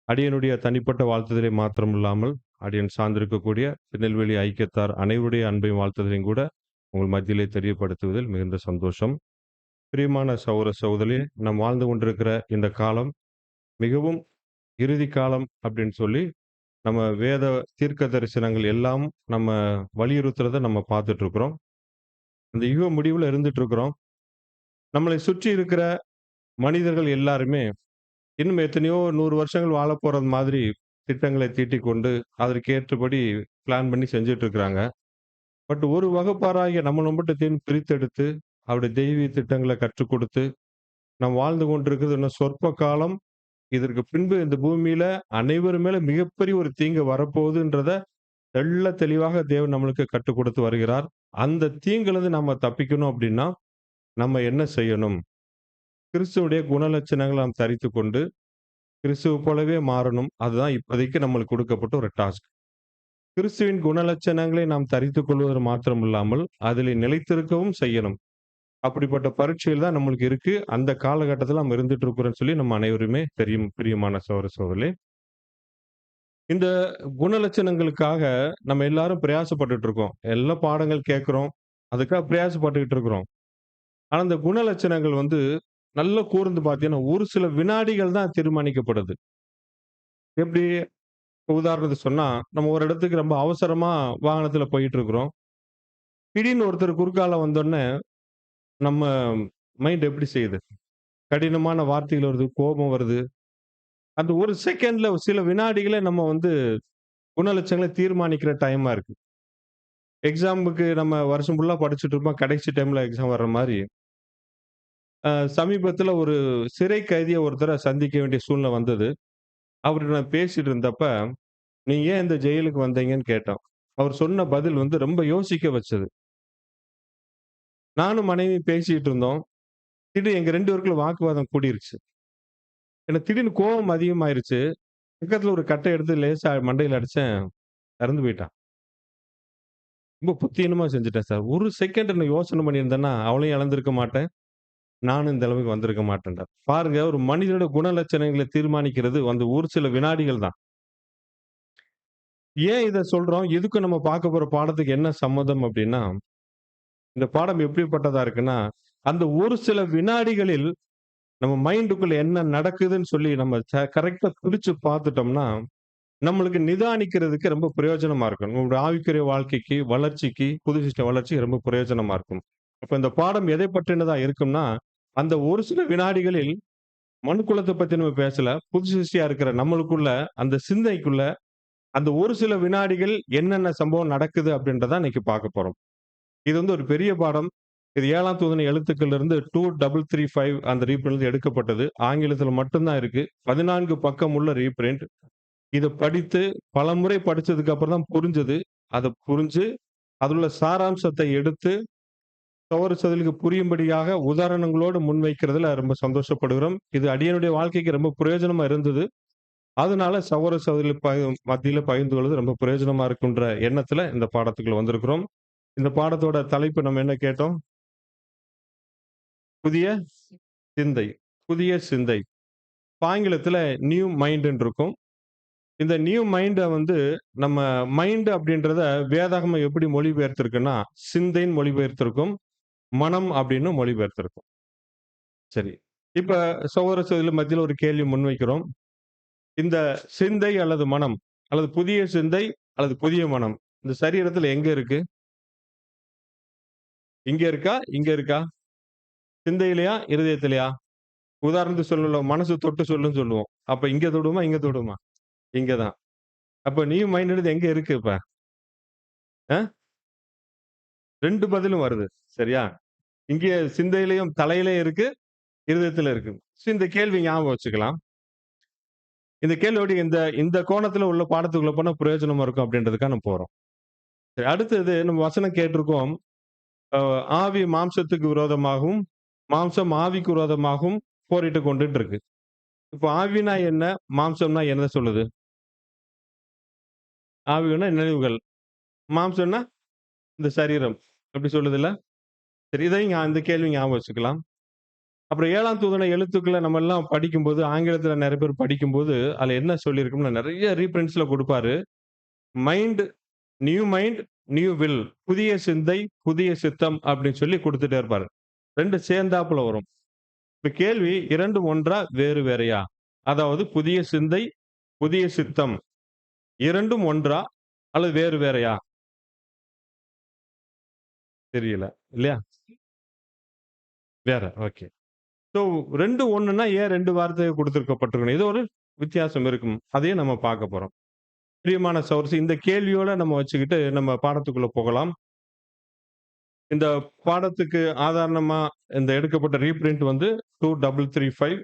அடியனுடைய தனிப்பட்ட வாழ்த்துதலை மாத்திரமில்லாமல், அடியன் சார்ந்திருக்கக்கூடிய திருநெல்வேலி ஐக்கியத்தார் அனைவருடைய அன்பையும் வாழ்த்துதலையும் கூட உங்கள் மத்தியிலே தெரியப்படுத்துவதில் மிகுந்த சந்தோஷம். பிரியமான சகோதர சகோதரி, நாம் வாழ்ந்து கொண்டிருக்கிற இந்த காலம் மிகவும் இறுதி காலம் அப்படின்னு சொல்லி, நம்ம வேத தீர்க்க தரிசனங்கள் எல்லாம் நம்ம வலியுறுத்துறத நம்ம பார்த்துட்டு இருக்கிறோம். அந்த யுக முடிவுல இருந்துட்டு இருக்கிறோம். நம்மளை சுற்றி இருக்கிற மனிதர்கள் எல்லாருமே இன்னும் எத்தனையோ 100 வருஷங்கள் வாழப்போறது மாதிரி திட்டங்களை தீட்டிக்கொண்டு, அதற்கு ஏற்றபடி பிளான் பண்ணி செஞ்சுட்டு இருக்கிறாங்க. பட் ஒரு வகுப்பாராகிய நம்மள மட்டும் பிரித்தெடுத்து, அவருடைய தெய்வீக திட்டங்கள கற்றுக் கொடுத்து, நாம் வாழ்ந்து கொண்டிருக்கிறது இன்னும் சொற்ப காலம். இதற்கு பின்பு இந்த பூமியில அனைவர் மேல மிகப்பெரிய ஒரு தீங்கு வரப்போகுதுன்றத தெள்ளத் தெளிவாக தேவன் நம்மளுக்கு கற்றுக் கொடுத்து வருகிறார். அந்த தீங்கிலிருந்து நம்ம தப்பிக்கணும் அப்படின்னா, நம்ம என்ன செய்யணும்? கிறிஸ்துவுடைய குணலட்சணங்களை நாம் தரித்துக் கொண்டு, கிறிஸ்துவ போலவே மாறணும். அதுதான் இப்போதைக்கு நம்மளுக்கு கொடுக்கப்பட்ட ஒரு டாஸ்க். கிறிஸ்துவின் குணலட்சணங்களை நாம் தரித்துக் கொள்வது மாத்திரமில்லாமல், அதிலே நிலைத்திருக்கவும் செய்யணும். அப்படிப்பட்ட பரீட்சைகள் தான் நம்மளுக்கு இருக்கு. அந்த காலகட்டத்தில நம்ம இருந்துட்டு இருக்கிறோம்னு சொல்லி நம்ம அனைவருமே தெரியும் பிரியமான சகோதர சகோதரிகளே. இந்த குணலட்சணங்களுக்காக நம்ம எல்லாரும் பிரயாசப்பட்டுட்டு இருக்கோம். எல்லா பாடங்கள் கேட்கிறோம். அதுக்காக பிரயாசப்பட்டுக்கிட்டு இருக்கிறோம். ஆனா, இந்த குணலட்சணங்கள் வந்து நல்லா கூர்ந்து பார்த்தீங்கன்னா, ஒரு சில வினாடிகள் தான் தீர்மானிக்கப்படுது. எப்படி உதாரணத்துக்கு சொன்னா, நம்ம ஒரு இடத்துக்கு ரொம்ப அவசரமா வாகனத்துல போயிட்டு இருக்கிறோம். திடீர்னு ஒருத்தர் குறுக்கால வந்தோன்னே, நம்ம மைண்ட் எப்படி செய்யுது? கடினமான வார்த்தைகள் வருது, கோபம் வருது. அந்த ஒரு செகண்ட்ல சில வினாடிகளே நம்ம வந்து குணலட்சணங்கள தீர்மானிக்கிற டைமா இருக்கு. எக்ஸாமுக்கு நம்ம வருஷம் ஃபுல்லா படிச்சுட்டு இருப்போம். கடைசி டைம்ல எக்ஸாம் வர்ற மாரி, சமீபத்தில ஒரு சிறை கைதிய ஒருத்தர சந்திக்க வேண்டிய சூழ்நிலை வந்தது. அவர்ட்ட நான் பேசிட்டு இருந்தப்ப, "நீங்க ஏன் இந்த ஜெயிலுக்கு வந்தீங்கன்னு?" கேட்டோம். அவர் சொன்ன பதில் வந்து ரொம்ப யோசிக்க வச்சது. நானும் மனைவியும் பேசிட்டு இருந்தோம். திடீர்னு எங்க 2 பேருக்குள்ள வாக்குவாதம் கூடிருச்சு. எனக்கு திடீர்னு கோவம் அதிகமாயிருச்சு. பக்கத்துல ஒரு கட்ட எடுத்து லேசா மண்டையில அடிச்சேன். இறந்து போயிட்டான். ரொம்ப புத்தியீனமா செஞ்சுட்டேன் சார். ஒரு செகண்ட் நான் யோசனை பண்ணியிருந்தேன்னா, அவளையும் இழந்திருக்க மாட்டேன். நானும் இந்த அளவுக்கு வந்திருக்க மாட்டேன்டார். பாருங்க, ஒரு மனிதனோட குணலட்சணங்களை தீர்மானிக்கிறது அந்த ஒரு சில வினாடிகள் தான். ஏன் இத சொல்றோம்? எதுக்கும் நம்ம பார்க்க போற பாடத்துக்கு என்ன சம்மந்தம் அப்டின்னா, இந்த பாடம் எப்படிப்பட்டதா இருக்குன்னா, அந்த ஒரு சில வினாடிகளில் நம்ம மைண்டுக்குள்ள என்ன நடக்குதுன்னு சொல்லி நம்ம கரெக்ட்டா பிரிச்சு பார்த்துட்டோம்னா, நம்மளுக்கு நிதானிக்கிறதுக்கு ரொம்ப பிரயோஜனமா இருக்கும். நம்முடைய ஆவிக்குரிய வாழ்க்கைக்கு, வளர்ச்சிக்கு, புது சிஸ்டம் வளர்ச்சிக்கு ரொம்ப பிரயோஜனமா இருக்கும். அப்ப இந்த பாடம் எதை பற்றினதா இருக்கும்னா, அந்த ஒரு சில வினாடிகளில் மனுக்குலத்த பத்தி நம்ம பேசல. புது சிருஷ்டியா இருக்கிற நம்மளுக்குள்ள, அந்த சிந்தைக்குள்ள, அந்த ஒரு சில வினாடிகள் என்னென்ன சம்பவம் நடக்குது அப்படின்றத இன்னைக்கு பார்க்க போறோம். இது வந்து ஒரு பெரிய பாடம். இது 7ஆம் தூதன் எழுத்துக்களிலிருந்து 2335 அந்த ரீப்ரிண்ட்ல எடுக்கப்பட்டது. ஆங்கிலத்தில மட்டும் தான் இருக்கு. 14 பக்கம் உள்ள ரீப்ரிண்ட். இத படித்து பலமுறை படிச்சதுக்கு அப்புறம் தான் புரிஞ்சது. அத புரிஞ்சு, அதில உள்ள சாராம்சத்தை எடுத்து சகோதர சகோதரிகளுக்கு புரியும்படியாக உதாரணங்களோடு முன்வைக்கிறதுல ரொம்ப சந்தோஷப்படுகிறோம். இது அடியனுடைய வாழ்க்கைக்கு ரொம்ப பிரயோஜனமா இருந்தது. அதனால சகோதர சகோதரிகள் மத்தியில பகிர்ந்து கொள்வது ரொம்ப பிரயோஜனமா இருக்குன்ற எண்ணத்துல இந்த பாடத்துக்குள்ள வந்திருக்கிறோம். இந்த பாடத்தோட தலைப்பு நம்ம என்ன கேட்டோம்? புதிய சிந்தை. புதிய சிந்தை. ஆங்கிலத்துல நியூ மைண்ட்ன்னு இருக்கும். இந்த நியூ மைண்ட வந்து நம்ம மைண்ட் அப்படின்றத வேதாகமம் எப்படி மொழிபெயர்த்திருக்குன்னா, சிந்தைன்னு மொழிபெயர்த்திருக்கும். மனம் அப்படின்னு மொழிபெயர்த்திருக்கும். சரி. இப்ப சகோதர சகோதரிகள் மத்தியில ஒரு கேள்வி முன்வைக்கிறோம். இந்த சிந்தை அல்லது மனம், அல்லது புதிய சிந்தை அல்லது புதிய மனம், இந்த சரீரத்துல எங்க இருக்கு? இங்க இருக்கா? இங்க இருக்கா? சிந்தையிலயா? இருதயத்திலயா? உதாரணத்துக்கு சொல்லணும், மனசு தொட்டு சொல்லுன்னு சொல்லுவோம். அப்ப இங்க தொடுமா? இங்க தொடுமா? இங்க தான். அப்ப நியூ மைண்ட்ன்றது எங்க இருக்கு இப்ப? அ 2 பதிலும் வருது. சரியா? இங்கே சிந்தையிலயும் தலையிலயும் இருக்கு, இருதயத்தில இருக்கு. இந்த கேள்வி ஞாபகம் வச்சுக்கலாம். இந்த கேள்வியோட இந்த இந்த கோணத்துல உள்ள பாடத்துக்குள்ள போனா பிரயோஜனமா இருக்கும் அப்படின்றதுக்காக நம்ம போறோம். சரி, அடுத்தது நம்ம வசனம் கேட்டிருக்கோம். அ ஆவி மாம்சத்துக்கு விரோதமாகவும், மாம்சம் ஆவிக்கு விரோதமாகவும் போரிட்டுக் கொண்டுட்டு இருக்கு. இப்ப ஆவினா என்ன? மாம்சம்னா என்ன சொல்லுது? ஆவின்னா நினைவுகள். மாம்சம்னா இந்த சரீரம். அப்படி சொல்லுதுல்ல? சரி, இதையும் இந்த கேள்வி ஞாபகம் வச்சுக்கலாம். அப்புறம் 7ஆம் தூதன எழுத்துக்கள நம்ம எல்லாம் படிக்கும்போது, ஆங்கிலத்துல நெறைய பேர் படிக்கும்போது, அதுல என்ன சொல்லியிருக்கும்னா, நெறைய ரீபிரிண்ட்ஸ்ல குடுப்பாரு. Mind, new will. புதிய சிந்தை, புதிய சித்தம் அப்படின்னு சொல்லி குடுத்துட்டே இருப்பாரு. 2 சேர்ந்தாப்புல வரும். இப்ப கேள்வி 2ம் ஒன்றா? வேறு வேறையா? அதாவது புதிய சிந்தை, புதிய சித்தம் 2ம் ஒன்றா? அல்லது வேறு வேறையா? தெரியல. இல்லையா? வேற. ஓகே. ஸோ 2ம் ஒண்ணுன்னா ஏன் 2 வார்த்தை குடுத்திருக்கப்பட்டிருக்கணும்? ஏதோ ஒரு வித்தியாசம் இருக்கும். அதையும் நம்ம பார்க்க போறோம். பிரியமான சகோதரர்களே, இந்த கேள்வியோட நம்ம வச்சுக்கிட்டு நம்ம பாடத்துக்குள்ள போகலாம். இந்த பாடத்துக்கு ஆதாரணமா இந்த எடுக்கப்பட்ட ரீபிரிண்ட் வந்து 2335.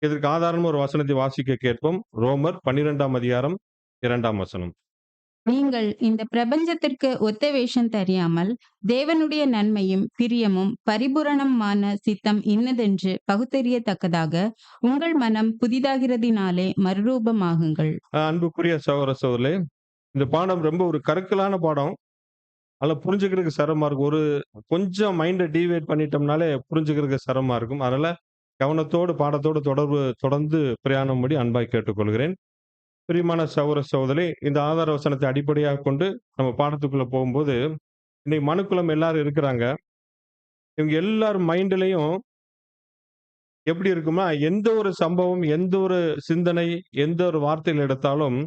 இதற்கு ஆதாரமா ஒரு வசனத்தை வாசிக்க கேட்போம். ரோமர் 12ஆம் அதிகாரம் 2ஆம் வசனம். நீங்கள் இந்த பிரபஞ்சத்திற்கு ஒத்த வேஷம் தெரியாமல் தேவனுடைய நன்மையும் பிரியமும் பரிபூரணமான சித்தம் இன்னதென்று பகுத்தறியத்தக்கதாக உங்கள் மனம் புதிதாகிறதினாலே மறுரூபமாகுங்கள். அன்புக்குரிய சகோதர சகோதரிகளே, இந்த பாடம் ரொம்ப ஒரு கருக்கலான பாடம். அதுல புரிஞ்சுக்கிறதுக்கு சிரமமா இருக்கும். ஒரு கொஞ்சம் மைண்ட டீவியேட் பண்ணிட்டோம்னாலே புரிஞ்சுக்கிறதுக்கு சிரமமா இருக்கும். அதனால கவனத்தோடு பாடத்தோடு தொடர்ந்து பிரயாணம் படி அன்பாய் கேட்டுக்கொள்கிறேன். பிரியமான சகோதர சகோதரி, இந்த ஆதார வசனத்தை அடிப்படையாக கொண்டு நம்ம பாடத்துக்குள்ள போகும்போது, இன்னைக்கு மனுக்குலம் எல்லாரும் இருக்கிறாங்க. இவங்க எல்லார் மைண்ட்லயும் எப்படி இருக்கும்னா, எந்த ஒரு சம்பவம், எந்த ஒரு சிந்தனை, எந்த ஒரு வார்த்தைகள் எடுத்தாலும்,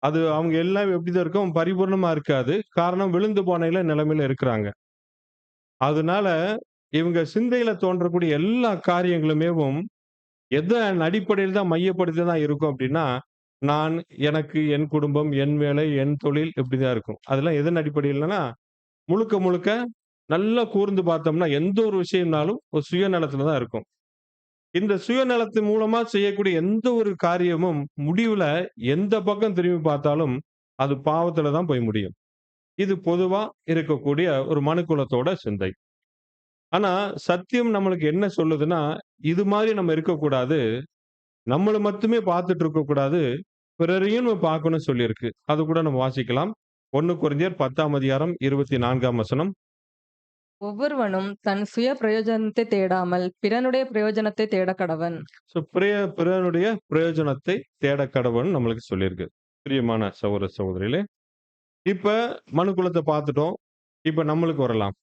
அது அவங்க எல்லாம் எப்படிதான் இருக்கும்? பரிபூர்ணமா இருக்காது. காரணம் விழுந்து போன நிலைமையில இருக்கிறாங்க. அதனால இவங்க சிந்தையில தோன்றக்கூடிய எல்லா காரியங்களுமேவும் எதன் அடிப்படையில் தான் மையப்படுத்தி தான் இருக்கும் அப்படின்னா, நான், எனக்கு, என் குடும்பம், என் வேலை, என் தொழில் இப்படிதான் இருக்கும். அதெல்லாம் எதன் அடிப்படையிலனா, முழுக்க முழுக்க நல்லா கூர்ந்து பார்த்தோம்னா, எந்த ஒரு விஷயம்னாலும் ஒரு சுயநலத்துல தான் இருக்கும். இந்த சுயநலத்து மூலமா செய்யக்கூடிய எந்த ஒரு காரியமும் முடிவுல எந்த பக்கம் திரும்பி பார்த்தாலும், அது பாவத்துல தான் போய் முடியும். இது பொதுவா இருக்கக்கூடிய ஒரு மனுக்குலத்தோட சிந்தை. ஆனா, சத்தியம் நம்மளுக்கு என்ன சொல்லுதுன்னா, இது மாரி நம்ம இருக்கக்கூடாது. நம்மள மட்டுமே பார்த்துட்டு இருக்கக்கூடாது. பிறரையும் நம்ம பார்க்கணும்னு சொல்லியிருக்கு. அது கூட நம்ம வாசிக்கலாம். 1 கொரிந்தியர் 10ஆம் அதிகாரம் 24ஆம் வசனம். ஒவ்வொருவனும் தன் சுய பிரயோஜனத்தை தேடாமல் பிறனுடைய பிரயோஜனத்தை தேடக் கடவன். ஸோ பிறனுடைய பிரயோஜனத்தை தேட கடவுள்ன்னு நம்மளுக்கு சொல்லியிருக்கு. பிரியமான சகோதர சகோதரிகளே, இப்ப மனுக்குலத்த பார்த்துட்டோம். இப்ப நம்மளுக்கு வரலாம்.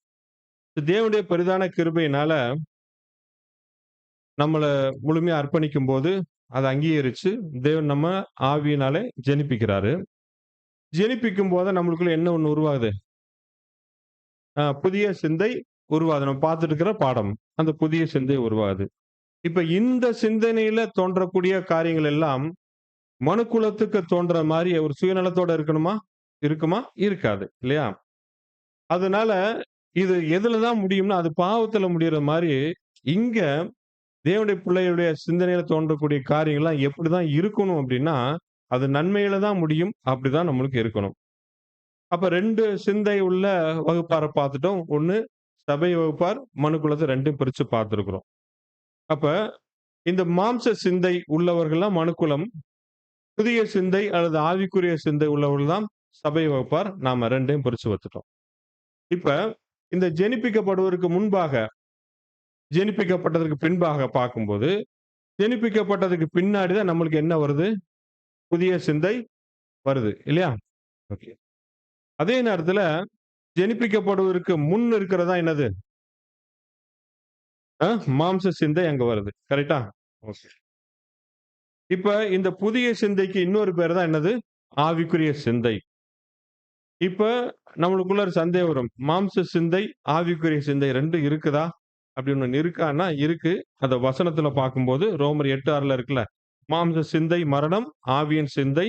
தேவனுடைய பெரிதான கிருபையினால நம்மள முழுமையா அர்ப்பணிக்கும்போது, அத அங்கீகரிச்சு தேவன் நம்ம ஆவியினாலே ஜெனிப்பிக்கிறாரு. ஜெனிப்பிக்கும்போது நம்மளுக்குள்ள என்ன ஒண்ணு உருவாகுது? புதிய சிந்தை உருவாகுது. நம்ம பார்த்துட்டு இருக்கிற பாடம். அந்த புதிய சிந்தை உருவாகுது. இப்ப இந்த சிந்தனையில தோன்றக்கூடிய காரியங்கள் எல்லாம் மனுக்குலத்துக்கு தோன்ற மாரி ஒரு சுயநலத்தோட இருக்கணுமா? இருக்குமா? இருக்காது. இல்லையா? அதனால இது எதுல தான் முடியும்னா, அது பாவத்துல முடியிற மாரி, இங்க தேவனுடைய பிள்ளைகளுடைய சிந்தனையில தோன்றக்கூடிய காரியங்கள்லாம் எப்படிதான் இருக்கணும் அப்படின்னா, அது நன்மையில தான் முடியும். அப்படிதான் நம்மளுக்கு இருக்கணும். அப்ப 2 சிந்தை உள்ள வகுப்பார பார்த்துட்டோம். 1 சபை வகுப்பார், மனுக்குலத்த 2யும் பிரிச்சு பார்த்திருக்கிறோம். அப்ப இந்த மாம்ச சிந்தை உள்ளவர்கள்லாம் மனுக்குலம். புதிய சிந்தை அல்லது ஆவிக்குரிய சிந்தை உள்ளவர்கள் தான் சபை வகுப்பார். நாம 2யும் பிரிச்சு வச்சுட்டோம். இப்ப இந்த ஜெனிப்பிக்கப்படுவதற்கு முன்பாக, ஜெனிப்பிக்கப்பட்டதற்கு பின்பாக பார்க்கும்போது, ஜெனிப்பிக்கப்பட்டதுக்கு பின்னாடி தான் நம்மளுக்கு என்ன வருது? புதிய சிந்தை வருது. இல்லையா? ஓகே. அதே நேரத்துல ஜெனிப்பிக்கப்படுவதற்கு முன் இருக்கிறதா என்னது? அ மாம்ச சிந்தை அங்க வருது. கரெக்ட்டா? ஓகே. இப்ப இந்த புதிய சிந்தைக்கு இன்னொரு பேரு தான் என்னது? ஆவிக்குரிய சிந்தை. இப்ப நம்மளுக்குள்ள ஒரு சந்தேகம் வரும். மாம்ச சிந்தை, ஆவிக்குரிய சிந்தை 2 இருக்குதா? அப்படின்னு ஒண்ணு இருக்கான்னா, இருக்கு. அத வசனத்துல பார்க்கும்போது ரோமர் 8:6ல இருக்குல்ல. மாம்ச சிந்தை மரணம், ஆவியின் சிந்தை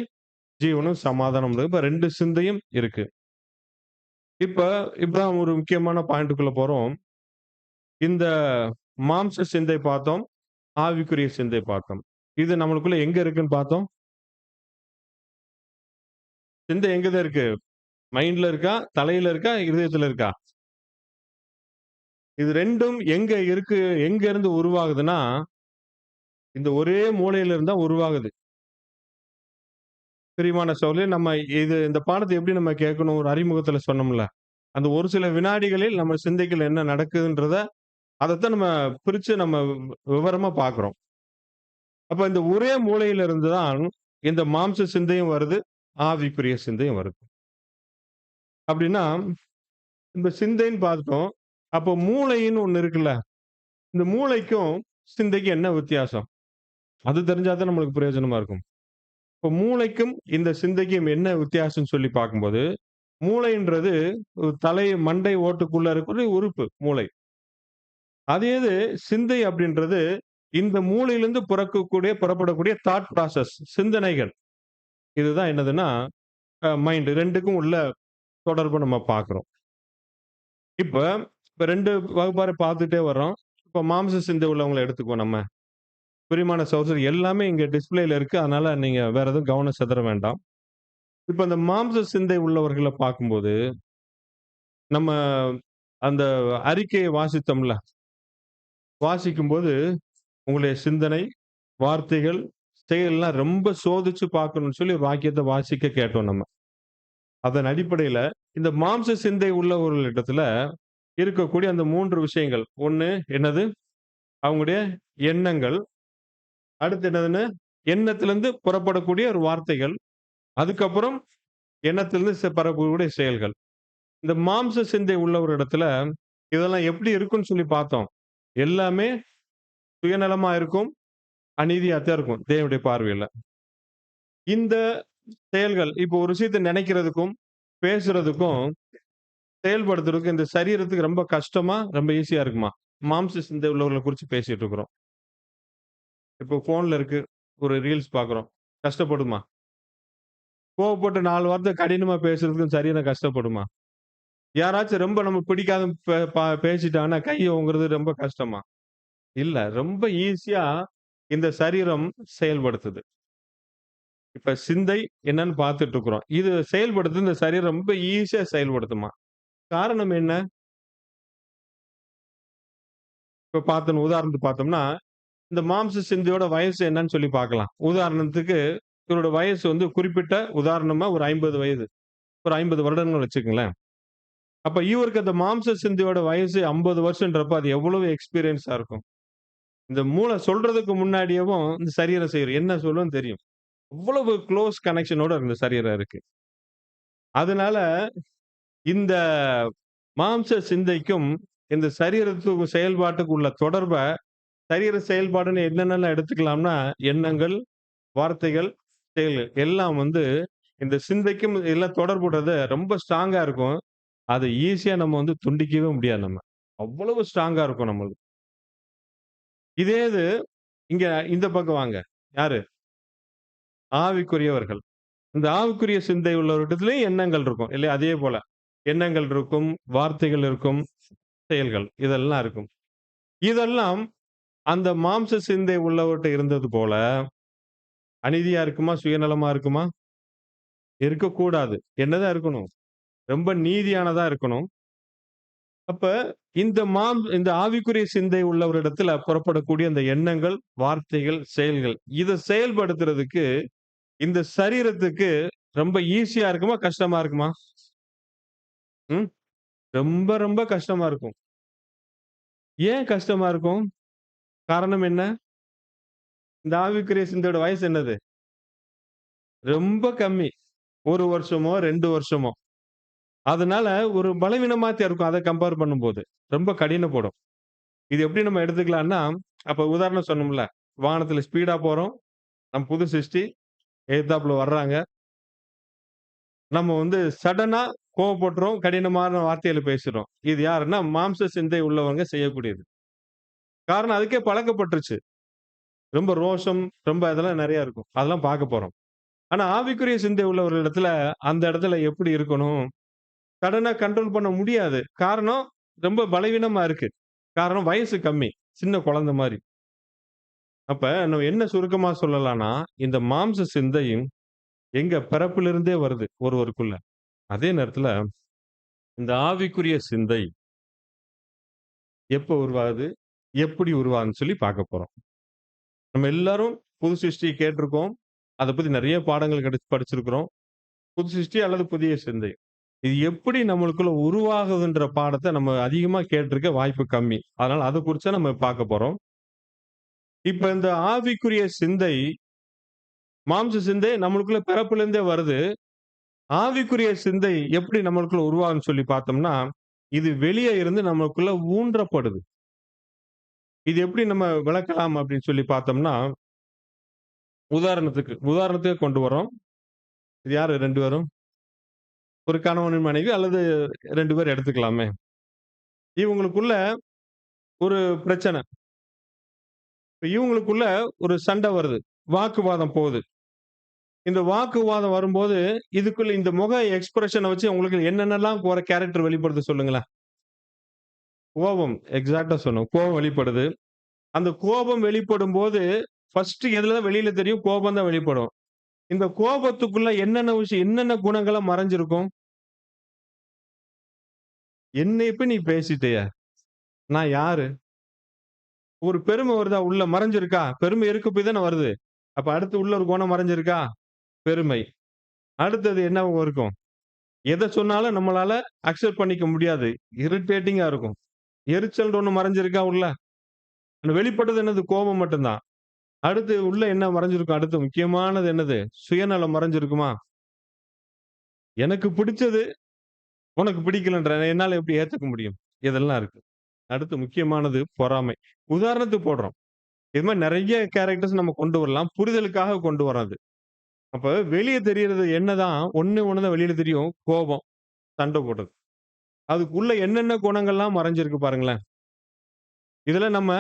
ஜீவனும் சமாதானம். இப்ப 2 சிந்தையும் இருக்கு. இப்ப இப்பதான் ஒரு முக்கியமான பாயிண்ட்க்குள்ள போறோம். இந்த மாம்ச சிந்தை பார்த்தோம். ஆவிக்குரிய சிந்தை பார்த்தோம். இது நம்மளுக்குள்ள எங்க இருக்குன்னு பார்த்தோம்? சிந்தை எங்க தான் இருக்கு? மைண்ட்ல இருக்கா? தலையில இருக்கா? இருதயத்துல இருக்கா? இது 2ம் எங்க இருக்கு? எங்க இருந்து உருவாகுதுன்னா, இந்த ஒரே மூலையில இருந்து தான் உருவாகுது. பிரியமான சகோதரர்களே, நம்ம இந்த பாடத்த எப்படி நம்ம கேட்கணும்? ஒரு அறிமுகத்துல சொன்னோம்ல. அந்த ஒரு சில வினாடிகளில் நம்ம சிந்தைக்குள்ள என்ன நடக்குதுன்றத அதத்தான் நம்ம பிரிச்சு நம்ம விவரமா பார்க்கிறோம். அப்ப இந்த ஒரே மூளையில இருந்து தான் இந்த மாம்ச சிந்தையும் வருது, ஆவிக்குரிய சிந்தையும் வருது. அப்படின்னா, இந்த சிந்தைன்னு பார்த்தோம். அப்போ மூளைன்னு ஒண்ணு இருக்குல்ல. இந்த மூளைக்கும் சிந்தைக்கும் என்ன வித்தியாசம்? அது தெரிஞ்சா தான் நம்மளுக்கு பிரயோஜனமா இருக்கும். இப்போ மூளைக்கும் இந்த சிந்தைக்கும் என்ன வித்தியாசம்ன்னு சொல்லி பார்க்கும்போது, மூளைன்றது ஒரு தலை மண்டை ஓட்டுக்குள்ள இருக்கிற உறுப்பு மூளை. அதே இது சிந்தை அப்படின்றது இந்த மூளையிலிருந்து புறப்படக்கூடிய தாட் ப்ராசஸ் சிந்தனைகள். இதுதான் என்னதுன்னா, மைண்ட் 2க்கும் உள்ள தொடர்பு நம்ம பார்க்கிறோம். இப்ப இப்ப 2 வகுப்பார பார்த்துட்டே வர்றோம். இப்ப மாம்ச சிந்தை உள்ளவங்கள எடுத்துக்குவோம் நம்ம. பிரியமான சகோதரர் எல்லாமே இங்க டிஸ்ப்ளேல இருக்கு. அதனால நீங்க வேற எதுவும் கவனம் சிதற வேண்டாம். இப்ப அந்த மாம்ச சிந்தை உள்ளவர்கள பார்க்கும்போது, நம்ம அந்த அறிக்கையை வாசித்தோம்ல. வாசிக்கும்போது உங்களுடைய சிந்தனை, வார்த்தைகள், செயல்லாம் ரொம்ப சோதிச்சு பார்க்கணும்னு சொல்லி ஒரு வாக்கியத்த வாசிக்க கேட்டோம் நம்ம. அதன் அடிப்படையில இந்த மாம்ச சிந்தை உள்ளவர்களிடத்துல இருக்கக்கூடிய அந்த 3 விஷயங்கள். 1 என்னது? அவங்களுடைய எண்ணங்கள். அடுத்து என்னதுன்னு? எண்ணத்திலிருந்து புறப்படக்கூடிய ஒரு வார்த்தைகள். அதுக்கப்புறம் எண்ணத்திலிருந்து பரப்பக்கூடிய செயல்கள். இந்த மாம்ச சிந்தை உள்ள ஒரு இடத்துல இதெல்லாம் எப்படி இருக்குன்னு சொல்லி பார்த்தோம். எல்லாமே சுயநலமா இருக்கும். அநீதியா தான் இருக்கும் தேவனுடைய பார்வையில. இந்த செயல்கள் இப்போ ஒரு விஷயத்த நினைக்கிறதுக்கும், பேசுறதுக்கும், செயல்படுத்துறதுக்கும் இந்த சரீரத்துக்கு ரொம்ப கஷ்டமா, ரொம்ப ஈஸியா இருக்குமா? மாம்ச சிந்தை உள்ளவர்கள குறிச்சு பேசிட்டு இருக்கிறோம். இப்போ ஃபோன்ல இருக்கு. ஒரு ரீல்ஸ் பார்க்குறோம். கஷ்டப்படுமா? கோவப்பட்டு 4 வார்த்தை கடினமா பேசுறதுக்கும் சரீரம் கஷ்டப்படுமா? யாராச்சும் ரொம்ப நமக்கு பிடிக்காத பேசிட்டாங்கன்னா கைய ஓங்குறது ரொம்ப கஷ்டமா? இல்ல. ரொம்ப ஈஸியா இந்த சரீரம் செயல்படுத்துது. இப்ப சிந்தை என்னன்னு பார்த்துட்டு இருக்கிறோம். இது செயல்படுத்துது இந்த சரீரம் ரொம்ப ஈஸியா செயல்படுத்துமா? காரணம் என்ன? இப்ப உதாரணத்துக்கு பார்த்தோம்னா, இந்த மாம்ச சிந்தையோட வயசு என்னன்னு சொல்லி பார்க்கலாம். உதாரணத்துக்கு இவரோட வயசு வந்து குறிப்பிட்ட உதாரணமா ஒரு 50 வயது. ஒரு 50 வருடங்கள்னு வச்சுக்கங்களேன். அப்ப இவருக்கு அந்த மாம்ச சிந்தையோட வயசு 50 வருஷம்ன்றப்ப அது எவ்வளவு எக்ஸ்பீரியன்ஸா இருக்கும். இந்த மூளை சொல்றதுக்கு முன்னாடியேவும் இந்த சரீரம் செய்யும். என்ன சொல்லும்னு தெரியும். அவ்வளவு க்ளோஸ் கனெக்ஷனோட இந்த சரீரம் இருக்கு. அதனால இந்த மாம்ச சிந்தைக்கும், இந்த சரீரத்துக்கும் செயல்பாட்டுக்கு உள்ள தொடர்ப, சரீர செயல்பாடுன்னு என்னென்னலாம் எடுத்துக்கலாம்னா, எண்ணங்கள், வார்த்தைகள், செயல்கள் எல்லாம் வந்து இந்த சிந்தைக்கும் எல்லாம் தொடர்புடையது ரொம்ப ஸ்ட்ராங்கா இருக்கும். அத ஈஸியா நம்ம வந்து துண்டிக்கவே முடியாது நம்ம. அவ்வளவு ஸ்ட்ராங்கா இருக்கும் நம்மளுது. இதே இது இங்க இந்த பக்கம் வாங்க. யாரு? ஆவிக்குரியவர்கள். இந்த ஆவிக்குரிய சிந்தை உள்ளவரிடத்திலேயும் எண்ணங்கள் இருக்கும். இல்லையா? அதே போல. எண்ணங்கள் இருக்கும், வார்த்தைகள் இருக்கும், செயல்கள் இதெல்லாம் இருக்கும். இதெல்லாம் அந்த மாம்ச சிந்தை உள்ளவர்ட்ட இருந்தது போல, அநீதியா இருக்குமா? சுயநலமா இருக்குமா? இருக்கக்கூடாது. என்னதான் இருக்கணும்? ரொம்ப நீதியானதா இருக்கணும். அப்ப இந்த ஆவிக்குரிய சிந்தை உள்ளவரிடத்துல புறப்படக்கூடிய அந்த எண்ணங்கள், வார்த்தைகள், செயல்கள் இத செயல்படுத்துறதுக்கு இந்த சரீரத்துக்கு ரொம்ப ஈஸியா இருக்குமா? கஷ்டமா இருக்குமா? ம். ரொம்ப ரொம்ப கஷ்டமா இருக்கும். ஏன் கஷ்டமா இருக்கும்? காரணம் என்ன? இந்த ஆவிக்குரிய சிந்தையோட வயசு என்னது? ரொம்ப கம்மி. 1 வருஷமோ, 2 வருஷமோ. அதனால ஒரு பலவீனமா தான் இருக்கும். அத கம்பேர் பண்ணும்போது. ரொம்ப கடினப்படும். இது எப்படி நம்ம எடுத்துக்கலாம்னா, அப்ப உதாரணம் சொன்னோம்ல. வானத்துல ஸ்பீடா போறோம். நம்ம புது சிருஷ்டி. எதிர்த்தாப்புல வர்றாங்க. நம்ம வந்து சடனா கோவப்படுறோம். கடினமான வார்த்தைகள பேசுறோம். இது யாருன்னா, மாம்ச சிந்தை உள்ளவங்க செய்யக்கூடியது. காரணம் அதுக்கே பழக்கப்பட்டுருச்சு. ரொம்ப ரோஷம், ரொம்ப இதெல்லாம் நெறைய இருக்கும். அதெல்லாம் பார்க்க போறோம். ஆனா ஆவிக்குரிய சிந்தை உள்ளவர்களிடத்துல, அந்த இடத்துல எப்படி இருக்கணும்? சடனா கண்ட்ரோல் பண்ண முடியாது. காரணம் ரொம்ப பலவீனமா இருக்கு. காரணம் வயசு கம்மி. சின்ன குழந்தை மாரி. அப்ப நம்ம என்ன சுருக்கமா சொல்லலாம்னா, இந்த மாம்ச சிந்தையும் எங்க பிறப்பிலிருந்தே வருது ஒருவருக்குள்ள. அதே நேரத்துல இந்த ஆவிக்குரிய சிந்தை எப்ப உருவாகுது? எப்படி உருவாகுதுன்னு சொல்லி பார்க்க போறோம். நம்ம எல்லாரும் புது சிருஷ்டி கேட்டிருக்கோம். அத பத்தி நெறைய பாடங்கள் படிச்சிருக்கிறோம். புது சிருஷ்டி அல்லது புதிய சிந்தை. இது எப்படி நம்மளுக்குள்ள உருவாகுதுன்ற பாடத்த நம்ம அதிகமா கேட்டிருக்க வாய்ப்பு கம்மி. அதனால அத குறிச்சா நம்ம பார்க்க போறோம். இப்ப இந்த ஆவிக்குரிய சிந்தை, மாம்ச சிந்தை நம்மளுக்குள்ள பிறப்பிலிருந்தே வருது. ஆவிக்குரிய சிந்தை எப்படி நம்மளுக்குள்ள உருவாகும்ன்னு சொல்லி பார்த்தோம்னா, இது வெளிய இருந்து நமக்குள்ள ஊன்றப்படுது. இது எப்படி நம்ம விளக்கலாம் அப்படின்னு சொல்லி பார்த்தோம்னா, உதாரணத்துக்கு கொண்டு வர்றோம். இது யாரு 2 பேரும்? ஒரு கணவன் மனைவி அல்லது 2 பேர் எடுத்துக்கலாமே. இவங்களுக்குள்ள ஒரு பிரச்சனை. இப்ப இவங்களுக்குள்ள ஒரு சண்டை வருது. வாக்குவாதம் போகுது. இந்த வாக்குவாதம் வரும்போது, இதுக்குள்ள இந்த முக எக்ஸ்பிரஷன வச்சு உங்களுக்கு என்னென்னலாம் ஒரு கேரக்டர் வெளிப்படுது சொல்லுங்களேன்? கோபம். எக்ஸாக்ட்டா சொன்னோம். கோபம் வெளிப்படுது. அந்த கோபம் வெளிப்படும்போது, ஃபர்ஸ்ட் எதுல தான் வெளியில தெரியும்? கோபம் தான் வெளிப்படும். இந்த கோபத்துக்குள்ள என்னென்ன குணங்கள்லாம் மறைஞ்சிருக்கும்? என்னைய போய் நீ பேசிட்டியே! நான் யாரு? ஒரு பெருமை வருதா உள்ள மறைஞ்சிருக்கா? பெருமை இருக்க போய் தானே வருது. அப்ப அடுத்து உள்ள ஒரு குணம் மறைஞ்சிருக்கா? பெருமை. அடுத்தது என்னவா இருக்கும்? எத சொன்னாலும் நம்மளால அக்செப்ட் பண்ணிக்க முடியாது. இரிட்டேட்டிங்கா இருக்கும். எரிச்சல்ன்ற ஒண்ணு மறைஞ்சிருக்கா உள்ள? அந்த வெளிப்பட்டது என்னது? கோபம் மட்டும் தான். அடுத்து உள்ள என்ன மறைஞ்சிருக்கும்? அடுத்து முக்கியமானது என்னது? சுயநலம் மறைஞ்சிருக்குமா? எனக்கு பிடிச்சது உனக்கு பிடிக்கலன்ற என்னால எப்படி ஏத்துக்க முடியும்? இதெல்லாம் இருக்கு. அடுத்து முக்கியமானது பொறாமை. உதாரணத்துக்கு போடுறோம். இது மாரி நெறைய கேரக்டர்ஸ் நம்ம கொண்டு வரலாம். புரிதலுக்காக கொண்டு வர்றது. அப்ப வெளிய தெரியறது என்னதான்? ஒண்ணு தான் வெளியில தெரியும். கோபம், சண்டை போடுறது. அதுக்குள்ள என்னென்ன குணங்கள்லாம் மறைஞ்சிருக்கு பாருங்களேன். இதுல நம்ம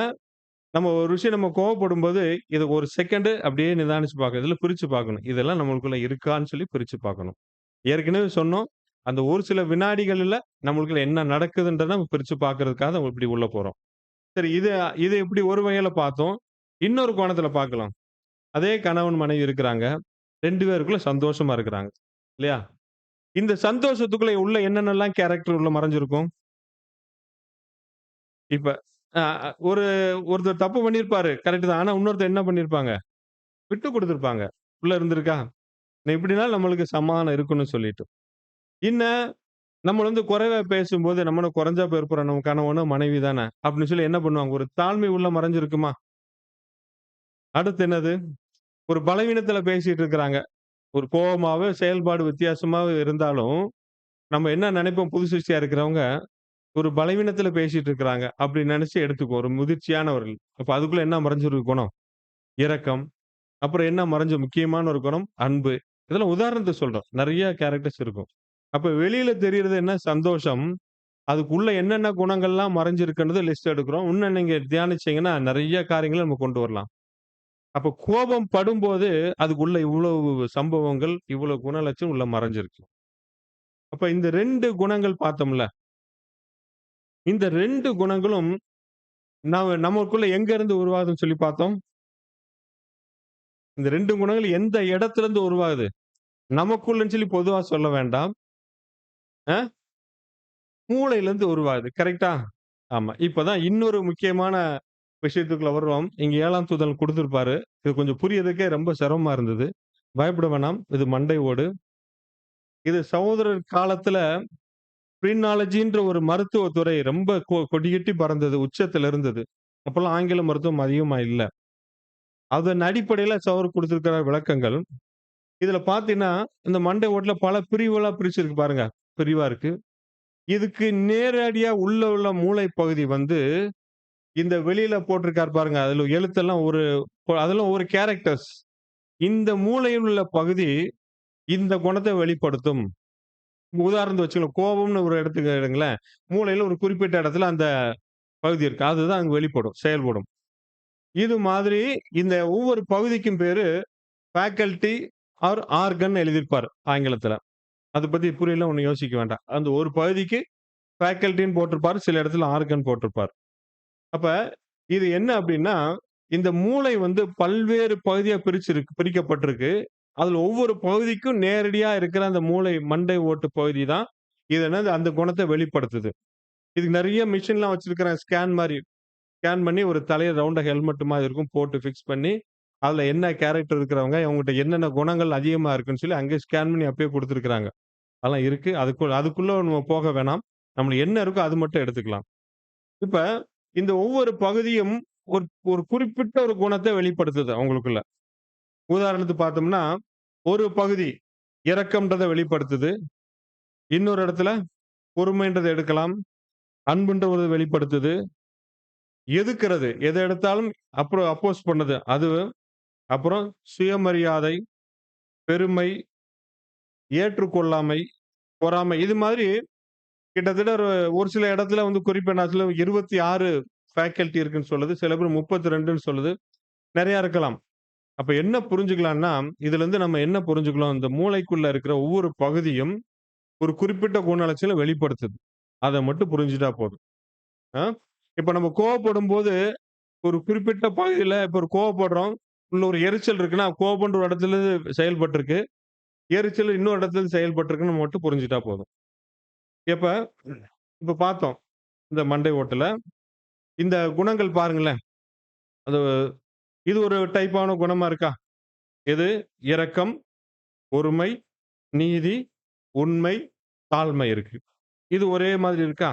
நம்ம ஒரு விஷயம் நம்ம கோவப்படும்போது, இத ஒரு செகண்ட் அப்படியே நிதானிச்சு பார்க்கணும். இதுல பிரிச்சு பார்க்கணும். இதெல்லாம் நம்மளுக்குள்ள இருக்கான்னு சொல்லி பிரிச்சு பார்க்கணும். ஏற்கனவே சொன்னோம். அந்த ஒரு சில வினாடிகள்ல நம்மளுக்குள்ள என்ன நடக்குதுன்றத நம்ம பிரிச்சு பார்க்கிறதுக்காக நம்ம இப்படி உள்ள போறோம். சரி இத இப்படி ஒரு வகையில பார்த்தோம். இன்னொரு கோணத்துல பார்க்கலாம். அதே கணவன், மனைவி இருக்கிறாங்க. 2 பேருக்குள்ள சந்தோஷமா இருக்கிறாங்க. இல்லையா? இந்த சந்தோஷத்துக்குள்ள உள்ள என்னென்னலாம் கேரக்டர் உள்ள மறைஞ்சிருக்கும்? இப்ப அ அ ஒரு ஒருத்தர் தப்பு பண்ணியிருப்பாரு. கரெக்ட் தான். ஆனா இன்னொருத்தர் என்ன பண்ணியிருப்பாங்க? விட்டு குடுத்திருப்பாங்க. உள்ள இருந்திருக்கா? இப்படினாலும் நம்மளுக்கு சமாதானம் இருக்குன்னு சொல்லிட்டு. இன்ன நம்ம குறைவா பேசும்போது, நம்ம என்ன குறைஞ்சா போயிருப்போறோம். நம்ம கணவனோ, மனைவி தானே. அப்படின்னு சொல்லி என்ன பண்ணுவாங்க? ஒரு தாழ்மை உள்ள மறைஞ்சிருக்குமா? அடுத்து என்னது? ஒரு பலவீனத்துல பேசிட்டு இருக்கிறாங்க. ஒரு கோவமாவே செயல்பாடு வித்தியாசமாவே இருந்தாலும், நம்ம என்ன நினைப்போம் புது சிருஷ்டியா இருக்கிறவங்க, ஒரு பலவீனத்துல பேசிட்டு இருக்கிறாங்க. அப்படி நினைச்சு எடுத்துக்குவோம். ஒரு முதிர்ச்சியானவர்கள். அப்ப அதுக்குள்ள என்ன மறைஞ்சிருக்கு குணம்? இரக்கம். அப்புறம் என்ன மறைஞ்ச முக்கியமான ஒரு குணம்? அன்பு. இதெல்லாம் உதாரணத்துக்கு சொல்றோம். நெறைய கேரக்டர்ஸ் இருக்கும். அப்ப வெளியில தெரியறது என்ன? சந்தோஷம். அதுக்குள்ள என்னென்ன குணங்கள்லாம் மறைஞ்சிருக்குன்றத லிஸ்ட் எடுக்கிறோம். இன்னும் நீங்க தியானிச்சீங்கன்னா, நெறைய காரியங்கள நம்ம கொண்டு வரலாம். அப்ப கோபம் படும்போது, அதுக்குள்ள இவ்வளவு சம்பவங்கள், இவ்வளவு குணலட்சணம் உள்ள மறைஞ்சிருக்கு. அப்ப இந்த 2 குணங்கள் பார்த்தோம்ல. இந்த 2 குணங்களும் நமக்குள்ள எங்க இருந்து உருவாகுதுன்னு சொல்லி பார்த்தோம்? இந்த 2 குணங்கள் எந்த இடத்திலிருந்து உருவாகுது? நமக்குள்ளன்னு சொல்லி பொதுவா சொல்ல வேண்டாம். அ மூளையிலிருந்து உருவாகுது. கரெக்ட்டா? ஆமா. இப்பதான் இன்னொரு முக்கியமான விஷயத்துக்குள்ள வர்றோம். இங்க 7ஆம் தூதன் குடுத்திருப்பாரு. இது கொஞ்சம் புரியறதுக்கே ரொம்ப சிரமமா இருந்தது. பயப்பட வேணாம். இது மண்டை ஓடு. இது சகோதரர் காலத்துல பிரினாலஜின்ற ஒரு மருத்துவத் துறை ரொம்ப கொடிகட்டி பறந்தது. உச்சத்துல இருந்தது. அப்பல்லாம் ஆங்கில மருத்துவம் அதிகமா இல்ல. அதன் அடிப்படையில சகோதரர் குடுத்திருக்கிற விளக்கங்கள். இதுல பார்த்தீங்கன்னா, இந்த மண்டை ஓட்டுல பல பிரிவுகளா பிரிச்சிருக்கு பாருங்க. பிரிவா இருக்கு. இதுக்கு நேரடியா உள்ள மூளை பகுதி இந்த வெளியில போட்டிருக்காரு பாருங்க. அதுல எழுத்தெல்லாம் அதெல்லாம் ஒரு கேரக்டர்ஸ். இந்த மூளையில் உள்ள பகுதி இந்த குணத்த வெளிப்படுத்தும். உதாரணத்துக்கு வச்சுக்கலாம். கோபம்னு ஒரு இடத்துக்கு எடுங்களேன். மூளையில ஒரு குறிப்பிட்ட இடத்துல அந்த பகுதி இருக்கு. அதுதான் அங்க வெளிப்படும், செயல்படும். இது மாதிரி இந்த ஒவ்வொரு பகுதிக்கும் பேரு ஃபேக்கல்டி ஆர் ஆர்கன் எழுதியிருப்பாரு ஆங்கிலத்துல. அத பத்தி புரியல ஒண்ணும் யோசிக்க வேண்டாம். அந்த ஒரு பகுதிக்கு ஃபேக்கல்டின்னு போட்டிருப்பாரு. சில இடத்துல ஆர்கன் போட்டிருப்பாரு. அப்ப இது என்ன அப்டின்னா, இந்த மூளை பல்வேறு பகுதியா பிரிக்கப்பட்டிருக்கு. அதுல ஒவ்வொரு பகுதிக்கும் நேரடியா இருக்கிற அந்த மூளை மண்டை ஓட்டு பகுதி தான், இது என்னது அந்த குணத்த வெளிப்படுத்துது. இதுக்கு நெறைய மெஷின்லாம் வச்சிருக்கிறேன். ஸ்கேன் பண்ணி ஒரு தலைய ரவுண்டா ஹெல்மெட் மாரி இருக்கும். போட்டு ஃபிக்ஸ் பண்ணி, அதுல என்ன கேரக்டர் இருக்கிறவங்க, அவங்ககிட்ட என்னென்ன குணங்கள் அதிகமா இருக்குன்னு சொல்லி அங்கேயே ஸ்கேன் பண்ணி அப்பயே குடுத்துருக்காங்க. அதெல்லாம் இருக்கு. அதுக்குள்ள நம்ம போக வேணாம். நம்மளுக்கு என்ன இருக்கோ அது மட்டும் எடுத்துக்கலாம். இப்ப இந்த ஒவ்வொரு பகுதியும் ஒரு ஒரு குறிப்பிட்ட ஒரு குணத்த வெளிப்படுத்துது அவங்களுக்குள்ள. உதாரணத்துக்கு பார்த்தோம்னா, ஒரு பகுதி இரக்கம்ன்றத வெளிப்படுத்துது. இன்னொரு இடத்துல பொறுமைன்றத எடுக்கலாம். அன்புன்றத வெளிப்படுத்துது. எதுக்குறது, எத எடுத்தாலும் அப்புறம் அப்போஸ் பண்ணுது. அது அப்புறம் சுயமரியாதை, பெருமை, ஏற்றுக்கொள்ளாமை, பொறாமை இது மாதிரி கிட்டத்தட்ட ஒரு ஒரு சில இடத்துல வந்து குறிப்பிட்ட 26 ஃபேக்கல்டி இருக்குன்னு சொல்லுது. சில பேர் 32ன்னு சொல்லுது. நெறைய இருக்கலாம். அப்ப என்ன புரிஞ்சுக்கலாம்னா, இதுலருந்து நம்ம என்ன புரிஞ்சுக்கலாம்? இந்த மூளைக்குள்ள இருக்கிற ஒவ்வொரு பகுதியும் ஒரு குறிப்பிட்ட குணநலட்சணம் வெளிப்படுத்துது. அத மட்டும் புரிஞ்சுட்டா போதும். ஆ? இப்ப நம்ம கோவப்படும்போது ஒரு குறிப்பிட்ட பகுதியில இப்ப ஒரு கோவப்படுறோம். உள்ள ஒரு எரிச்சல் இருக்குன்னா, கோபம்ன்ற ஒரு இடத்துல செயல்பட்டிருக்கு. எரிச்சல் இன்னொரு இடத்துல செயல்பட்டிருக்குன்னு மட்டும் புரிஞ்சுட்டா போதும். இப்ப இப்ப பார்த்தோம். இந்த மண்டை ஓட்டுல. இந்த குணங்கள் பாருங்களேன். அது இது ஒரு டைப்பான குணமா இருக்கா? எது? இரக்கம், பொறுமை, நீதி, உண்மை, தாழ்மை இருக்கு. இது ஒரே மாதிரி இருக்கா?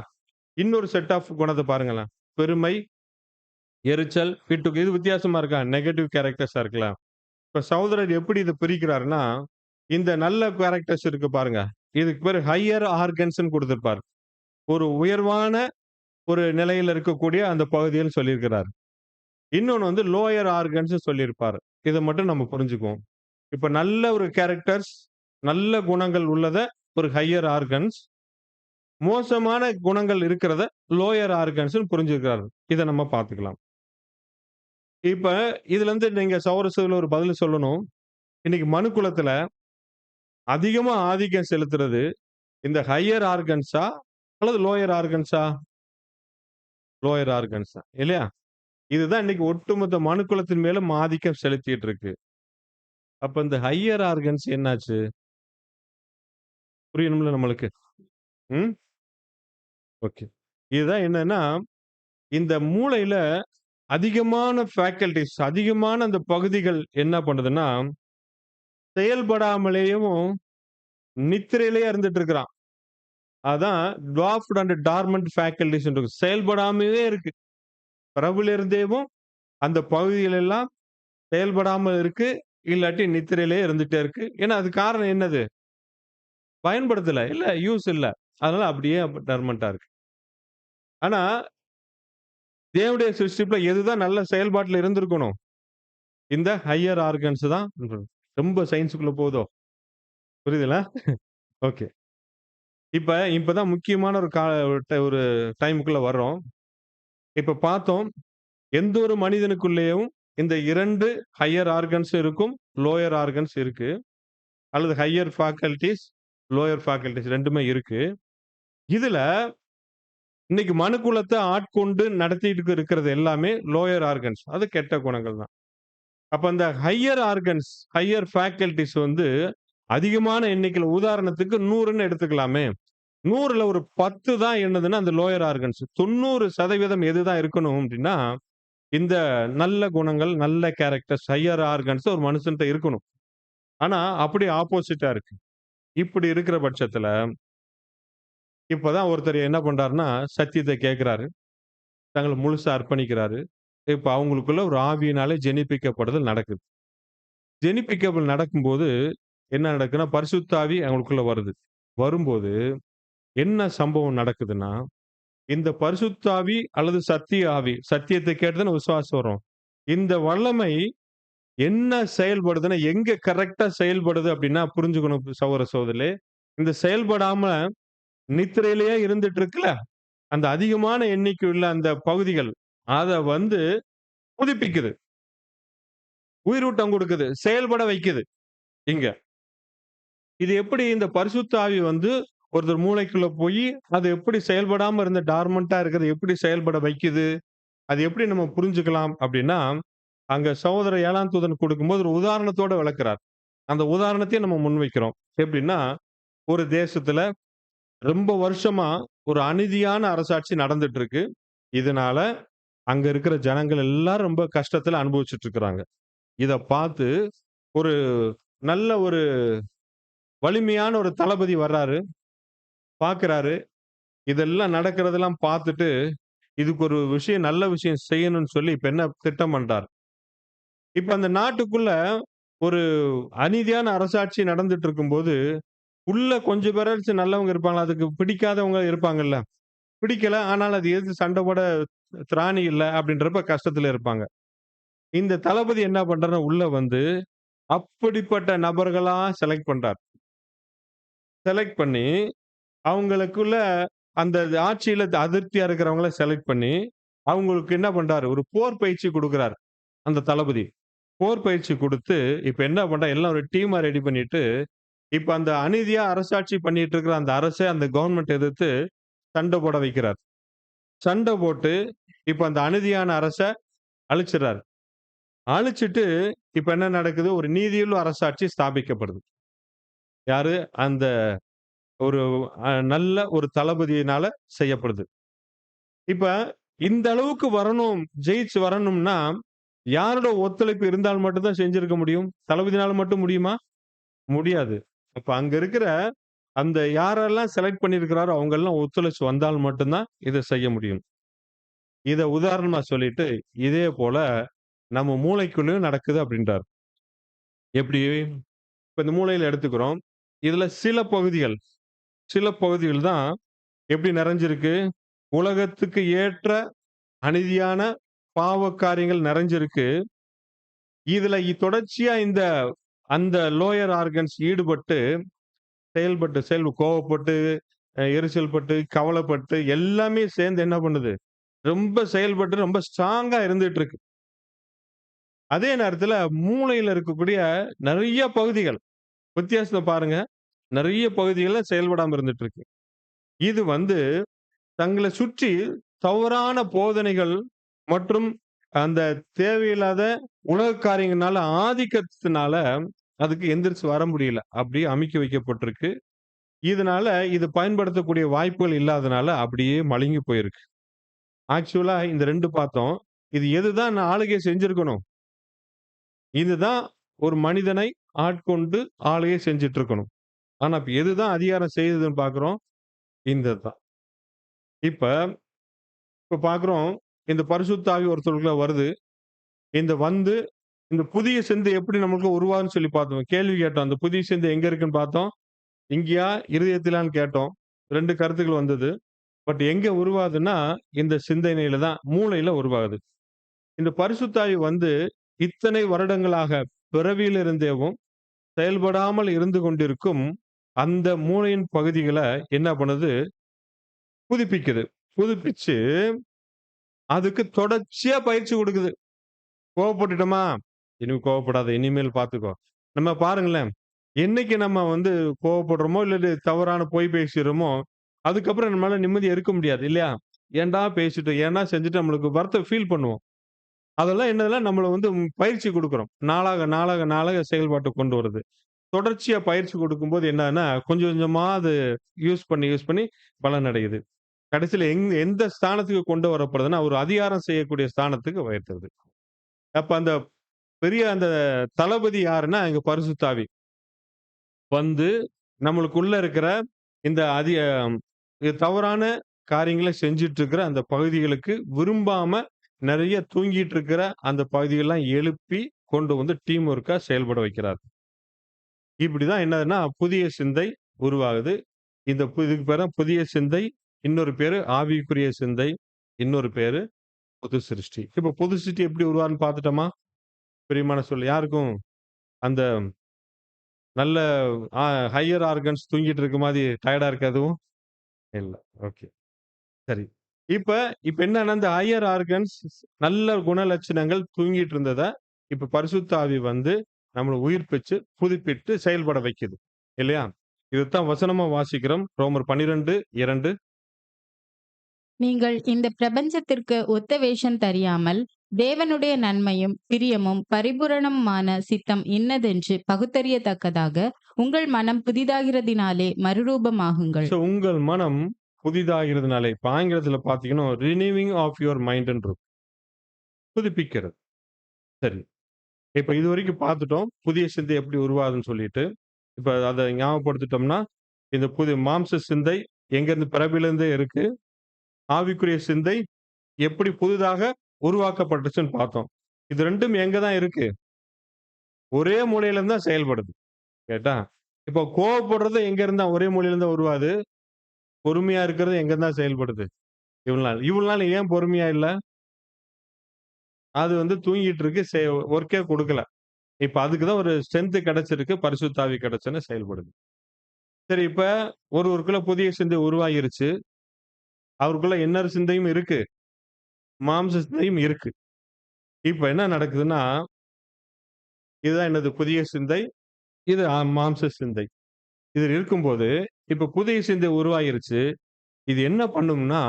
இன்னொரு செட் ஆஃப் குணத்த பாருங்களேன். பெருமை, எரிச்சல், இது வித்தியாசமா இருக்கா? நெகட்டிவ் கேரக்டர்ஸா இருக்குல்ல. இப்ப சகோதரர் எப்படி இத பிரிக்கிறாருன்னா, இந்த நல்ல கேரக்டர்ஸ் இருக்கு பாருங்க. இதுக்கு பேரு ஹையர் ஆர்கன்ஸ்ன்னு குடுத்திருப்பாரு. ஒரு உயர்வான ஒரு நிலையில இருக்கக்கூடிய அந்த பகுதின்னு சொல்லியிருக்கிறாரு. இன்னொன்னு வந்து லோயர் ஆர்கன்ஸ் சொல்லியிருப்பாரு. இத மட்டும் நம்ம புரிஞ்சுக்குவோம். இப்ப நல்ல ஒரு கேரக்டர்ஸ், நல்ல குணங்கள் உள்ளத ஒரு ஹையர் ஆர்கன்ஸ், மோசமான குணங்கள் இருக்கிறத லோயர் ஆர்கன்ஸ்ன்னு புரிஞ்சுக்கிறாரு. இத நம்ம பார்த்துக்கலாம். இப்ப இதுலருந்து நீங்க சௌரசத்துல ஒரு பதில் சொல்லணும். இன்னைக்கு மனுக்குலத்துல அதிகமா ஆதிக்கம் செலுத்துறது இந்த ஹையர் ஆர்கன்ஸா? அல்லது லோயர் ஆர்கன்ஸா? லோயர் ஆர்கன்ஸ் தான். இல்லையா? இதுதான் இன்னைக்கு ஒட்டுமொத்த மனுக்குலத்தின் மேலும் ஆதிக்கம் செலுத்திட்டு இருக்கு. அப்ப இந்த ஹையர் ஆர்கன்ஸ் என்னாச்சு? புரியணும்ல நம்மளுக்கு. ம். ஓகே. இதுதான் என்னன்னா, இந்த மூளையில அதிகமான ஃபேக்கல்டீஸ் அதிகமான அந்த பகுதிகள் என்ன பண்ணுதுன்னா, செயல்படாமலேயும் நித்திரையிலேயே இருந்துட்டு இருக்கிறான். அதான் ட்வார்ஃப்ட் அண்ட் டார்மன்ட் ஃபேக்கல்டீஸ் இருக்கு. செயல்படாமயே இருக்கு. பிறவிலிருந்தேவும் அந்த பகுதிகள் எல்லாம் செயல்படாம இருக்கு. இல்லாட்டி நித்திரையிலேயே இருந்துட்டே இருக்கு. ஏன்னா, அது காரணம் என்னது? பயன்படுத்தல. இல்ல யூஸ் இல்ல. அதனால அப்படியே டர்மன்ட்டா இருக்கு. ஆனா, தேவனுடைய சிருஷ்டிப்புல எதுதான் நல்ல செயல்பாட்டுல இருந்திருக்கணும்? இந்த ஹையர் ஆர்கன்ஸ் தான் ரொம்ப சயின்ஸ்க்குள்ள போதோ? புரியுதுங்களா? ஓகே. இப்பதான் முக்கியமான ஒரு டைம்க்குள்ள வர்றோம். இப்ப பார்த்தோம். எந்த ஒரு மனிதனுக்குள்ளேயும் இந்த 2 ஹையர் ஆர்கன்ஸ் இருக்கும். லோயர் ஆர்கன்ஸ் இருக்கு. அல்லது ஹையர் ஃபேக்கல்டீஸ், லோயர் ஃபேக்கல்டீஸ் 2மே இருக்கு. இதுல இன்னைக்கு மனுக்குலத்த ஆட்கொண்டு நடத்திட்டு இருக்கிறது எல்லாமே லோயர் ஆர்கன்ஸ். அது கெட்ட குணங்கள் தான். அப்ப அந்த ஹையர் ஆர்கன்ஸ், ஹையர் ஃபேக்கல்டீஸ் வந்து அதிகமான எண்ணிக்கையில உதாரணத்துக்கு 100ன்னு எடுத்துக்கலாமே. 100ல ஒரு 10 தான் என்னதுன்னா, அந்த லோயர் ஆர்கன்ஸ். 90% எதுதான் இருக்கணும் அப்டின்னா, இந்த நல்ல குணங்கள், நல்ல கேரக்டர்ஸ், ஹையர் ஆர்கன்ஸ் ஒரு மனுஷன்ட்ட இருக்கணும். ஆனா, அப்படியே ஆப்போசிட்டா இருக்கு. இப்படி இருக்கிற பட்சத்துல, இப்பதான் ஒருத்தர் என்ன பண்றாருன்னா, சத்தியத்த கேட்கிறாரு. தங்கள முழுசா அர்ப்பணிக்கிறாரு. இப்ப அவங்களுக்குள்ள ஒரு ஆவியினாலே ஜெனிப்பிக்கப்படுதல் நடக்குது. ஜெனிப்பிக்கபல் நடக்கும்போது, என்ன நடக்குதுன்னா, பரிசுத்த ஆவி அவங்களுக்குள்ள வருது. வரும்போது, என்ன சம்பவம் நடக்குதுன்னா, இந்த பரிசுத்த ஆவி அல்லது சத்திய ஆவி, சத்தியத்தை கேட்டு தானே விசுவாசம் வரும். இந்த வல்லமை என்ன செயல்படுதுன்னா, எங்க கரெக்ட்டா செயல்படுது அப்டின்னா புரிஞ்சுக்கணும் சகோதர சகோதரிகளே. இந்த செயல்படாம நித்திரையிலேயே இருந்துட்டு இருக்குல்ல, அந்த அதிகமான எண்ணிக்கையுள்ள அந்த பகுதிகள், அத வந்து புதுப்பிக்குது. உயிரூட்டம் குடுக்குது. செயல்பட வைக்குது இங்க. இது எப்படி இந்த பரிசுத்த ஆவி வந்து ஒருத்தர் மூளைக்குள்ள போயி, அது எப்படி செயல்படாம இருந்த டார்மன்ட்டா இருக்கிறத எப்படி செயல்பட வைக்குது? அது எப்படி நம்ம புரிஞ்சுக்கலாம் அப்டின்னா, அங்க சகோதரர் 7ஆம் தூதன் குடுக்கும்போது ஒரு உதாரணத்தோட விளக்குறார். அந்த உதாரணத்தையும் நம்ம முன்வைக்கிறோம். எப்படின்னா, ஒரு தேசத்துல ரொம்ப வருஷமா ஒரு அநீதியான அரசாட்சி நடந்துட்டு இருக்கு. இதனால அங்க இருக்கிற ஜனங்கள் எல்லாரும் ரொம்ப கஷ்டத்துல அனுபவிச்சுட்டு இருக்கிறாங்க. இத பார்த்து ஒரு நல்ல ஒரு வலிமையான ஒரு தளபதி வர்றாரு, பார்க்குறாரு. இதெல்லாம் நடக்கிறதெல்லாம் பார்த்துட்டு, இதுக்கு ஒரு விஷயம் நல்ல விஷயம் செய்யணும்னு சொல்லி இப்ப என்ன திட்டம் பண்றார். இப்ப அந்த நாட்டுக்குள்ள ஒரு அநீதியான அரசாட்சி நடந்துட்டு இருக்கும்போது, உள்ள கொஞ்சம் பேராச்சும் நல்லவங்க இருப்பாங்களா? அதுக்கு பிடிக்காதவங்க இருப்பாங்கல்ல. பிடிக்கல. ஆனால் அது எதிர்த்து சண்டை போட திராணி இல்ல அப்படின்றப்ப கஷ்டத்துல இருப்பாங்க. இந்த தளபதி என்ன பண்றாருன்னா, உள்ள வந்து அப்படிப்பட்ட நபர்களா செலக்ட் பண்றார். செலக்ட் பண்ணி, அவங்களுக்குள்ள அந்த ஆட்சியில அதிருப்தியா இருக்கிறவங்கள செலக்ட் பண்ணி, அவங்களுக்கு என்ன பண்றாரு, ஒரு போர் பயிற்சி குடுக்குறாரு, அந்த தளபதி. போர் பயிற்சி குடுத்து, இப்ப என்ன பண்றா எல்லாம் ஒரு டீமா ரெடி பண்ணிட்டு, இப்ப அந்த அநீதியா அரசாட்சி பண்ணிட்டு இருக்கிற அந்த அரச, அந்த கவர்ன்மென்ட் எதிர்த்து சண்டை போட வைக்கிறார். சண்டை போட்டு, இப்ப அந்த அநீதியான அரச அழிச்சிடுறாரு. அழிச்சிட்டு, இப்ப என்ன நடக்குது, ஒரு நீதியுள்ள அரசாட்சி ஸ்தாபிக்கப்படுது. யாரு? அந்த ஒரு நல்ல ஒரு தளபதியினால செய்யப்படுது. இப்ப இந்த அளவுக்கு வரணும், ஜெயிச்சு வரணும்னா, யாரோட ஒத்துழைப்பு இருந்தால் மட்டும் தான் செஞ்சிருக்க முடியும். தளபதினால மட்டும் முடியுமா? முடியாது. அப்ப அங்க இருக்கிற அந்த யாரெல்லாம் செலக்ட் பண்ணியிருக்கிறாரோ, அவங்கெல்லாம் ஒத்துழைச்சு வந்தால் மட்டும் தான் இத செய்ய முடியும். இத உதாரணமா சொல்லிட்டு, இதே போல நம்ம மூளைக்குள்ளயும் நடக்குது அப்படின்றார். எப்படி? இப்ப இந்த மூளையில எடுத்துக்கிறோம். இதுல சில பகுதிகள் தான் எப்படி நிறைஞ்சிருக்கு? உலகத்துக்கு ஏற்ற அநீதியான பாவ காரியங்கள் நிறைஞ்சிருக்கு. இதுல தொடர்ச்சியா அந்த லோயர் ஆர்கன்ஸ் ஈடுபட்டு, கோவப்பட்டு, எரிச்சல் பட்டு, கவலைப்பட்டு எல்லாமே சேர்ந்து என்ன பண்ணுது? ரொம்ப செயல்பட்டு ரொம்ப ஸ்ட்ராங்கா இருந்துட்டு இருக்கு. அதே நேரத்துல மூளையில இருக்கக்கூடிய நெறைய பகுதிகள், வித்தியாசத்த பாருங்க. நெறைய பகுதிகள்ல செயல்படாம இருந்துட்டு இருக்கு. இது வந்து தங்கள சுற்றி தவறான போதனைகள் மற்றும் அந்த தேவையில்லாத உலக காரியங்கள்னால ஆதிக்கத்தினால அதுக்கு எந்திரிச்சு வர முடியல. அப்படியே அமுக்கி வைக்கப்பட்டிருக்கு. இதனால இது பயன்படுத்தக்கூடிய வாய்ப்புகள் இல்லாதனால அப்படியே மழுங்கி போயிருக்கு. ஆக்சுவலா இந்த 2 பார்த்தோம். இது எதுதான் ஆளுகை செஞ்சிருக்கணும்? இதுதான் ஒரு மனிதனை ஆட்கொண்டு ஆளுகை செஞ்சுட்டு இருக்கணும். ஆனா இப்ப எதுதான் அதிகாரம் செய்யுதுன்னு பார்க்கிறோம்? இந்த தான். இப்ப இப்ப பார்க்கிறோம், இந்த பரிசுத்த ஆவி ஒருத்தருக்குள்ள வருது. வந்து இந்த புதிய சிந்தை எப்படி நமக்கு உருவாகும்ன்னு சொல்லி பார்த்தோம். கேள்வி கேட்டோம். அந்த புதிய சிந்தை எங்க இருக்குன்னு பார்த்தோம். இங்கயா? இருதயத்திலான்னு கேட்டோம். 2 கருத்துக்கள் வந்தது. பட் எங்க உருவாகுதுன்னா, இந்த சிந்தனையில தான், மூளையில உருவாகுது. இந்த பரிசுத்த ஆவி இத்தனை வருடங்களாக பிறவியிலிருந்தேவும் செயல்படாமல் இருந்து கொண்டிருக்கும் அந்த மூளையின் பகுதிகள என்ன பண்ணுது? புதுப்பிக்குது. புதுப்பிச்சு அதுக்கு தொடர்ச்சியா பயிற்சி குடுக்குது. கோவப்பட்டுட்டோமா? இனிமே கோவப்படாத. இனிமேல் பார்த்துக்கோ. நம்ம பாருங்களேன். என்னைக்கு நம்ம கோவப்படுறோமோ, இல்ல தவறான பொய் பேசுறோமோ, அதுக்கப்புறம் நம்மளால நிம்மதியா இருக்க முடியாது இல்லையா? ஏன்டா பேசிட்டோம், ஏன்டா செஞ்சுட்டு நம்மளுக்கு வருத்தம் ஃபீல் பண்ணுவோம். அதெல்லாம் என்னதுன்னா, நம்மள பயிற்சி குடுக்குறோம். நாளாக செயல்பாட்டுக்கு கொண்டு வருது. தொடர்ச்சியா பயிற்சி குடுக்கும்போது என்னன்னா, கொஞ்சம் கொஞ்சமா அது யூஸ் பண்ணி பலனடையுது. கடைசியில எந்த ஸ்தானத்துக்கு கொண்டு வரப்படுதுன்னா, ஒரு அதிகாரம் செய்யக்கூடிய ஸ்தானத்துக்கு உயர்த்துது. அப்ப அந்த பெரிய அந்த தளபதி யாருன்னா, இங்க பரிசுத்த ஆவி. வந்து நம்மளுக்குள்ள இருக்கிற இந்த தவறான காரியங்கள செஞ்சுட்டு இருக்கிற அந்த பகுதிகளுக்கு விரும்பாம நெறைய தூங்கிட்டு இருக்கிற அந்த பகுதிகள்லாம் எழுப்பி கொண்டு டீம் ஒர்க்கா செயல்பட வைக்கிறார். இப்படிதான் என்னதுன்னா, புதிய சிந்தை உருவாகுது. இதுக்கு பேரு தான் புதிய சிந்தை. இன்னொரு பேரு ஆவிக்குரிய சிந்தை. இன்னொரு பேரு புது சிருஷ்டி. இப்ப புது சிருஷ்டி எப்படி உருவாகுதுன்னு பார்த்துட்டோமா? பிரியமான யாருக்கும் அந்த நல்ல அ ஹையர் ஆர்கன்ஸ் தூங்கிட்டு இருக்க மாரி டயர்டா இருக்கா எதுவும்? இல்ல. ஓகே. சரி. இப்ப இப்ப என்னன்னா, இந்த ஹையர் ஆர்கன்ஸ் நல்ல குணலட்சணங்கள் தூங்கிட்டு இருந்தத, இப்ப பரிசுத்த ஆவி நம்மள உயிர்ப்பிச்சு, புதுப்பித்து செயல்பட வைக்குது. இல்லையா? இதத்தான் வசனமா வாசிக்கிறோம். ரோமர் 12:2. நீங்கள் இந்த பிரபஞ்சத்திற்கு ஒத்த வேஷம் தெரியாமல் தேவனுடைய நன்மையும் பிரியமும் பரிபூரணமான சித்தம் இன்னதென்று பகுத்தறியத்தக்கதாக உங்கள் மனம் புதிதாகிறதினாலே மறுரூபமாகுங்கள். உங்கள் மனம் புதிதாகிறதுனாலே, இப்ப ஆங்கிலத்துல பார்த்தீங்கன்னா, ரினியூவிங் ஆஃப் யுவர் மைண்ட்ன்னு இருக்கும். புதுப்பிக்கிறது. சரி. இப்ப இதுவரைக்கும் பார்த்துட்டோம். புதிய சிந்தை எப்படி உருவாகுதுன்னு சொல்லிட்டு. இப்ப அத ஞாபகப்படுத்திட்டோம்னா, இந்த புது மாம்ச சிந்தை எங்கேருந்து பிறவிலிருந்தே இருக்கு. ஆவிக்குரிய சிந்தை எப்படி புதிதாக உருவாக்கப்பட்டுச்சுன்னு பார்த்தோம். இது 2ம் எங்க தான் இருக்கு? ஒரே மூலையில இருந்து தான் செயல்படுது. கேட்டா, இப்போ கோவப்படுறது எங்க இருந்தா ஒரே மூலையில இருந்தா உருவாது. பொறுமையா இருக்கிறது எங்க இருந்தா செயல்படுது? இவ்வளவு நாள். இவ்வளவு நாள் ஏன் பொறுமையா இல்ல? அது தூங்கிட்டு இருக்கு. ஒர்க்கே குடுக்கல. இப்ப அதுக்கு தான் ஒரு ஸ்ட்ரென்த் கிடைச்சிருக்கு. பரிசுத்த ஆவி கிடைச்சோனே செயல்படுது. சரி, இப்ப ஒருவருக்குள்ள புதிய சிந்தை உருவாகிருச்சு. அவருக்குள்ள இன்னர் சிந்தையும் இருக்கு. மாம்ச சிந்தையும் இருக்கு. இப்ப என்ன நடக்குதுன்னா, இதுதான் என்னது புதிய சிந்தை. இது மாம்ச சிந்தை. இது இருக்கும்போது, இப்ப புதிய சிந்தை உருவாகிருச்சு. இது என்ன பண்ணும்னா,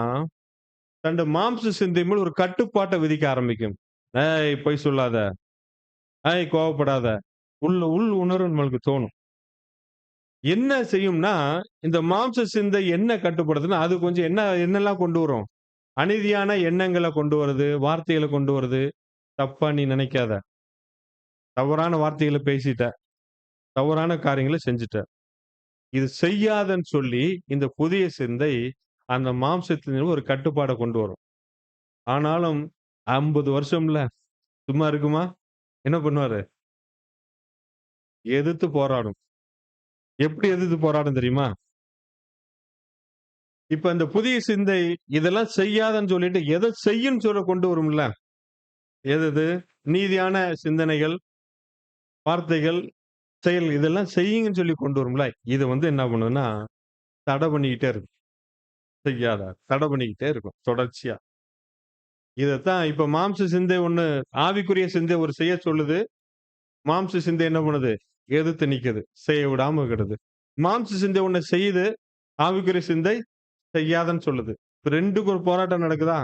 தன்னுடைய மாம்ச சிந்தை மேல் ஒரு கட்டுப்பாட்ட விதிக்க ஆரம்பிக்கும். "ஏய் பொய் சொல்லாத. ஏய் கோவப்படாத." உள் உணர்வு நம்மளுக்கு தோணும். என்ன செய்யும்னா, இந்த மாம்ச சிந்தை என்ன கட்டுப்படுத்துன்னா, அது கொஞ்சம் என்னெல்லாம் கொண்டு வரும்? அநீதியான எண்ணங்கள கொண்டு வருது, வார்த்தைகள கொண்டு வருது. "தப்பா நீ நினைக்காத. தவறான வார்த்தைகள பேசிட்ட. தவறான காரியங்கள செஞ்சுட்ட." இது செய்யாதன்னு சொல்லி, இந்த புதிய சிந்தை அந்த மாம்சத்தின் மேல் ஒரு கட்டுப்பாட கொண்டு வரும். ஆனாலும் 50 வருஷம்ல சும்மா இருக்குமா? என்ன பண்ணுவாரு? எதிர்த்து போராடும். எப்படி எதிர்த்து போராடும் தெரியுமா? இப்ப இந்த புதிய சிந்தை இதெல்லாம் செய்யாதன்னு சொல்லிட்டு, எத செய்யுன்னு சொல்ல கொண்டு வரும்ல. எது எது? நீதியான சிந்தனைகள், வார்த்தைகள், செயல் இதெல்லாம் செய்யுங்கன்னு சொல்லி கொண்டு வரும்ல. இது என்ன பண்ணும்னா, தடை பண்ணிக்கிட்டே இருக்கும். செய்யாத. தடை பண்ணிக்கிட்டே இருக்கும். தொடர்ச்சியா. இதத்தான் இப்ப மாம்ச சிந்தை ஒண்ணு ஆவிக்குரிய சிந்தை ஒரு செய்ய சொல்லுது. மாம்ச சிந்தை என்ன பண்ணுது? எதிர்த்து நிக்குது. செய்ய விடாம கெடுது. மாம்ச சிந்தை ஒண்ண செய்யுது. ஆவிக்குரிய சிந்தை செய்யாதன்னு சொல்லுது. இப்ப 2க்கும் ஒரு போராட்டம் நடக்குதா?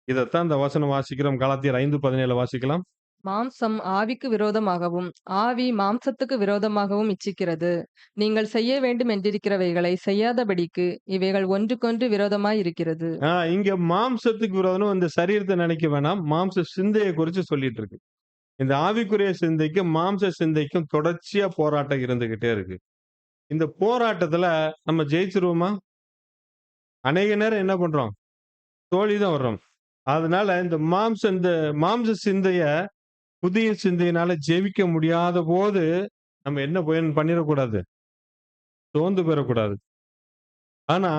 இதத்தான் இந்த வசனம் வாசிக்கிறோம். கலாத்தியர் 5:17 வாசிக்கலாம். மாம்சம் ஆவிக்கு விரோதமாகவும், ஆவி மாம்சத்துக்கு விரோதமாகவும் இச்சிக்கிறது. நீங்கள் செய்ய வேண்டும் என்றிருக்கிறவைகளை செய்யாதபடிக்கு இவைகள் ஒன்றுக்கொன்று விரோதமாய் இருக்கிறது. இங்க மாம்சத்துக்கு விரோதம் இந்த சரீரத்த நினைக்க வேணாம். மாம்ச சிந்தைய குறிச்சு சொல்லிட்டு இருக்கு. இந்த ஆவிக்குரிய சிந்தைக்கும், மாம்ச சிந்தைக்கும் தொடர்ச்சியா போராட்டம் இருந்துகிட்டே இருக்கு. இந்த போராட்டத்துல நம்ம ஜெயிச்சுருவோமா? அநேக நேரம் என்ன பண்றோம்? தோல்வி தான் வர்றோம். அதனால இந்த மாம்ச சிந்தைய புதிய சிந்தையினால ஜெயிக்க முடியாத போது, நம்ம என்ன பண்ணிறக்கூடாது? சோர்ந்து போயிறக்கூடாது. ஆனா,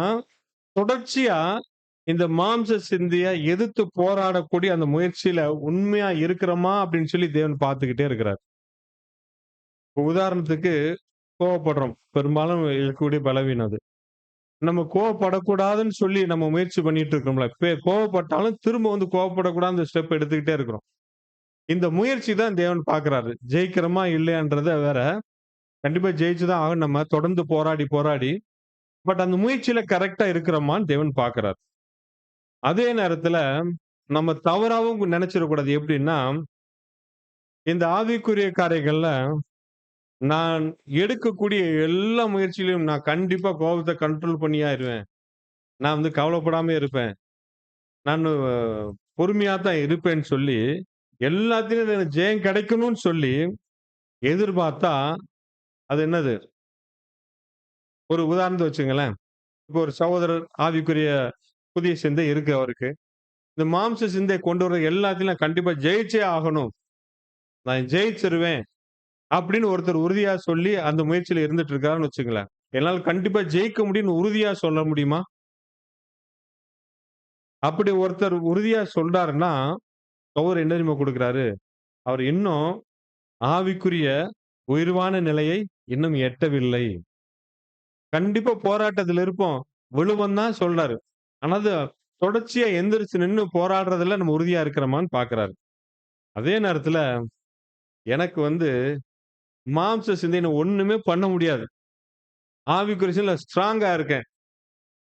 தொடர்ச்சியா இந்த மாம்ச சிந்தைய எதிர்த்து போராடக்கூடிய அந்த முயற்சியில உண்மையா இருக்கிறோமா? அப்படின்னு சொல்லி தேவன் பார்த்துக்கிட்டே இருக்கிறார். இப்ப உதாரணத்துக்கு கோவப்படுறோம். பெரும்பாலும் இருக்கக்கூடிய பலவீனம் அது. நம்ம கோவப்படக்கூடாதுன்னு சொல்லி நம்ம முயற்சி பண்ணிட்டு இருக்கோம்ல. கோவப்பட்டாலும் திரும்ப கோவப்படக்கூடாதுன்னு ஸ்டெப் எடுத்துக்கிட்டே இருக்கிறோம். இந்த முயற்சி தான் தேவன் பார்க்கிறாரு. ஜெயிக்கிறோமா இல்லையான்றத வேற. கண்டிப்பா ஜெயிச்சு தான் ஆகணும் நம்ம. தொடர்ந்து போராடி, போராடி. பட் அந்த முயற்சியில கரெக்ட்டா இருக்கிறோமான்னு தேவன் பார்க்கிறார். அதே நேரத்துல நம்ம தவறாவும் நினைச்சிடக்கூடாது. எப்படின்னா, இந்த ஆவிக்குரிய காரியங்கள்ல நான் எடுக்கக்கூடிய எல்லா முயற்சியிலும் நான் கண்டிப்பா கோபத்த கண்ட்ரோல் பண்ணியாருவேன். நான் கவலைப்படாம இருப்பேன். நானு பொறுமையா தான் இருப்பேன்னு சொல்லி, எல்லாத்துலயும் எனக்கு ஜெயம் கிடைக்கணும்னு சொல்லி எதிர்பார்த்தா, அது என்னது? ஒரு உதாரணத்த வச்சுக்கங்களேன். இப்போ ஒரு சகோதரர் ஆவிக்குரிய புதிய சிந்தை இருக்கு அவருக்கு. இந்த மாம்ச சிந்தை கொண்டு வர எல்லாத்தையும் நான் கண்டிப்பா ஜெயிச்சே ஆகணும். நான் ஜெயிச்சிருவேன். அப்படின்னு ஒருத்தர் உறுதியா சொல்லி அந்த முயற்சியில இருந்துட்டு இருக்காருன்னு வச்சுங்களேன். என்னால கண்டிப்பா ஜெயிக்க முடியும்னு உறுதியா சொல்ல முடியுமா? அப்படி ஒருத்தர் உறுதியா சொல்றாருன்னா, அவர் என்ன தெரியுமா குடுக்குறாரு? அவர் இன்னும் ஆவிக்குரிய உயர்வான நிலையை இன்னும் எட்டவில்லை. கண்டிப்பா போராட்டத்துல இருப்போம். விழுவோம் தான் சொல்றாரு. ஆனா அது தொடர்ச்சியா எந்திரிச்சு நின்னு போராடுறதுல நம்ம உறுதியா இருக்கிறோமான்னு பார்க்கிறாரு. அதே நேரத்துல எனக்கு மாம்ச சிந்தையில ஒண்ணுமே பண்ண முடியாது. ஆவிக்குரிய சிந்தையில ஸ்ட்ராங்கா இருக்கேன்.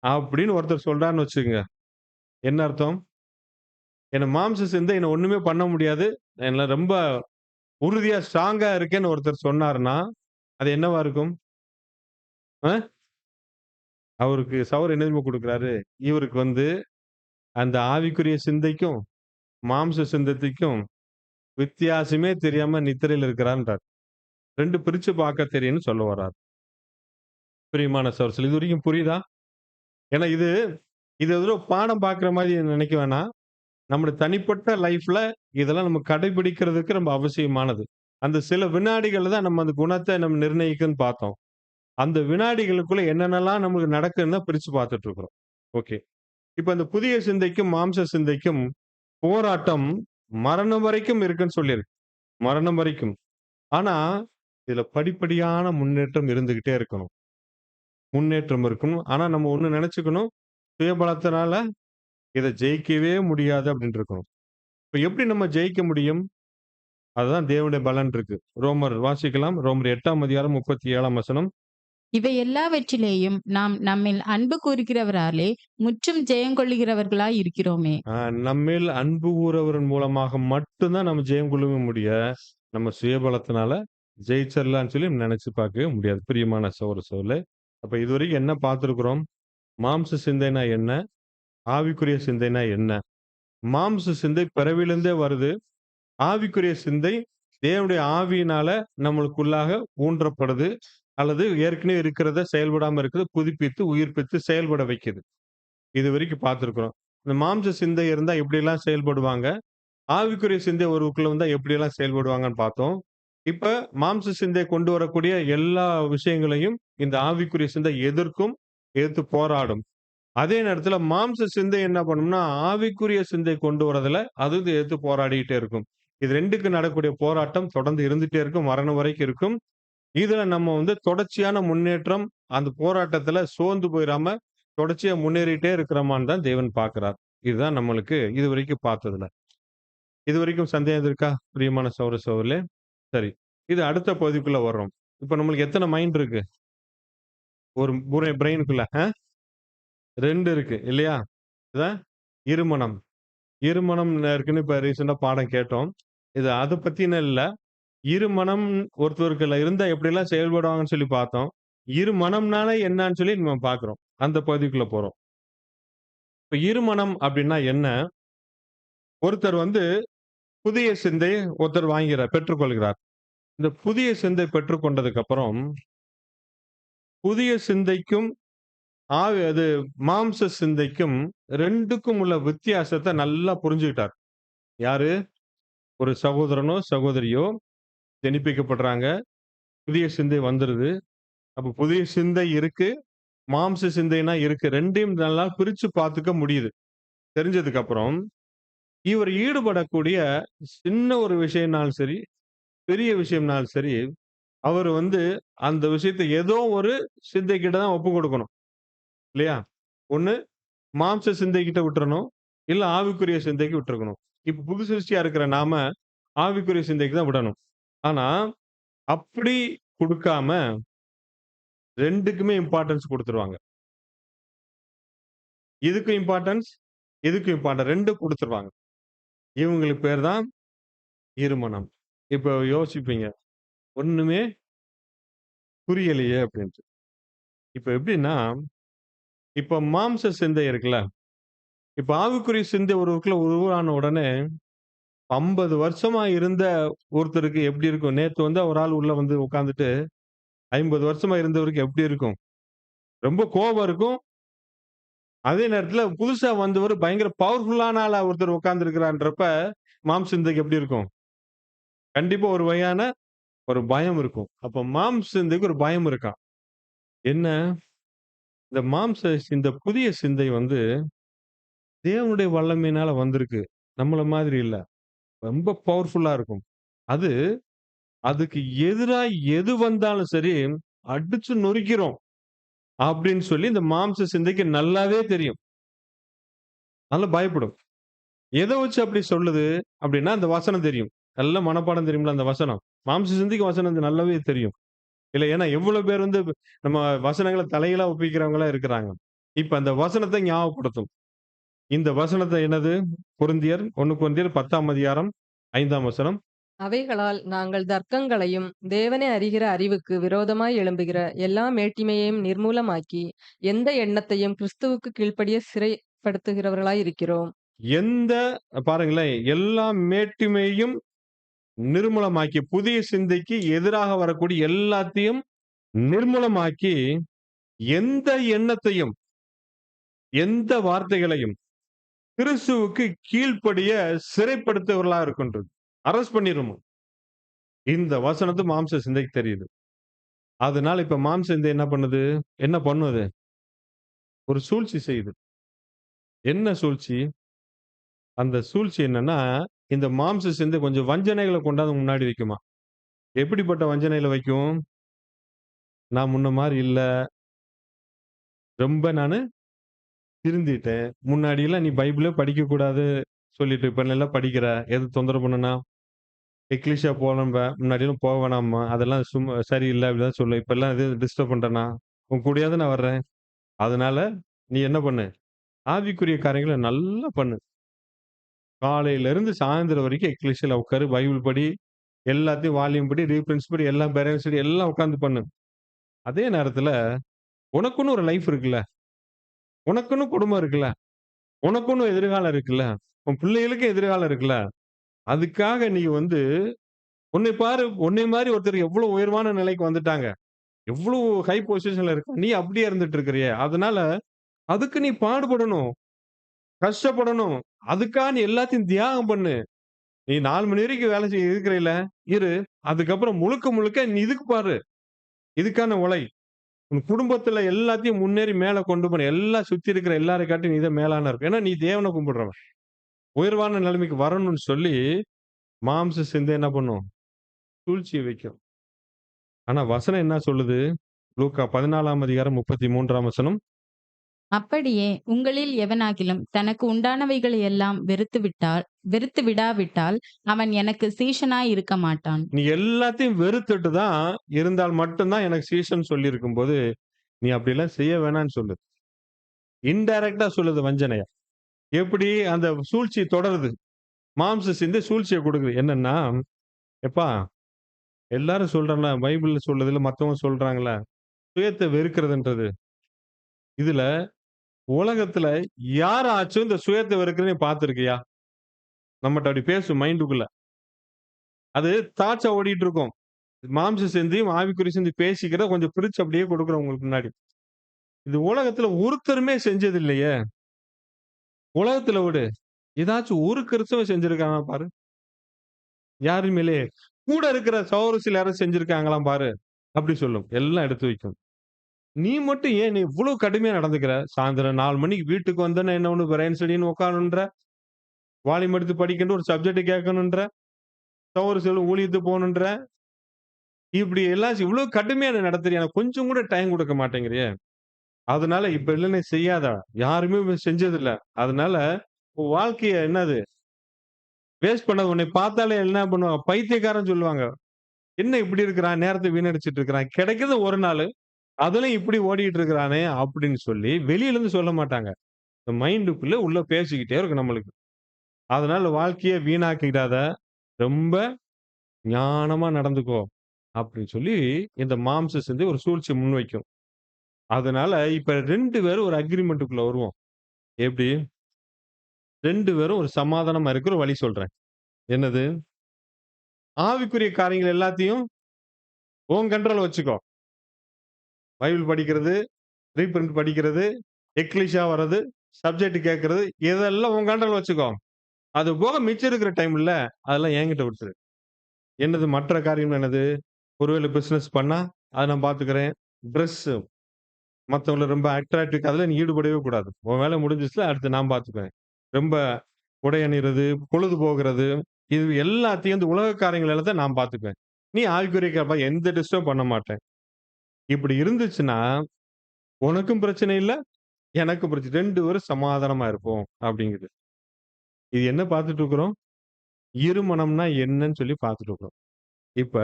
அப்படின்னு ஒருத்தர் சொல்றாருன்னு வச்சுக்கங்க. என்ன அர்த்தம்? என்ன மாம்ச சிந்தை என்ன ஒண்ணுமே பண்ண முடியாது. என்ன ரொம்ப உறுதியா ஸ்ட்ராங்கா இருக்கேன்னு ஒருத்தர் சொன்னாருன்னா, அது என்னவா இருக்கும்? அ அவருக்கு சவுர் என்ன தெரியுமா குடுக்குறாரு? இவருக்கு அந்த ஆவிக்குரிய சிந்தைக்கும், மாம்ச சிந்தத்திக்கும் வித்தியாசமே தெரியாம நித்திரையில இருக்கிறான்றார். 2 பிரிச்சு பார்க்க தெரியும்னு சொல்ல வர்றார். பிரியமான சகோதரர்களே, இது வரைக்கும் புரியுதா? ஏன்னா இது இது ஏதோ பாடம் பார்க்குற மாரி நினைக்க வேணாம். நம்முடைய தனிப்பட்ட லைஃப்ல இதெல்லாம் நம்ம கடைபிடிக்கிறதுக்கு ரொம்ப அவசியமானது. அந்த சில வினாடிகள்ல தான் நம்ம அந்த குணத்த நம்ம நிர்ணயிக்கும்ன்னு பார்த்தோம். அந்த வினாடிகளுக்குள்ள என்னென்னலாம் நமக்கு நடக்குதுன்னு தான் பிரிச்சு பார்த்துட்டு இருக்கிறோம். ஓகே. இப்ப அந்த புதிய சிந்தைக்கும், மாம்ச சிந்தைக்கும் போராட்டம் மரணம் வரைக்கும் இருக்குன்னு சொல்லியிருக்கு. மரணம் வரைக்கும். ஆனா, இதுல படிப்படியான முன்னேற்றம் இருந்துகிட்டே இருக்கணும். முன்னேற்றம் இருக்கணும். ஆனா, நம்ம ஒண்ணு நெனச்சுக்கணும், சுயபலத்தினால இத ஜெயிக்கவே முடியாது அப்டின்ட்டு இருக்கணும். இப்ப எப்படி நம்ம ஜெயிக்க முடியும்? அதுதான் தேவனுடைய பலன் இருக்கு. ரோமர் வாசிக்கலாம். ரோமர் 8ஆம் அதிகாரம் 37ஆம் வசனம். இவை எல்லாவற்றிலேயும் நாம் நம்மில் அன்பு கூறுகிறவராலே முற்றும் ஜெயங்கொள்ளுகிறவர்களாய் இருக்கிறோமே. நம்மேல் அன்பு கூறவரின் மூலமாக மட்டும் தான் நம்ம ஜெயம் கொள்ளவே நம்ம சுயபலத்தினால ஜெயிச்சிடலாம்னு சொல்லி நெனச்சு பார்க்கவே முடியாது. பிரியமான சகோதர சகோதரிகளே. அப்ப இதுவரைக்கும் என்ன பார்த்திருக்கிறோம்? மாம்ச சிந்தைனா என்ன? ஆவிக்குரிய சிந்தைனா என்ன? மாம்ச சிந்தை பிறவிலிருந்தே வருது. ஆவிக்குரிய சிந்தை தேவனுடைய ஆவியினால நம்மளுக்குள்ளாக ஊன்றப்படுது. அல்லது ஏற்கனவே இருக்கிறத செயல்படாம இருக்குது. புதுப்பித்து, உயிர்ப்பித்து செயல்பட வைக்குது. இதுவரைக்கும் பார்த்திருக்கிறோம். இந்த மாம்ச சிந்தை இருந்தா எப்படியெல்லாம் செயல்படுவாங்க? ஆவிக்குரிய சிந்தை ஒருவருக்குள்ள வந்தா எப்படியெல்லாம் செயல்படுவாங்கன்னு பார்த்தோம். இப்ப மாம்ச சிந்தை கொண்டு வரக்கூடிய எல்லா விஷயங்களையும் இந்த ஆவிக்குரிய சிந்தை எதிர்க்கும், எதிர்த்து போராடும். அதே நேரத்துல மாம்ச சிந்தை என்ன பண்ணும்னா, ஆவிக்குரிய சிந்தை கொண்டு வரதுல அது எதிர்த்து போராடிட்டே இருக்கும். இது 2க்கு நடக்கக்கூடிய போராட்டம் தொடர்ந்து இருந்துட்டே இருக்கும். மரணம் வரைக்கும் இருக்கும். இதுல நம்ம தொடர்ச்சியான முன்னேற்றம், அந்த போராட்டத்துல சோர்ந்து போயிராம, தொடர்ச்சியா முன்னேறிட்டே இருக்கிறோமான்னு தான் தேவன் பார்க்கிறார். இதுதான் நம்மளுக்கு இதுவரைக்கும் பார்த்ததுல. இதுவரைக்கும் சந்தேகம் இருக்கா? பிரியமான சகோதர சகோதரிகளே. சரி. இது அடுத்த பகுதிக்குள்ள வர்றோம். இப்ப நம்மளுக்கு எத்தன மைண்ட் இருக்கு? ஒரு பிரெயினுக்குள்ள 2 இருக்கு இல்லையா? இதான் இருமனம். இருமனம் இருக்குன்னு இப்ப ரீசென்ட்டா பாடம் கேட்டோம். இது அத பத்தின இல்ல. இருமனம் ஒருத்தருக்குள்ள இருந்தா எப்படியெல்லாம் செயல்படுவாங்கன்னு சொல்லி பார்த்தோம். இருமனம்னால என்னான்னு சொல்லி நம்ம பார்க்கிறோம். அந்த பகுதிக்குள்ள போறோம். இப்ப இருமனம் அப்படின்னா என்ன? ஒருத்தர் புதிய சிந்தைய ஒருத்தர் பெற்றுக்கொள்கிறார். இந்த புதிய சிந்தை பெற்றுக்கொண்டதுக்கு அப்புறம், புதிய சிந்தைக்கும் அது மாம்ச சிந்தைக்கும் 2க்கும் உள்ள வித்தியாசத்த நல்லா புரிஞ்சுக்கிட்டார். யாரு? ஒரு சகோதரனோ, சகோதரியோ ஜெனிப்பிக்கப்படுறாங்க. புதிய சிந்தை வந்துருது. அப்ப புதிய சிந்தை இருக்கு. மாம்ச சிந்தைனா இருக்கு. 2யும் நல்லா பிரிச்சு பார்த்துக்க முடியுது. தெரிஞ்சதுக்கு அப்புறம், இவர் ஈடுபடக்கூடிய சின்ன ஒரு விஷயம்னாலும் சரி, பெரிய விஷயம்னாலும் சரி, அவரு அந்த விஷயத்த ஏதோ ஒரு சிந்தைகிட்ட தான் ஒப்புக் கொடுக்கணும். இல்லையா? ஒண்ணு மாம்ச சிந்தைகிட்ட விட்டுறணும். இல்ல ஆவிக்குரிய சிந்தைக்கு விட்டுருக்கணும். இப்ப புது சிருஷ்டியா இருக்கிற நாம ஆவிக்குரிய சிந்தைக்கு தான் விடணும். ஆனா, அப்படி குடுக்காம 2க்குமே இம்பார்ட்டன்ஸ் குடுத்துருவாங்க. இதுக்கும் இம்பார்ட்டன்ஸ், இதுக்கும் இம்பார்ட்டன்ஸ் 2 குடுத்துருவாங்க. இவங்களுக்கு பேர் தான் இருமனம். இப்ப யோசிப்பீங்க. ஒண்ணுமே புரியலையே அப்டின்ட்டு. இப்ப எப்டின்னா, இப்ப மாம்ச சிந்தை இருக்குல்ல. இப்ப ஆவிக்குரிய சிந்தை ஒருவருக்குள்ள உருவான உடனே 50 வருஷமா இருந்த ஒருத்தருக்கு எப்டி இருக்கும்? நேத்து ஒரு ஆள் உள்ள உட்கார்ந்துட்டு 50 வருஷமா இருந்தவருக்கு எப்டி இருக்கும்? ரொம்ப கோபம் இருக்கும். அதே நேரத்துல புதுசா வந்தவரு பயங்கர பவர்ஃபுல்லான ஆளா ஒருத்தர் உட்கார்ந்திருக்கிறான்றப்ப, மாம்ச சிந்தைக்கு எப்டி இருக்கும்? கண்டிப்பா ஒரு வகையான ஒரு பயம் இருக்கும். அப்ப மாம்ச சிந்தைக்கு ஒரு பயம் இருக்காம். என்ன? இந்த புதிய சிந்தை தேவனுடைய வல்லமையினால வந்திருக்கு. நம்மள மாதிரி இல்ல. ரொம்ப பவர்ஃபுல்லா இருக்கும். அது அதுக்கு எதிரா எது வந்தாலும் சரி, அடிச்சு நொறுக்கிறோம். அப்படின்னு சொல்லி இந்த மாம்ச சிந்தைக்கு நல்லாவே தெரியும். அதனால பயப்படும். எத வச்சு அப்படி சொல்லுது? அப்படின்னா அந்த வசனம் தெரியும். நல்ல மனப்பாடம் தெரியும்ல அந்த வசனம். மாம்ச சிந்தைக்கு வசனம் நல்லாவே தெரியும். இல்ல ஏன்னா எவ்வளவு பேர் நம்ம வசனங்கள தலைகீழா ஒப்பிக்கிறவங்களா இருக்கிறாங்க. இப்ப அந்த வசனத்த ஞாபகப்படுத்தும். இந்த வசனத்த என்னது? 1 கொரிந்தியர் 10ஆம் அதிகாரம் 5ஆம் வசனம். அவைகளால் நாங்கள் தர்க்கங்களையும் தேவனை அறிகிற அறிவுக்கு விரோதமாய் எழும்புகிற எல்லா மேட்டிமையையும் நிர்மூலமாக்கி எந்த எண்ணத்தையும் கிறிஸ்துவுக்கு கீழ்ப்படிய சிறைப்படுத்துகிறவர்களாய் இருக்கிறோம். எந்த பாருங்களேன், எல்லா மேட்டிமையும் நிர்மூலமாக்கி, புதிய சிந்தைக்கு எதிராக வரக்கூடிய எல்லாத்தையும் நிர்மூலமாக்கி, எந்த எண்ணத்தையும், எந்த வார்த்தைகளையும் கிறிஸ்துவுக்கு கீழ்ப்படிய சிறைப்படுத்துவர்களா இருக்கின்றது. அரெஸ்ட் பண்ணிருமோ. இந்த வசனத்து மாம்ச சிந்தைக்கு தெரியுது. அதனால இப்ப மாம்ச சிந்தை என்ன பண்ணுது? என்ன பண்ணும் அது? ஒரு சூழ்ச்சி செய்யுது. என்ன சூழ்ச்சி? அந்த சூழ்ச்சி என்னன்னா, இந்த மாம்ச சிந்தை கொஞ்சம் வஞ்சனைகள கொண்டாந்து முன்னாடி வைக்குமா. எப்படிப்பட்ட வஞ்சனைகள வைக்கும்? நான் முன்ன மாரி இல்ல. ரொம்ப நானு திருந்திட்டேன். முன்னாடிலாம் நீ பைபிளே படிக்கக்கூடாது சொல்லிட்டு, இப்ப நல்லா படிக்கிற. எது தொந்தரவு பண்ணுனா? எக்லீசியா போனம்ப. முன்னாடிலாம் போ வேணாம்மா. அதெல்லாம் சும்மா சரியில்ல அப்படிதான் சொல்லும். இப்பல்லாம் எது டிஸ்டர்ப் பண்றேனா? உன் கூடயாவது நான் வர்றேன். அதனால நீ என்ன பண்ணு? ஆவிக்குரிய காரியங்கள நல்லா பண்ணு. காலையில இருந்து சாயந்தரம் வரைக்கும் எக்லீசியால உட்காரு. பைபிள் படி. எல்லாத்தையும் வால்யூம் படி, ரீபிரிண்ட்ஸ் படி, எல்லாம் பேரண்ட்ஸ் படி எல்லாம் உட்கார்ந்து பண்ணு. அதே நேரத்துல உனக்குன்னு ஒரு லைஃப் இருக்குல்ல. உனக்குன்னு குடும்பம் இருக்குல்ல. உனக்குன்னு எதிர்காலம் இருக்குல்ல. உன் பிள்ளைகளுக்கு எதிர்காலம் இருக்குல்ல. அதுக்காக நீ வந்து உன்னை பாரு, உன்னை மாரி ஒருத்தர் எவ்வளவு உயர்வான நிலைக்கு வந்துட்டாங்க. எவ்வளவு ஹை பொசிஷன்ல இருக்க. நீ அப்படியே இருந்துட்டு இருக்கிறியே. அதனால அதுக்கு நீ பாடுபடணும். கஷ்டப்படணும். அதுக்காக நீ எல்லாத்தையும் தியாகம் பண்ணு. நீ 4 மணி வரைக்கும் வேலை செய்ய இருக்கிறைல, இரு. அதுக்கப்புறம் முழுக்க முழுக்க நீ இதுக்கு பாரு. இதுக்கான உழை. உன் குடும்பத்துல எல்லாத்தையும் முன்னேறி மேல கொண்டு போணும். எல்லாம் சுத்தி இருக்கிற எல்லாரை காட்டிலும் நீ தான் மேலான இருப்ப. ஏன்னா நீ தேவனை கும்பிடுறவன். உயர்வான நிலைமைக்கு வரணும்னு சொல்லி, மாம்ச சிந்தை என்ன பண்ணும்? சூழ்ச்சிய வைக்கும். ஆனா வசனம் என்ன சொல்லுது? லூக்கா 14ஆம் அதிகாரம் 33ஆம் வசனம். அப்படியே உங்களில் எவனாகிலும் தனக்கு உண்டானவைகளை எல்லாம் வெறுத்து விடாவிட்டால் அவன் எனக்கு சீஷனாய் இருக்க மாட்டான். நீ எல்லாத்தையும் வெறுத்துட்டு தான் இருந்தால் மட்டும் தான் எனக்கு சீஷன் சொல்லியிருக்கும்போது, நீ அப்படிலாம் செய்ய வேணாம்னு சொல்லுது. இன்டைரக்ட்டா சொல்லுது வஞ்சனைய. எப்படி அந்த சூழ்ச்சி தொடருது. மாம்ச சிந்தை சூழ்ச்சிய குடுக்குது. என்னன்னா, எப்பா எல்லாரும் சொல்றான்ல, பைபிள்ல சொல்லுதுல, மத்தவங்க சொல்றாங்கல்ல, சுயத்த வெறுக்கிறதுன்றது. இதுல உலகத்துல யாராச்சும் இந்த சுயத்த வெறுக்கிறத நீ பார்த்திருக்கியா? நம்மட்ட அப்படி பேசும் மைண்டுக்குள்ள. அது தாட்ஸா ஓடிட்டு இருக்கும். மாம்ச சிந்தையும், ஆவிக்குரிய சிந்தையும் பேசிக்கிறத கொஞ்சம் பிரிச்சு அப்படியே கொடுக்குறேன் உங்களுக்கு முன்னாடி. இது உலகத்துல ஒருத்தருமே செஞ்சது இல்லையே. உலகத்துல விடு. ஏதாச்சும் ஒரு கிறிஸ்தவன் செஞ்சிருக்கானா பாரு. யாருமே இல்லையே. கூட இருக்கிற சகோதரர்கள் யாரும் செஞ்சிருக்காங்களா பாரு. அப்படி சொல்லும். எல்லாம் எடுத்து வைக்கும். நீ மட்டும் ஏன் நீ இவ்ளோ கடுமையா நடந்துக்கிற? சாயந்தரம் 4 மணிக்கு வீட்டுக்கு வந்தோனே என்ன ஒண்ணு பிரைன் ஸ்டடின்னு உட்காரணுன்ற, வால்யூம் எடுத்து படிக்கணும், ஒரு சப்ஜெக்ட் கேட்கணுன்ற, சகோதரர்கள் ஊழியத்துக்கு போகணுன்ற, இப்படி எல்லாம் இவ்ளோ கடுமையா நீ நடத்துறியே. எனக்கு கொஞ்சம் கூட டைம் குடுக்க மாட்டேங்கிறியே. அதனால இப்ப இல்ல நீ செய்யாத. யாருமே செஞ்சதில்ல. அதனால உன் வாழ்க்கைய என்னது? வேஸ்ட் பண்ணாத. உன்னை பார்த்தாலே என்ன பண்ணுவாங்க? பைத்தியக்காரன்னு சொல்லுவாங்க. என்ன இப்படி இருக்கிறான்? நேரத்த வீணடிச்சுட்டு இருக்கிறான். கிடைக்கிறது ஒரு நாளு. அதுலயும் இப்படி ஓடிட்டு இருக்கிறானே! அப்படின்னு சொல்லி வெளியில இருந்து சொல்ல மாட்டாங்க. இந்த மைண்டுக்குள்ள உள்ள பேசிக்கிட்டே இருக்கும் நம்மளுக்கு. அதனால வாழ்க்கைய வீணாக்கிடாத. ரொம்ப ஞானமா நடந்துக்கோ! அப்படின்னு சொல்லி இந்த மாம்ச சிந்தை ஒரு சூழ்ச்சி முன்வைக்கும். அதனால இப்ப 2 பேரும் ஒரு அக்ரீமென்ட்க்குள்ள வருவோம். எப்படி? 2 பேரும் ஒரு சமாதானமா இருக்கிற வழி சொல்றேன். என்னது? ஆவிக்குரிய காரியங்கள் எல்லாத்தையும் உன் கண்ட்ரோல்ல வச்சுக்கோ. பைபிள் படிக்கிறது, ரீபிரிண்ட் படிக்கிறது, எக்லீசியா வர்றது, சப்ஜெக்ட் கேட்கிறது, இதெல்லாம் உன் கண்ட்ரோல்ல வச்சுக்கோ. அது போக மிச்சம் இருக்கிற டைம்ல அதெல்லாம் என்கிட்ட விட்டுரு. என்னது மற்ற காரியம் என்னது? ஒருவேளை பிசினஸ் பண்ணா, அத நான் பார்த்துக்கிறேன். டிரெஸ் மத்தவங்கள ரொம்ப அட்ராக்டிவ் அதுல நீ ஈடுபடவே கூடாது. உன் வேலை முடிஞ்சிருச்சுல, அடுத்து நான் பார்த்துக்குவேன். ரொம்ப உடை அணியிறது, பொழுது போகிறது, இது எல்லாத்தையும் இந்த உலக காரியங்கள் எல்லாத்தையும் நான் பார்த்துக்குவேன். நீ ஆவிக்குரிய எந்த டிஸ்டர்ப் பண்ண மாட்டேன். இப்படி இருந்துச்சுன்னா, உனக்கும் பிரச்சனை இல்ல, எனக்கும் பிரச்சனை 2 பேரும் சமாதானமா இருப்போம் அப்படிங்குது. இது என்ன பார்த்துட்டு இருக்கிறோம்? இருமனம்னா என்னன்னு சொல்லி பார்த்துட்டு இருக்கிறோம். இப்ப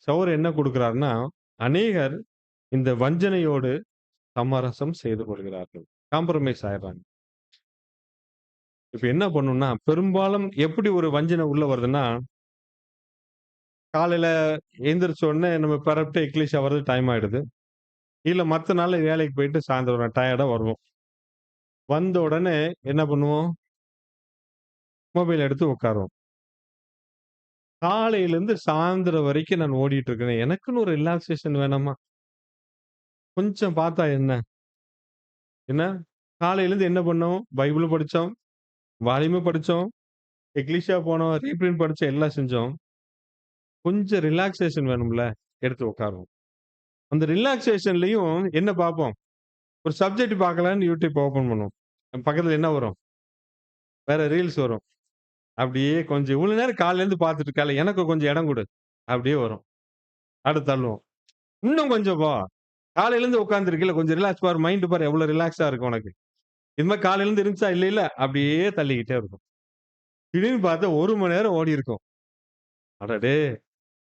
சௌரன் என்ன குடுக்கிறார்ன்னா, அநேகர் இந்த வஞ்சனையோடு சமரசம் செய்து கொள்கிறார்கள். காம்ப்ரமைஸ் ஆயிடுறாங்க. இப்ப என்ன பண்ணும்னா, பெரும்பாலும் எப்படி ஒரு வஞ்சனை உள்ள வருதுன்னா, காலையில எந்திரிச்ச உடனே நம்ம பெரப்ட்டு எக்லீசியா வர்றது டைம் ஆயிடுது. இல்ல மத்த நாள்ல வேலைக்கு போயிட்டு சாயந்தரம் டயர்டா வருவோம். வந்த உடனே என்ன பண்ணுவோம்? மொபைல் எடுத்து உட்காருவோம். காலையிலேருந்து சாயந்தரம் வரைக்கும் நான் ஓடிட்டு இருக்கிறேன். எனக்குன்னு ஒரு ரிலாக்சேஷன் வேணாமா? கொஞ்சம் பார்த்தா என்ன? என்ன? காலையிலேருந்து என்ன பண்ணோம்? பைபிள் படிச்சோம், வால்யூமு படிச்சோம், எக்லீசியா போனோம், ரீப்ரிண்ட் படிச்சோம், எல்லாம் செஞ்சோம். கொஞ்சம் ரிலாக்சேஷன் வேணும்ல, எடுத்து உட்காருவோம். அந்த ரிலாக்சேஷன்லயும் என்ன பார்ப்போம்? ஒரு சப்ஜெக்ட் பார்க்கலான்னு யூடியூப் ஓப்பன் பண்ணுவோம். பக்கத்துல என்ன வரும்? வேற ரீல்ஸ் வரும். அப்படியே கொஞ்சம் இவ்வளவு நேரம் காலையிலேருந்து பார்த்துட்டு இருக்கால, எனக்கு கொஞ்சம் இடம் குடு. அப்படியே வரும். அடுத்து தள்ளுவோம். இன்னும் கொஞ்சம் போ. காலையிலேருந்து உட்கார்ந்திருக்கல, கொஞ்சம் ரிலாக்ஸ் பாரு, மைண்ட் பாரு எவ்வளவு ரிலாக்ஸா இருக்கு உனக்கு. இது மாரி காலையிலேருந்து இருந்துச்சா? இல்ல, இல்ல. அப்படியே தள்ளிக்கிட்டே இருக்கும். திடீர்னு பார்த்தா 1 மணி நேரம் ஓடியிருக்கும். அடடே!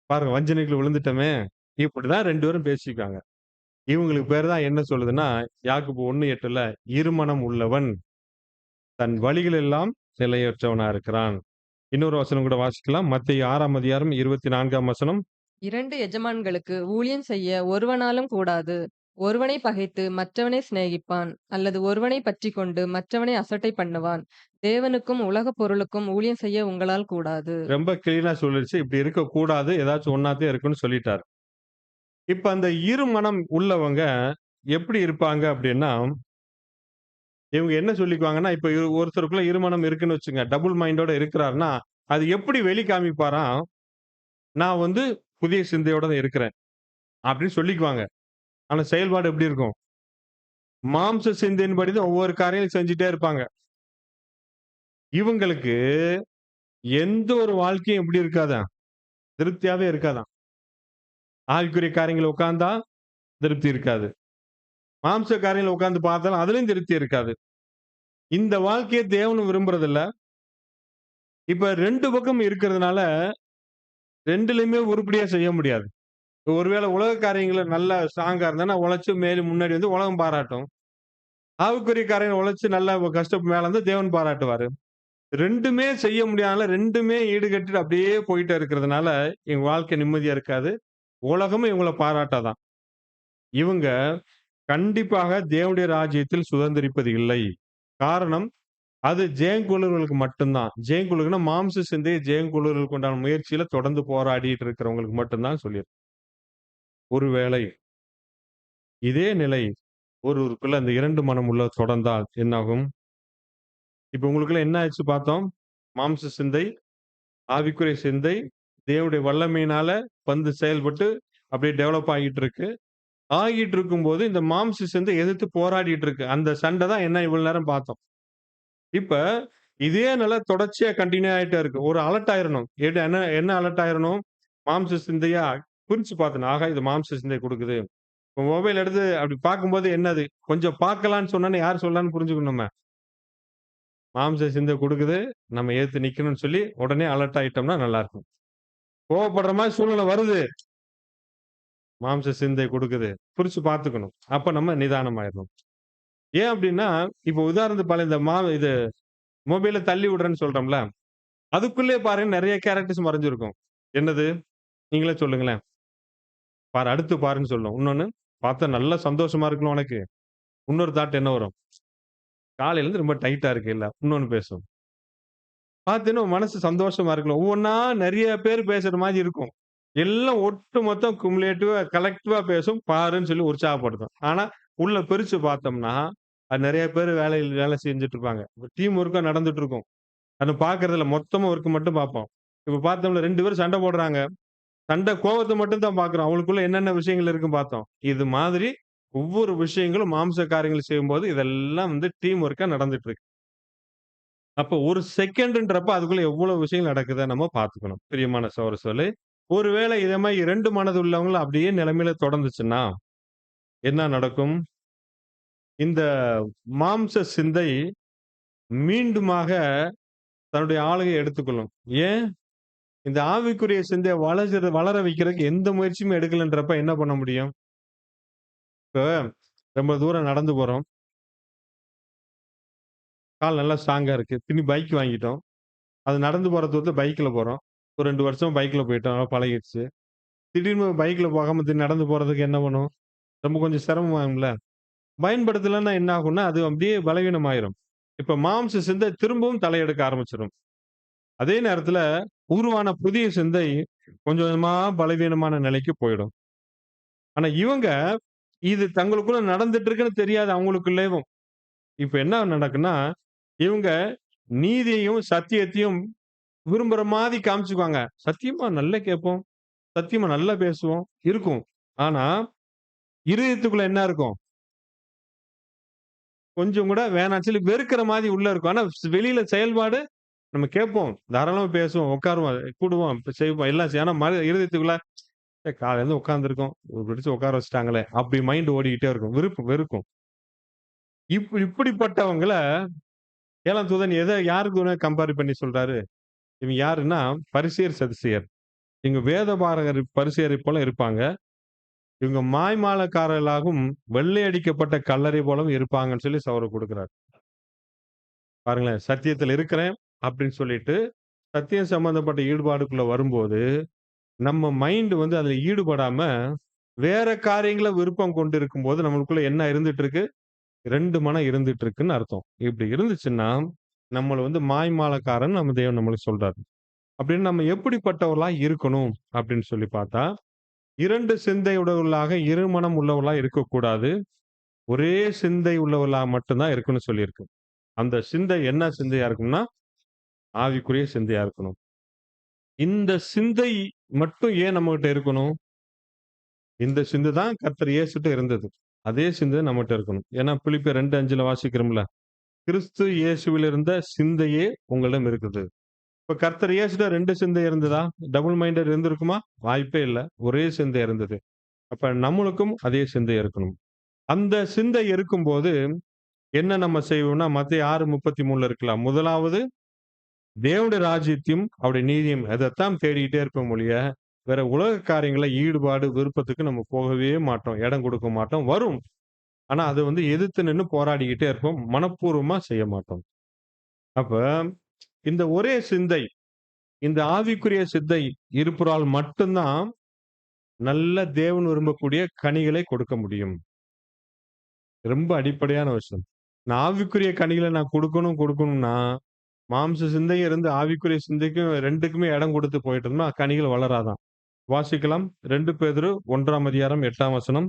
பாருங்க வஞ்சனைக்குள்ள விழுந்துட்டோமே! இப்படிதான் 2 பேரும் பேசிக்குவாங்க. இவங்களுக்கு பேரு தான் என்ன சொல்லுதுன்னா, யாக்கோபு 1:8ல இருமனம் உள்ளவன் தன் வழிகள் எல்லாம் நிலையற்றவனா இருக்கிறான். இன்னொரு வசனம் கூட வாசிக்கலாம். மத்தேயு 6ஆம் அதிகாரம் 24ஆம் வசனம். 2 எஜமான்களுக்கு ஊழியம் செய்ய ஒருவனாலும் கூடாது. ஒருவனை பகைத்து மற்றவனை சிநேகிப்பான். அல்லது ஒருவனை பற்றிக்கொண்டு மற்றவனை அசட்டை பண்ணுவான். தேவனுக்கும் உலகப் பொருளுக்கும் ஊழியம் செய்ய உங்களால் கூடாது. ரொம்ப கிளீனா சொல்லிருச்சு. இப்படி இருக்கக்கூடாது. ஏதாச்சும் ஒண்ணாத்தான் இருக்குன்னு சொல்லிட்டாரு. இப்ப அந்த இருமனம் உள்ளவங்க எப்படி இருப்பாங்க அப்படின்னா, இவங்க என்ன சொல்லிக்குவாங்கன்னா, இப்ப ஒருத்தருக்குள்ள இருமனம் இருக்குன்னு வச்சுங்க. டபுள் மைண்டோட இருக்கிறாருன்னா, அது எப்படி வெளி காமிப்பாராம், நான் வந்து புதிய சிந்தையோட தான் இருக்கிறேன். அப்படின்னு சொல்லிக்குவாங்க. ஆனா செயல்பாடு எப்படி இருக்கும்? மாம்ச சிந்தையின்படி தான் ஒவ்வொரு காரியங்களும் செஞ்சுட்டே இருப்பாங்க. இவங்களுக்கு எந்த ஒரு வாழ்க்கையும் எப்படி இருக்காதாம், திருப்தியாவே இருக்காதாம். ஆவிக்குரிய காரியங்கள் உட்கார்ந்தா திருப்தி இருக்காது. மாம்ச காரியங்கள் உட்கார்ந்து பார்த்தாலும் அதுலயும் திருப்தி இருக்காது. இந்த வாழ்க்கைய தேவனும் விரும்புறதில்ல. இப்ப 2 பக்கம் இருக்கிறதுனால 2லயுமே உருப்படியா செய்ய முடியாது. ஒருவேளை உலக காரியங்கள்ல நல்லா ஸ்ட்ராங்கா இருந்தா உழைச்சு மேலும் முன்னாடி வந்து உலகம் பாராட்டும். ஆவிக்குரிய காரியங்கள் உழைச்சு நல்லா கஷ்டப்பட்டு மேல வந்து தேவன் பாராட்டுவாரு. 2மே செய்ய முடியாதனால 2மே ஈடுகட்டிட்டு அப்படியே போயிட்டே இருக்கிறதுனால, எங்க வாழ்க்கை நிம்மதியா இருக்காது. உலகமும் இவங்கள பாராட்டாதாம். இவங்க கண்டிப்பாக தேவனுடைய ராஜ்யத்தில் சுதந்திரிப்பது இல்லை. காரணம், அது ஜெயங்கொள்ளுறவர்களுக்கு மட்டும் தான். ஜெயங்கொள்ளுகிறதுன்னா மாம்ச சிந்தையை ஜெயங்கொள்ளுறதுக்கு உண்டான முயற்சியில தொடர்ந்து போராடிட்டு இருக்கிறவங்களுக்கு மட்டும் தான் சொல்லியிருக்கு. ஒருவேளை இதே நிலை ஒருவருக்குள்ள அந்த 2 மனம் உள்ள தொடர்ந்தால் என்னாகும்? இப்ப உங்களுக்குள்ள என்ன ஆச்சு பார்த்தோம்? மாம்ச சிந்தை, ஆவிக்குரிய சிந்தை, தேவனுடைய வல்லமையினால வந்து செயல்பட்டு அப்படியே டெவலப் ஆகிட்டு இருக்கு. ஆகிட்டு இருக்கும்போது இந்த மாம்ச சிந்தை எதிர்த்து போராடிட்டு இருக்கு. அந்த சண்டை தான் என்ன இவ்வளவு நேரம் பார்த்தோம். இப்ப இதே நிலை தொடர்ச்சியா கன்டின்யூ ஆயிட்டே இருக்கு. ஒரு அலர்ட் ஆயிரணும். என்ன என்ன அலர்ட் ஆயிரணும்? மாம்ச சிந்தையா குறிச்சு பார்த்தணும். ஆகா இது மாம்ச சிந்தை குடுக்குது. இப்ப மொபைல் எடுத்து அப்படி பார்க்கும்போது என்னது? கொஞ்சம் பார்க்கலான்னு சொன்னோனே யார் சொல்றான்னு புரிஞ்சுக்கணும் நம்ம. மாம்ச சிந்தை குடுக்குது. நம்ம எதிர்த்து நிக்கணும்னு சொல்லி உடனே அலர்ட் ஆயிட்டோம்னா நல்லா இருக்கும். கோவப்படுற மாரி சூழ்நிலை வருது. மாம்ச சிந்தை குடுக்குது. குறிச்சு பார்த்துக்கணும். அப்ப நம்ம நிதானமாயிரணும். ஏன் அப்டின்னா, இப்ப உதாரணத்துக்கு இந்த இது மொபைல தள்ளி விடுறேன்னு சொல்றோம்ல. அதுக்குள்ளயே பாருங்க நெறைய கேரக்டர்ஸ் மறைஞ்சிருக்கும். என்னது? நீங்களே சொல்லுங்களேன். பாரு அடுத்து பாருன்னு சொல்லும். இன்னொன்னு, பார்த்தா நல்லா சந்தோஷமா இருக்குல்ல உனக்கு. இன்னொரு தாட் என்ன வரும்? காலையில இருந்து ரொம்ப டைட்டா இருக்குல்ல. இன்னொன்னு பேசும். பார்த்தீங்கன்னா உன் மனசு சந்தோஷமா இருக்குல்ல. ஒவ்வொன்னா நெறைய பேர் பேசுற மாரி இருக்கும். எல்லாம் ஒட்டு மொத்தம் குமுலேட்டிவா, கலெக்டிவா பேசும். பாருன்னு சொல்லி உற்சாகப்படுத்தும். ஆனா, உள்ள பிரிச்சு பார்த்தோம்னா, அது நெறைய பேர் வேலை செஞ்சுட்டு இருப்பாங்க. டீம் ஒர்க்கா நடந்துட்டு இருக்கும். அத பார்க்கறதில்ல. மொத்தமா ஒர்க் மட்டும் பார்ப்போம். இப்ப பார்த்தோம்ல 2 பேரும் சண்டை போடுறாங்க. சண்டை கோவத்த மட்டும் தான் பார்க்கிறோம். அவங்களுக்குள்ள என்னென்ன விஷயங்கள் இருக்குன்னு பார்த்தோம். இது மாதிரி ஒவ்வொரு விஷயங்களும் மாம்ச காரியங்கள் செய்யும்போது, இதெல்லாம் வந்து டீம் ஒர்க்கா நடந்துட்டு இருக்கு. அப்ப ஒரு செகண்ட்ன்றப்ப அதுக்குள்ள எவ்வளவு விஷயங்கள் நடக்குத நம்ம பார்த்துக்கணும். பிரியமான சகோதர சகோதரிகளே, ஒருவேளை இதே மாரி 2 மனது உள்ளவங்க அப்படியே நிலைமையில தொடர்ந்துச்சுன்னா, என்ன நடக்கும்? இந்த மாம்ச சிந்தை மீண்டுமாக தன்னுடைய ஆளுகையை எடுத்துக்கொள்ளும். ஏன்? இந்த ஆவிக்குரிய சிந்தைய வளர வைக்கிறதுக்கு எந்த முயற்சியுமே எடுக்கலன்றப்ப என்ன பண்ண முடியும்? இப்ப ரொம்ப தூரம் நடந்து போறோம். கால் நல்லா ஸ்ட்ராங்கா இருக்கு. பைக் வாங்கிட்டோம். அது நடந்து போற தூரத்துல பைக்ல போறோம். ஒரு 2 வருஷம் பைக்ல போயிட்டோம். நல்லா பழகிடுச்சு. திடீர்னு பைக்ல போகாம நடந்து போறதுக்கு என்ன பண்ணும்? ரொம்ப கொஞ்சம் சிரமமாகும்ல. பயன்படுத்தலன்னா என்ன ஆகும்னா, அது அப்படியே பலவீனமாயிரும். இப்ப மாம்ச சிந்தை திரும்பவும் தலையெடுக்க ஆரம்பிச்சுரும். அதே நேரத்துல உருவான புதிய சிந்தை கொஞ்சம் கொஞ்சமா பலவீனமான நிலைக்கு போயிடும். ஆனா இவங்க இது தங்களுக்குள்ள நடந்துட்டு இருக்குன்னு தெரியாது அவங்களுக்குள்ளேவும். இப்ப என்ன நடக்குன்னா, இவங்க நீதியையும், சத்தியத்தையும் விரும்புற மாரி காமிச்சுக்குவாங்க. சத்தியமா நல்லா கேட்போம். சத்தியமா நல்லா பேசுவோம். இருக்கும். ஆனா, இருதயத்துக்குள்ள என்ன இருக்கும்? கொஞ்சம் கூட வேணான்னு சொல்லி வெறுக்கிற மாரி உள்ள இருக்கும். ஆனா, வெளியில செயல்பாடு நம்ம கேட்போம். தாராளமா பேசுவோம். உட்காருவோம். கூடுவோம். செய்வோம். எல்லாம் ஆனா இருதயத்துக்குள்ள காலையில இருந்து உட்கார்ந்துருக்கோம். பிடிச்சு உட்கார வச்சுட்டாங்களே! அப்படி மைண்ட் ஓடிக்கிட்டே இருக்கும். வெறுக்கும். இப்படிப்பட்டவங்கள 7ஆம் தூதன் யாருக்கு கம்பேர் பண்ணி சொல்றாரு? இவங்க யாருன்னா, பரிசேயர், சதுசேயர். இவங்க வேதபாரகர் பரிசேயரைப் போல இருப்பாங்க. இவங்க மாய்மாலக்காரர்களாகவும், வெள்ளை அடிக்கப்பட்ட கல்லறை போலவும் இருப்பாங்கன்னு சொல்லி அவரு குடுக்குறாரு. பாருங்களேன், சத்தியத்துல இருக்கிறேன் அப்படின்னு சொல்லிட்டு, சத்தியம் சம்பந்தப்பட்ட ஈடுபாடுக்குள்ள வரும்போது, நம்ம மைண்ட் வந்து அதுல ஈடுபடாம, வேற காரியங்கள விருப்பம் கொண்டு இருக்கும்போது, நம்மளுக்குள்ள என்ன இருந்துட்டு இருக்கு? 2 மனம் இருந்துட்டு இருக்குன்னு அர்த்தம். இப்படி இருந்துச்சுன்னா, நம்மள வந்து மாய்மாலக்காரன் நம்ம தேவன் நம்மளுக்கு சொல்றாரு. அப்படின்னு நம்ம எப்படிப்பட்டவர்களா இருக்கணும் அப்படின்னு சொல்லி பார்த்தா, 2 சிந்தை உடையவர்களாக, இரு மனம் உள்ளவர்களா இருக்கக்கூடாது. ஒரே சிந்தை உள்ளவர்களா மட்டும் தான் இருக்கணும்னு சொல்லியிருக்கு. அந்த சிந்தை என்ன சிந்தையா இருக்கும்னா, ஆவிக்குரிய சிந்தையா இருக்கணும். இந்த சிந்தை மட்டும் ஏன் நம்மகிட்ட இருக்கணும்? இந்த சிந்தை தான் கர்த்தர் இயேசுட்ட இருந்தது. அதே சிந்தை நம்மட்ட இருக்கணும். ஏன்னா பிலிப்பியர் 2:5 வாசிக்கிறோம்ல. கிறிஸ்து இயேசுவில் இருந்த சிந்தையே உங்களிடம் இருக்குது. இப்ப கர்த்தர் இயேசுட்ட 2 சிந்தை இருந்ததா? டபுள் மைண்டட் இருந்திருக்குமா? வாய்ப்பே இல்ல. ஒரே சிந்தை இருந்தது. அப்ப நம்மளுக்கும் அதே சிந்தை இருக்கணும். அந்த சிந்தை இருக்கும்போது என்ன நம்ம செய்வோம்னா, மத்தேயு 6:33 இருக்கலாம். முதலாவது தேவனுடைய ராஜ்யத்தையும், அவருடைய நீதியும் அதத்தான் தேடிக்கிட்டே இருப்போம் ஒழிய, வேற உலக காரியங்கள்ல ஈடுபாடு, விருப்பத்துக்கு நம்ம போகவே மாட்டோம். இடம் கொடுக்க மாட்டோம். வரும். ஆனா அத வந்து எதிர்த்து நின்னு போராடிக்கிட்டே இருப்போம். மனப்பூர்வமா செய்ய மாட்டோம். அப்ப இந்த ஒரே சிந்தை, இந்த ஆவிக்குரிய சிந்தை இருப்பவரால் மட்டும் தான் நல்ல தேவன் விரும்பக்கூடிய கனிகளை கொடுக்க முடியும். ரொம்ப அடிப்படையான விஷயம். நான் ஆவிக்குரிய கனிகள நான் கொடுக்கணும்னா, மாம்ச சிந்தையும் இருந்து ஆவிக்குரிய சிந்தைக்கும் 2க்குமே இடம் கொடுத்து போயிட்டு இருந்தோம்னா, கனிகள் வளராதாம். வாசிக்கலாம். 2 பேதுரு 1ஆம் அதிகாரம் 8ஆம் வசனம்.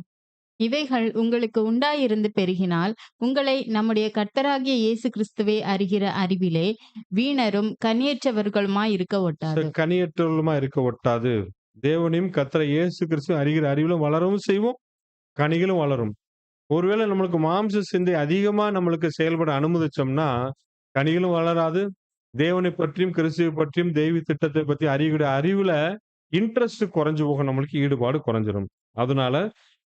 இவைகள் உங்களுக்கு உண்டாயிருந்து பெருகினால், உங்களை நம்முடைய கர்த்தராகிய இயேசு கிறிஸ்துவை அறிகிற அறிவிலே வீணரும் கனியற்றவர்களுமாய் இருக்க ஒட்டாது. கனியற்றவர்களுமா இருக்க ஒட்டாது. தேவனையும் கர்த்தரை இயேசு கிறிஸ்துவ அறிகிற அறிவிலும் வளரவும் செய்வோம். கனிகளும் வளரும். ஒருவேளை நம்மளுக்கு மாம்ச சிந்தை அதிகமா நம்மளுக்கு செயல்பட அனுமதிச்சோம்னா, கனிகளும் வளராது. தேவனை பற்றியும், கிறிஸ்துவை பற்றியும், தெய்வ திட்டத்தை பத்தி அறிகிற அறிவுல இன்ட்ரெஸ்ட் குறைஞ்சு போகும். நம்மளுக்கு ஈடுபாடு குறைஞ்சிரும். அதனால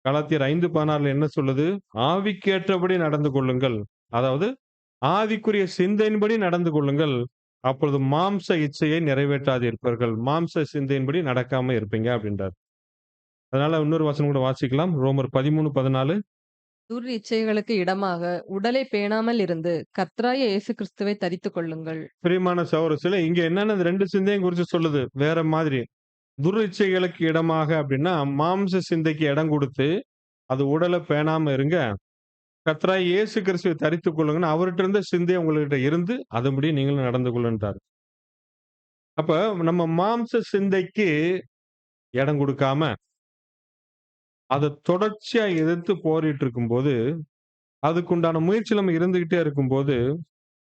கலாத்தியர் 5:16 என்ன சொல்லுது? ஆவிக்கேற்றபடி நடந்து கொள்ளுங்கள். அதாவது ஆவிக்குரிய சிந்தையின்படி நடந்து கொள்ளுங்கள். அப்பொழுது மாம்ச இச்சையை நிறைவேற்றாதிருப்பீர்கள். மாம்ச சிந்தையின்படி நடக்காம இருப்பீங்க அப்படின்றார். அதனால இன்னொரு வசனம் கூட வாசிக்கலாம். ரோமர் 13:14. துர்இச்சைகளுக்கு இடமாக உடலை பேணாமல் இருந்து கர்த்தராகிய இயேசு கிறிஸ்துவை தரித்துக் கொள்ளுங்கள். பிரியமான சகோதரர்களே, இங்க என்னன்னா இந்த 2 சிந்தையும் குறிச்சு சொல்லுது. வேற மாதிரி. துர்இச்சைகளுக்கு இடமாக அப்படின்னா, மாம்ச சிந்தைக்கு இடம் கொடுத்து, அது உடல பேணாம இருங்க. கர்த்தராகிய இயேசு கிறிஸ்துவை தரித்துக் கொள்ளுங்கன்னு அவர்ட்ட இருந்த சிந்தை உங்ககிட்ட இருந்து, அதன்படி நீங்களும் நடந்து கொள்ளுன்றாரு. அப்ப நம்ம மாம்ச சிந்தைக்கு இடம் கொடுக்காம, அத தொடர்ச்சியா எதிர்த்து போரிட்டு இருக்கும்போது, அதுக்குண்டான முயற்சி நம்ம இருந்துகிட்டே இருக்கும்போது,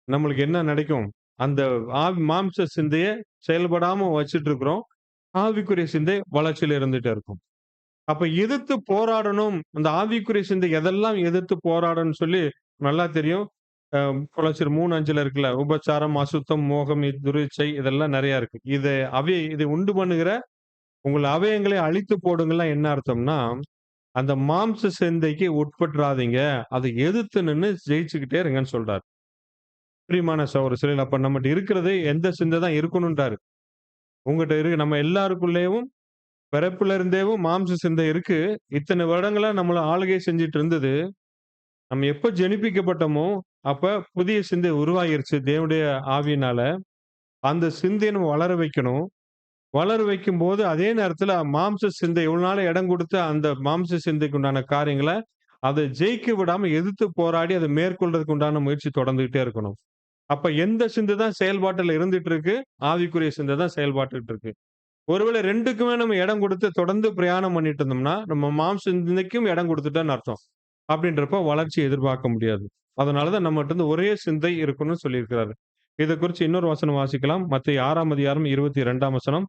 நம்மளுக்கு என்ன கிடைக்கும்? அந்த மாம்ச சிந்தைய செயல்படாம வச்சுட்டு இருக்கிறோம். ஆவிக்குரிய சிந்தை வளர்ச்சியில இருந்துட்டே இருக்கும். அப்ப எதிர்த்து போராடணும். அந்த ஆவிக்குரிய சிந்தை எதெல்லாம் எதிர்த்து போராடணும்னு சொல்லி நல்லா தெரியும். கொலோசியர் 3:5 இருக்குல்ல. உபச்சாரம், அசுத்தம், மோகம், துரிச்சை இதெல்லாம் நெறைய இருக்கு. இதை உண்டு பண்ணுகிற உங்கள் அவயங்களை அழித்து போடுங்கலாம் என்ன அர்த்தம்னா, அந்த மாம்ச சிந்தைக்கு உட்பட்டுறாதீங்க. அதை எதிர்த்து நின்னு ஜெயிச்சுக்கிட்டே இருங்கன்னு சொல்றாரு. பிரியமான சகோதரர்களே, அப்ப நம்மட்ட இருக்கிறது எந்த சிந்தை தான் இருக்கணும்ன்றாரு. உங்கட்ட இருக்கு நம்ம எல்லாருக்குள்ளேயும் பிறப்புல இருந்தேவும் மாம்ச சிந்தை இருக்கு. இத்தனை வருடங்களா நம்மள ஆளுகை செஞ்சுட்டு இருந்தது. நம்ம எப்ப ஜெனிப்பிக்கப்பட்டோமோ, அப்ப புதிய சிந்தை உருவாகிருச்சு தேவனுடைய ஆவியினால. அந்த சிந்தைய நம்ம வளர வைக்கணும். வளர வைக்கும்போது, அதே நேரத்துல மாம்ச சிந்தை இவ்வளவு நாள் இடம் கொடுத்த அந்த மாம்ச சிந்தைக்கு உண்டான காரியங்கள, அத ஜெயிக்க விடாம எதிர்த்து போராடி அத மேற்கொள்றதுக்கு உண்டான முயற்சி தொடர்ந்துகிட்டே இருக்கணும். அப்ப எந்த சிந்தை தான் செயல்பாட்டுல இருந்துட்டு இருக்கு? ஆவிக்குரிய சிந்தை தான் செயல்பாட்டுட்டு இருக்கு. ஒருவேளை 2க்குமே நம்ம இடம் கொடுத்து தொடர்ந்து பிரயாணம் பண்ணிட்டு இருந்தோம்னா, நம்ம மாம்ச சிந்தைக்கும் இடம் கொடுத்துட்டோம்னு அர்த்தம். அப்படின்றப்ப வளர்ச்சி எதிர்பார்க்க முடியாது. அதனால தான் நம்மட்ட இருந்து ஒரே சிந்தை இருக்கணும்னு சொல்லியிருக்கிறாரு. இத குறிச்சு இன்னொரு வசனம் வாசிக்கலாம். மத்தேயு 6ஆம் அதிகாரம் 22ஆம் வசனம்.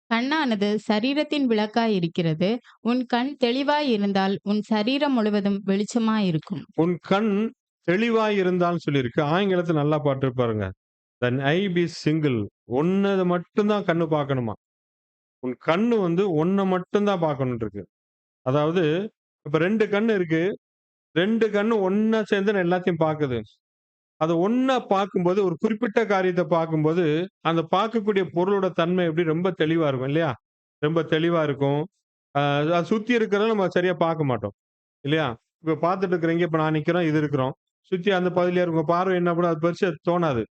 கண்ணானது சரீரத்தின் விளக்காய் இருக்கிறது. உன் கண் தெளிவாய் இருந்தால் உன் சரீரம் முழுவதும் வெளிச்சமாய் இருக்கும். உன் கண் தெளிவாய் இருந்தால்னு சொல்லியிருக்கு. ஆங்கிலத்துல நல்லா பாட்டு பாருங்க. "தன் ஐ பி சிங்கிள்" ஒன்னத மட்டும் தான் கண்ணு பார்க்கணுமா. உன் கண்ணு வந்து ஒன்ன மட்டும் தான் பார்க்கணும்னு இருக்கு. அதாவது இப்ப 2 கண்ணு இருக்கு. 2 கண்ணு ஒண்ணா சேர்ந்து எல்லாத்தையும் பார்க்குது. அது ஒண்ணா பார்க்கும்போது, ஒரு குறிப்பிட்ட காரியத்த பார்க்கும்போது, அந்த பார்க்கக்கூடிய பொருளோட தன்மை எப்படி ரொம்ப தெளிவா இருக்கும் இல்லையா? ரொம்ப தெளிவா இருக்கும். அத சுத்தி இருக்கிறத நம்ம சரியா பார்க்க மாட்டோம். இல்லையா? இப்ப பார்த்துட்டு இருக்கிறீங்க. இப்ப நான் நிக்கிறோம், இது இருக்கிறோம். சுத்தி அந்த பகுதியில உங்க பார்வை என்ன கூட அது பெருசா தோணாது.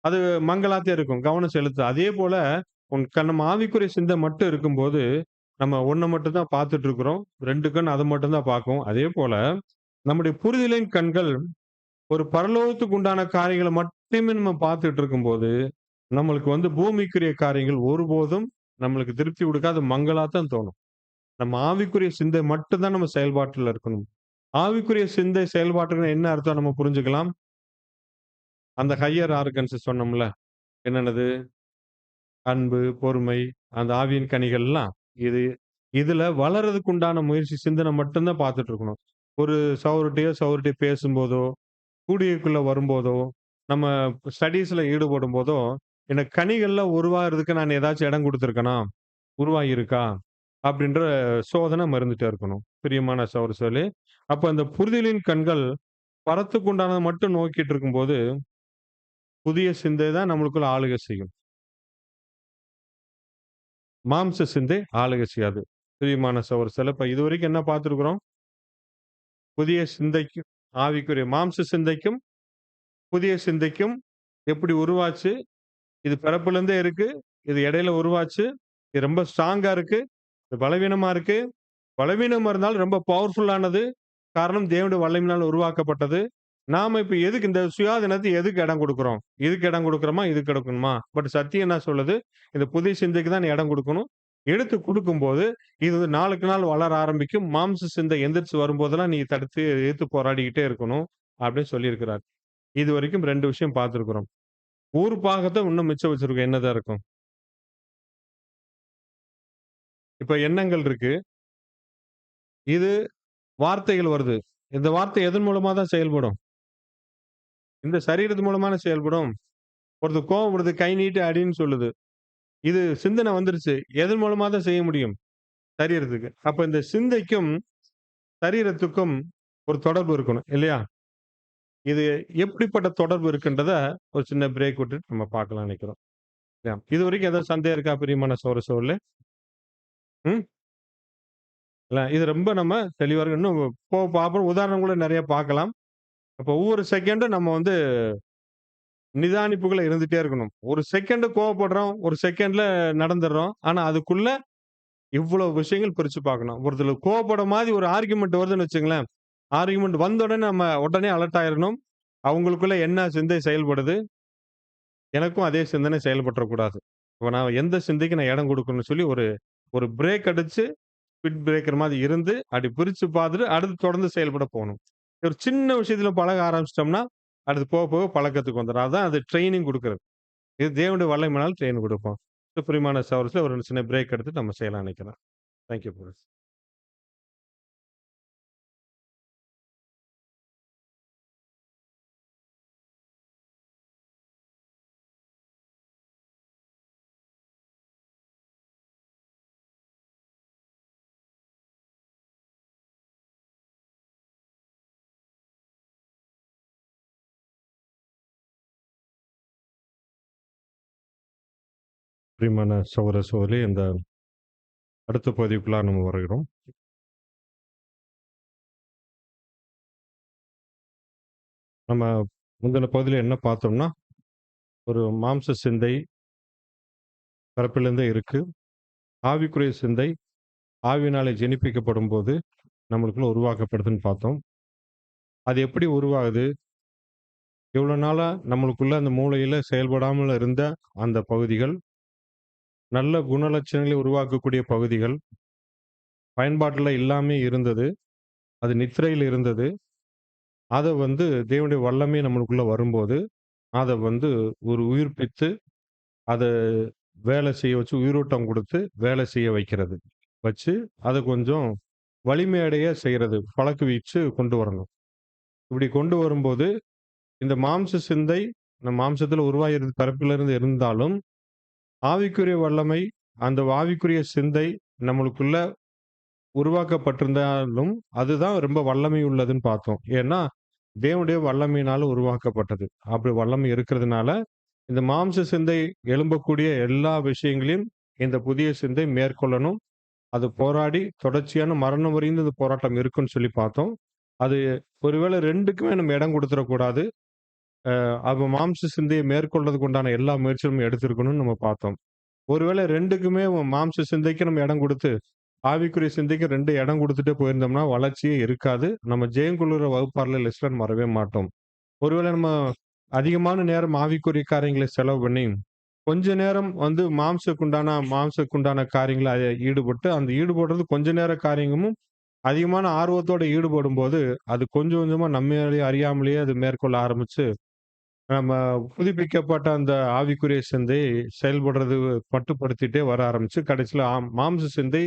அது மங்கலாத்தே இருக்கும். கவனம் செலுத்து. அதே போல நம்ம ஆவிக்குரிய சிந்தை மட்டும் இருக்கும்போது, நம்ம ஒண்ண மட்டும் தான் பார்த்துட்டு இருக்கிறோம். 2 கண் அத மட்டும் தான் பார்க்கும். அதே போல நம்முடைய புரிதலின் கண்கள் ஒரு பரலோகத்துக்கு உண்டான காரியங்கள மட்டுமே நம்ம பார்த்துட்டு இருக்கும்போது, நம்மளுக்கு வந்து பூமிக்குரிய காரியங்கள் ஒருபோதும் நம்மளுக்கு திருப்தி குடுக்காது. மங்கலா தான் தோணும். நம்ம ஆவிக்குரிய சிந்தை மட்டும் தான் நம்ம செயல்பாட்டுல இருக்கணும். ஆவிக்குரிய சிந்தை செயல்பாட்டுக்கு என்ன அர்த்தம் நம்ம புரிஞ்சுக்கலாம். அந்த ஹையர் ஆர்கன்ஸ் சொன்னோம்ல. என்னன்னது? அன்பு, பொறுமை, அந்த ஆவியின் கனிகள்லாம் இது இதுல வளர்றதுக்கு உண்டான முயற்சி சிந்தனை மட்டும் தான் பார்த்துட்டு இருக்கணும். ஒரு சகோதரர்ட்டயோ பேசும்போதோ, கூடியக்குள்ள வரும்போதோ, நம்ம ஸ்டடீஸ்ல ஈடுபடும்போதோ, எனக்கு கனிகள்லாம் உருவாகுறதுக்கு நான் ஏதாச்சும் இடம் குடுத்துருக்கனா? உருவாகியிருக்கா? அப்படின்ற சோதனை நம்ம இருந்துட்டே இருக்கணும். பிரியமான சகோதர சகோதரிகளே, அப்ப அந்த புரிதலின் கண்கள் பரத்துக்கு உண்டானத மட்டும் நோக்கிட்டு இருக்கும்போது, புதிய சிந்தை தான் நம்மளுக்குள்ள ஆளுகை செய்யும். மாம்ச சிந்தை ஆளுகை செய்யாது. பிரியமான சகோதர சகோதரிகளே, இப்ப இதுவரைக்கும் என்ன பார்த்திருக்கிறோம்? புதிய சிந்தைக்கும், ஆவிக்குரிய மாம்ச சிந்தைக்கும், புதிய சிந்தைக்கும் எப்படி உருவாச்சு? இது பிறப்பிலிருந்தே இருக்கு. இது இடையில உருவாச்சு. இது ரொம்ப ஸ்ட்ராங்கா இருக்கு. இது பலவீனமா இருக்கு. பலவீனமா இருந்தாலும் ரொம்ப பவர்ஃபுல்லானது. காரணம் தேவனுடைய வல்லமையினால உருவாக்கப்பட்டது. நாம இப்ப எதுக்கு இந்த சுயாதீனத்தை எதுக்கு இடம் குடுக்குறோம்? இதுக்கு இடம் குடுக்குறோமா? இதுக்கு குடுக்கணுமா? பட் சத்தியம் என்ன சொல்லுது? இந்த புதிய சிந்தைக்கு தான் நீ இடம் குடுக்கணும். எடுத்து குடுக்கும்போது, இது நாளுக்கு நாள் வளர ஆரம்பிக்கும். மாம்ச சிந்தை எந்திரிச்சு வரும்போதெல்லாம் நீ தடுத்து எதிர்த்து போராடிக்கிட்டே இருக்கணும். அப்படின்னு சொல்லியிருக்கிறார். இதுவரைக்கும் 2 விஷயம் பார்த்திருக்கிறோம். ஒரு பாகத்த இன்னும் மிச்சம் வச்சிருக்கோம். என்னதான் இருக்கும்? இப்ப எண்ணங்கள் இருக்கு. இது வார்த்தைகள் வருது. இந்த வார்த்தை எதன் மூலமா தான் செயல்படும்? இந்த சரீரத்து மூலமான செயல்படும். ஒருத்தர் கோவம் வருது, கை நீட்டி அடின்னு சொல்லுது. இது சிந்தனை வந்துருச்சு. எதன் மூலமா தான் செய்ய முடியும்? சரீரத்துக்கு. அப்ப இந்த சிந்தைக்கும், சரீரத்துக்கும் ஒரு தொடர்பு இருக்கணும். இல்லையா? இது எப்படிப்பட்ட தொடர்பு இருக்குன்றத ஒரு சின்ன பிரேக் விட்டுட்டு நம்ம பார்க்கலாம்னு நெனைக்கிறோம். இல்லையா? இதுவரைக்கும் ஏதாவது சந்தேகம் இருக்கா பிரியமான சகோதர சகோதரிகளே? ம். இல்ல இது ரொம்ப நம்ம தெளிவா இருக்கு. இன்னும் பார்ப்போம். உதாரணம் கூட நெறைய பார்க்கலாம். அப்ப ஒவ்வொரு செகண்டும் நம்ம வந்து நிதானிப்புக்குள்ள இருந்துட்டே இருக்கணும். ஒரு செகண்ட் கோவப்படுறோம். ஒரு செகண்ட்ல நடந்துர்றோம். ஆனா அதுக்குள்ள இவ்வளவு விஷயங்கள் பிரிச்சு பார்க்கணும். ஒருத்தர் கோவப்பட மாரி ஒரு ஆர்குமென்ட் வருதுன்னு வச்சுங்களேன். ஆர்குமென்ட் வந்த உடனே நம்ம உடனே அலர்ட் ஆயிரணும். அவங்களுக்குள்ள என்ன சிந்தை செயல்படுது? எனக்கும் அதே சிந்தனை செயல்பட்டுறக்கூடாது. இப்ப நான் எந்த சிந்தைக்கு நான் இடம் குடுக்கணும்னு சொல்லி ஒரு ஒரு பிரேக் அடிச்சு, ஸ்பீட் பிரேக்கர் மாரி இருந்து, அப்படி பிரிச்சு பார்த்துட்டு, அடுத்து தொடர்ந்து செயல்பட போணும். ஒரு சின்ன விஷயத்துல பழக ஆரம்பிச்சுட்டோம்னா, அடுத்து போக போக பழக்கத்துக்கு வந்துரும். அதான் அது ட்ரெய்னிங் குடுக்குறது. இது தேவனுடைய வல்லமையினால ட்ரெய்னிங் குடுப்போம். பிரியமான சகோதரர்களே, ஒரு சின்ன பிரேக் எடுத்துட்டு நம்ம செய்யலாம்னு நெனைக்கிறேன். Thank you brothers. பிரியமான சகோதர சகோதரிகளே, இந்த அடுத்த பகுதிக்குள்ளார நம்ம வருகிறோம். நம்ம முந்தின பகுதியில என்ன பார்த்தோம்னா, ஒரு மாம்ச சிந்தை பிறப்பிலிருந்தே இருக்கு. ஆவிக்குரிய சிந்தை ஆவியினாலே ஜெனிப்பிக்கப்படும்போது, நம்மளுக்குள்ள உருவாக்கப்படுதுன்னு பார்த்தோம். அது எப்படி உருவாகுது? இவ்வளோ நாளா நம்மளுக்குள்ள அந்த மூளையில செயல்படாமல் இருந்த அந்த பகுதிகள், நல்ல குணலட்சணங்களை உருவாக்கக்கூடிய பகுதிகள் பயன்பாட்டுல இல்லாம இருந்தது. அது நித்திரையில இருந்தது. அத வந்து தேவனுடைய வல்லமை நம்மளுக்குள்ள வரும்போது, அத வந்து ஒரு உயிர்ப்பித்து, அத வேலை செய்ய வச்சு, உயிரோட்டம் குடுத்து, வேலை செய்ய வைக்கிறது. வச்சு, அத கொஞ்சம் வலிமையடைய செய்றது. பழக்குவிச்சு கொண்டு வரணும். இப்படி கொண்டு வரும்போது, இந்த மாம்ச சிந்தை நம் மாம்சத்துல உருவாகிறது பிறப்பிலிருந்து இருந்தாலும், ஆவிக்குரிய வல்லமை, அந்த ஆவிக்குரிய சிந்தை நம்மளுக்குள்ள உருவாக்கப்பட்டிருந்தாலும், அதுதான் ரொம்ப வல்லமை உள்ளதுன்னு பார்த்தோம். ஏன்னா, தேவனுடைய வல்லமையினால உருவாக்கப்பட்டது. அப்படி வல்லமை இருக்கிறதுனால, இந்த மாம்ச சிந்தை எழும்பக்கூடிய எல்லா விஷயங்களையும் இந்த புதிய சிந்தை மேற்கொள்ளணும். அது போராடி தொடர்ச்சியான மரணம் வரையும் இந்த போராட்டம் இருக்குன்னு சொல்லி பார்த்தோம். அது ஒருவேளை 2க்குமே நம்ம இடம் குடுத்துறக்கூடாது. அப்ப மாம்ச சிந்தையை மேற்கொள்றதுக்கு உண்டான எல்லா முயற்சியும் எடுத்திருக்கணும்னு நம்ம பார்த்தோம். ஒருவேளை 2க்குமே மாம்ச சிந்தைக்கு நம்ம இடம் குடுத்து, ஆவிக்குரிய சிந்தைக்கு 2 இடம் குடுத்துட்டே போயிருந்தோம்னா, வளர்ச்சியே இருக்காது. நம்ம ஜெயங்கொள்ளுற வகுப்பார்ல லிஸ்ட்ல நம்ம வரவே மாட்டோம். ஒருவேளை நம்ம அதிகமான நேரம் ஆவிக்குரிய காரியங்களை செலவு பண்ணி, கொஞ்ச நேரம் வந்து மாம்சக்குண்டான காரியங்கள ஈடுபட்டு, அந்த ஈடுபடுறது கொஞ்ச நேர காரியமும் அதிகமான ஆர்வத்தோட ஈடுபடும்போது, அது கொஞ்சம் கொஞ்சமா நம்மளயே அறியாமலேயே அது மேற்கொள்ள ஆரம்பிச்சு, நம்ம புதுப்பிக்கப்பட்ட அந்த ஆவிக்குரிய சிந்தை செயல்படுறது மட்டுப்படுத்திட்டே வர ஆரம்பிச்சு, கடைசியில மாம்ச சிந்தை